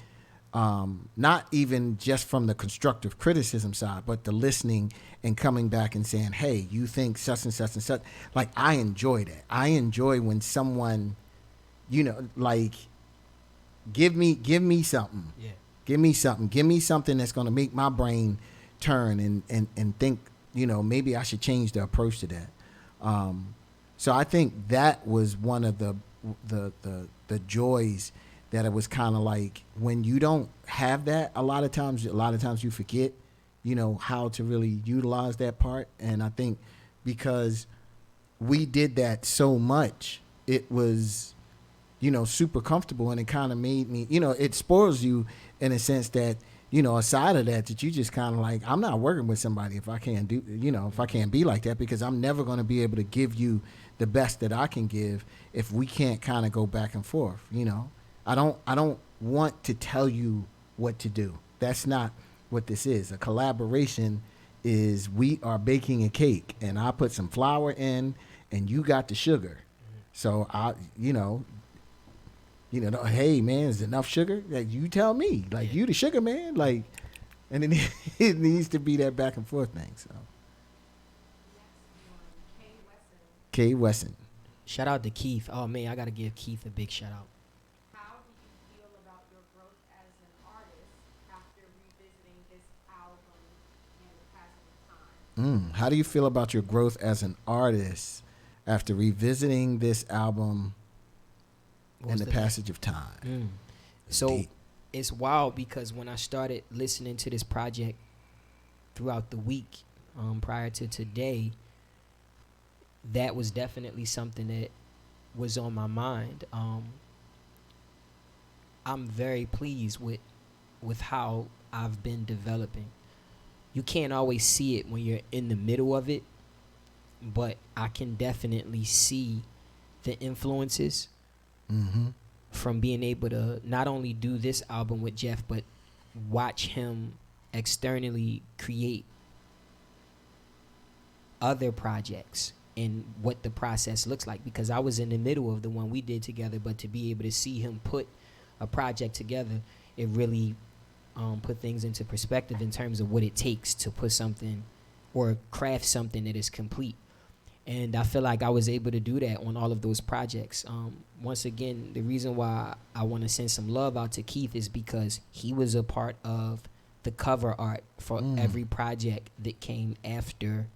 not even just from the constructive criticism side, but the listening and coming back and saying, hey, you think such and such and such. Like, I enjoy that. I enjoy when someone, you know, like, give me something. Yeah. Give me something. Give me something that's going to make my brain turn and think, you know, maybe I should change the approach to that. So I think that was one of the joys, that it was kind of like, when you don't have that, a lot of times you forget, you know, how to really utilize that part. And I think because we did that so much, it was, you know, super comfortable, and it kind of made me, you know, it spoils you in a sense that, you know, aside of that you just kind of like, I'm not working with somebody if I can't do, you know, if I can't be like that, because I'm never going to be able to give you the best that I can give if we can't kind of go back and forth, you know. I don't want to tell you what to do. That's not what this is. A collaboration is, we are baking a cake, and I put some flour in and you got the sugar. So you know, hey man, is enough sugar? Like, you tell me, like, you the sugar man, like, and then it needs to be that back and forth thing. So K. Wesson. Shout out to Keith. Oh man, I gotta give Keith a big shout out. How do you feel about your growth as an artist after revisiting this album in the passage of time? So Deep. it's wild because when I started listening to this project throughout the week, prior to today, that was definitely something that was on my mind. I'm very pleased with how I've been developing. You can't always see it when you're in the middle of it, but I can definitely see the influences from being able to not only do this album with Jeff, but watch him externally create other projects and what the process looks like, because I was in the middle of the one we did together, but to be able to see him put a project together, it really put things into perspective in terms of what it takes to put something or craft something that is complete. And I feel like I was able to do that on all of those projects. Once again, the reason why I want to send some love out to Keith is because he was a part of the cover art for every project that came after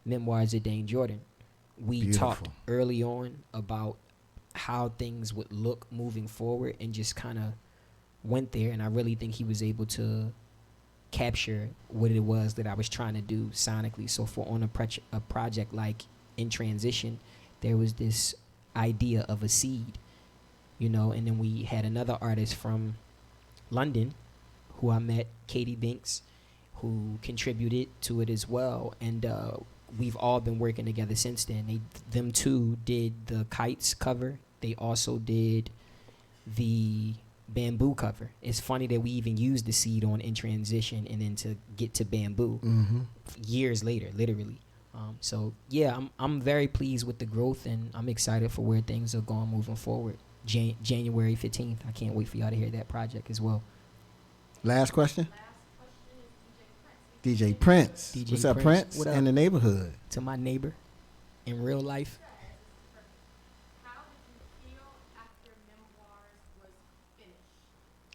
Memoirs of Dayne Jordan. We talked early on about how things would look moving forward and just kind of went there, and I really think he was able to capture what it was that I was trying to do sonically. So for on a project like In Transition, there was this idea of a seed, and then we had another artist from London who I met, Katie Binks, who contributed to it as well, and we've all been working together since then. Them two did the Kites cover. They also did the Bamboo cover. It's funny that we even used the seed on In Transition and then to get to Bamboo years later, literally. So yeah, I'm very pleased with the growth, and I'm excited for where things are going moving forward. January 15th. I can't wait for y'all to hear that project as well. Last question. DJ Prince. What's up, Prince? What up? In the neighborhood. To my neighbor in real life.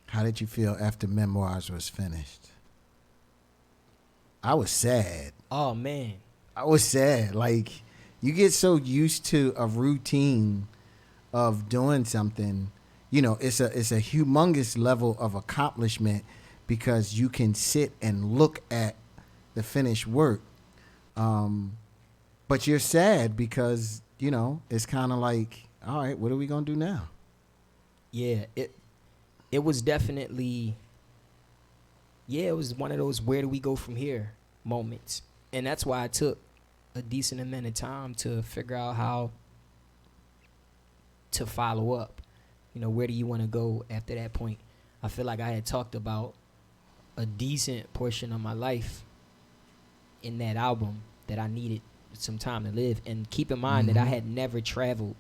How did you feel after Memoirs was finished? I was sad. Oh, man. I was sad. Like, you get so used to a routine of doing something. It's a humongous level of accomplishment because you can sit and look at the finished work. But you're sad because, it's kind of like, all right, what are we going to do now? Yeah, it was definitely, it was one of those where do we go from here moments. And that's why I took a decent amount of time to figure out how to follow up. Where do you want to go after that point? I feel like I had talked about a decent portion of my life in that album that I needed some time to live. And keep in mind that I had never traveled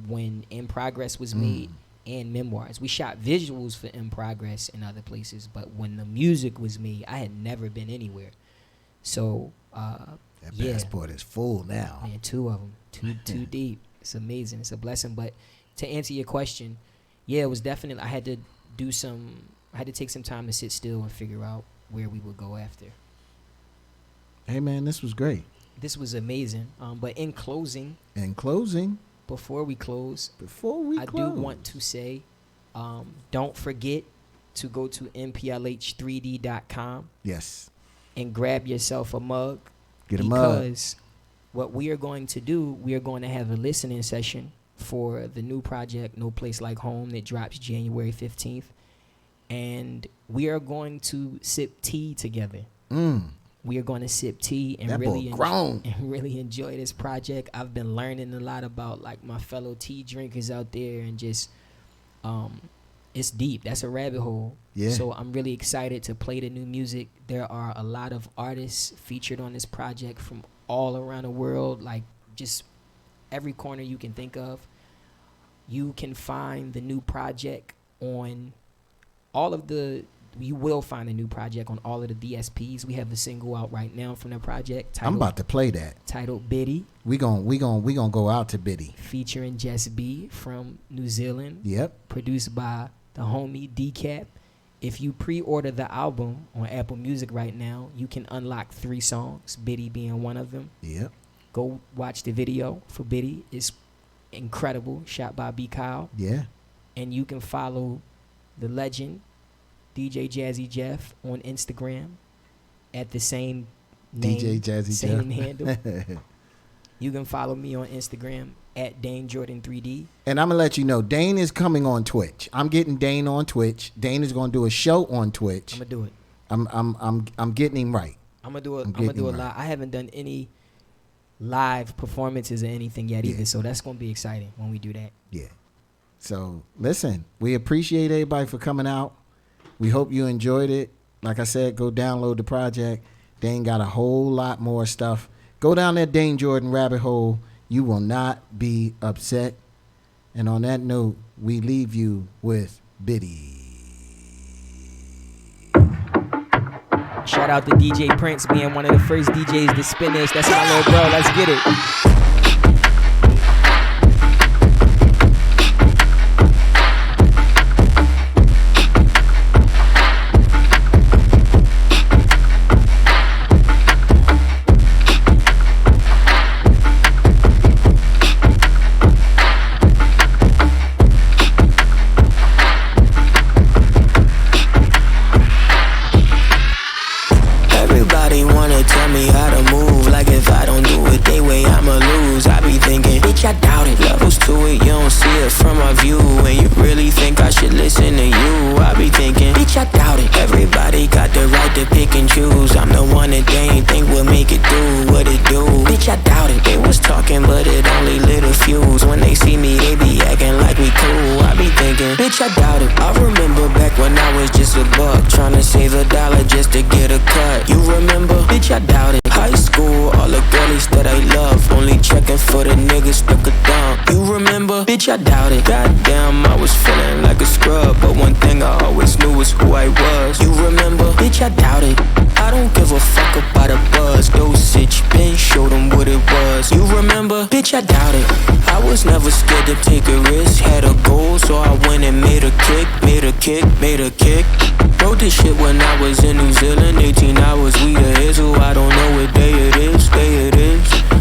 when In Progress was made and Memoirs. We shot visuals for In Progress in other places, but when the music was made, I had never been anywhere. So that passport is full now. Man, 2 of them, too deep. It's amazing. It's a blessing. But to answer your question, yeah, it was definitely, I had to take some time to sit still and figure out where we would go after. Hey man, this was great. This was amazing. But in closing, before we close, I do want to say, don't forget to go to mplh3d.com. Yes. And grab yourself a mug. Get a mug. Because what we are going to do, we are going to have a listening session for the new project, No Place Like Home, that drops January 15th. And we are going to sip tea together. We are going to sip tea and really enjoy this project. I've been learning a lot about like my fellow tea drinkers out there, and just it's deep. That's a rabbit hole. Yeah. So I'm really excited to play the new music. There are a lot of artists featured on this project from all around the world, like just every corner you can think of. You can find the new project on you will find a new project on all of the DSPs. We have the single out right now from the project. I'm about to play that. Titled Biddy. We gonna go out to Biddy. Featuring JAZZY from New Zealand. Yep. Produced by the homie Decap. if you pre-order the album on Apple Music right now, you can unlock 3 songs, Biddy being one of them. Yep. Go watch the video for Biddy. It's incredible, shot by B. Kyle. Yeah. And you can follow the legend, DJ Jazzy Jeff, on Instagram at the same name, DJ Jazzy same Jeff. handle. You can follow me on Instagram at Dane Jordan 3D. And I'm gonna let you know, Dane is coming on Twitch. I'm getting Dane on Twitch. Dane is gonna do a show on Twitch. I'm gonna do it. I'm getting him right. I'm gonna do a live. I haven't done any live performances or anything yet either, so that's gonna be exciting when we do that. Yeah. So listen, we appreciate everybody for coming out. We hope you enjoyed it. Like I said, go download the project. Dane got a whole lot more stuff. Go down that Dane Jordan rabbit hole. You will not be upset. And on that note, we leave you with Biddy. Shout out to DJ Prince being one of the first DJs to spin this. That's my little bro. Let's get it. I doubt it. I remember back when I was just a buck, trying to save $1 just to get a cut. You remember? Bitch, I doubt it. High school, all the girlies that I love, only checking for the niggas stuck a dump. You remember? Bitch, I doubt it. Goddamn, I was feeling like a scrub, but one thing I always knew was who I was. You remember? Bitch, I doubt it. I don't give a fuck about a buzz. Dosage, been showed them what it was. You remember? Bitch, I doubt it. I was never scared to take a risk. Had a goal, so I went and made a kick. Wrote this shit when I was in New Zealand. 18 hours, we the Hazel. I don't know what day it is.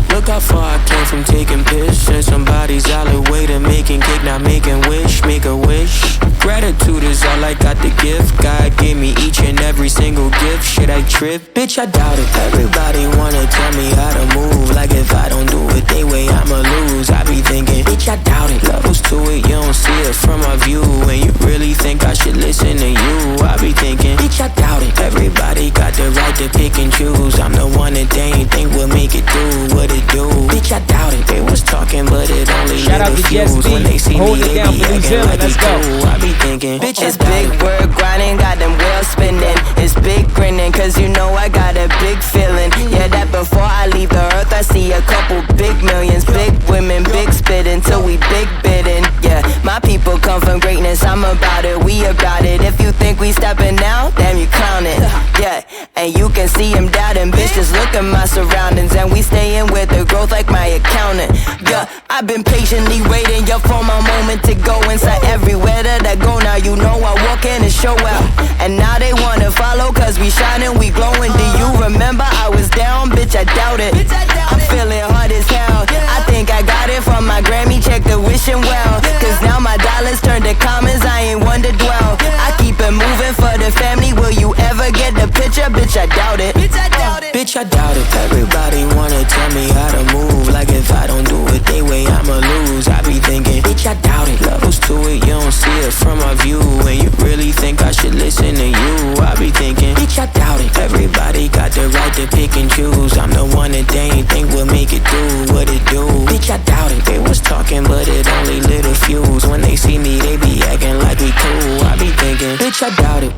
Look how far I came from taking piss in somebody's alleyway to making cake, not making wish. Make a wish. Gratitude is all I got to give. God gave me each and every single gift. Should I trip? Bitch, I doubt it. Everybody wanna tell me how to move, like if I don't do it they way I'ma lose. I be thinking, bitch, I doubt it. Levels to it, you don't see it from my view. And you really think I should listen to you? I be thinking, bitch, I doubt it. Everybody got the right to pick and choose. I'm the one that they ain't think will make it do what it do. Bitch, I doubt it. They was talking, but it only lit a fuse. When they see me, they be acting like they do. I be thinking, bitch, it's big work grinding, got them wheels spinning. It's big grinning, cause you know I got a big feeling. Yeah, that before I leave the earth, I see a couple big millions. Big women, big spitting, till we big bidding. Yeah, my people come from greatness, I'm about it, we about it. If you think we stepping now, damn you clowning. Yeah, and you can see him doubting. Bitch, just look at my surroundings, and we stayin' with the growth like my accountant. Yeah, I've been patiently waiting, yeah, for my moment to go inside. Everywhere that I go now, you know I walk in and show out. And now they wanna follow, cause we shining, we glowing. Do you remember I was down? Bitch, I doubt it. I'm feeling hard as hell. I think I got it from my Grammy, check the wishing well. Cause now my dollars turn to commas, I ain't one to dwell. I keep it moving for the family, will you ever get the picture? Bitch, I doubt it. Bitch, I doubt it. Everybody wanna tell me how to move, like if I don't do it they way I'ma lose. I be thinking, bitch, I doubt it. Levels to it, you don't see it from my view. And you really think I should listen to you? I be thinking, bitch, I doubt it. Everybody got the right to pick and choose. I'm the one that they ain't think will make it do what it do. Bitch, I doubt it. They was talking, but it only lit a fuse. When they see me, they be acting like we cool. I be thinking, bitch, I doubt it.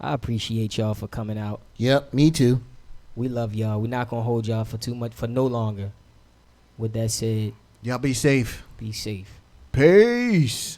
I appreciate y'all for coming out. Yep, me too. We love y'all. We're not gonna hold y'all for too much, for no longer. With that said, y'all be safe. Be safe. Peace.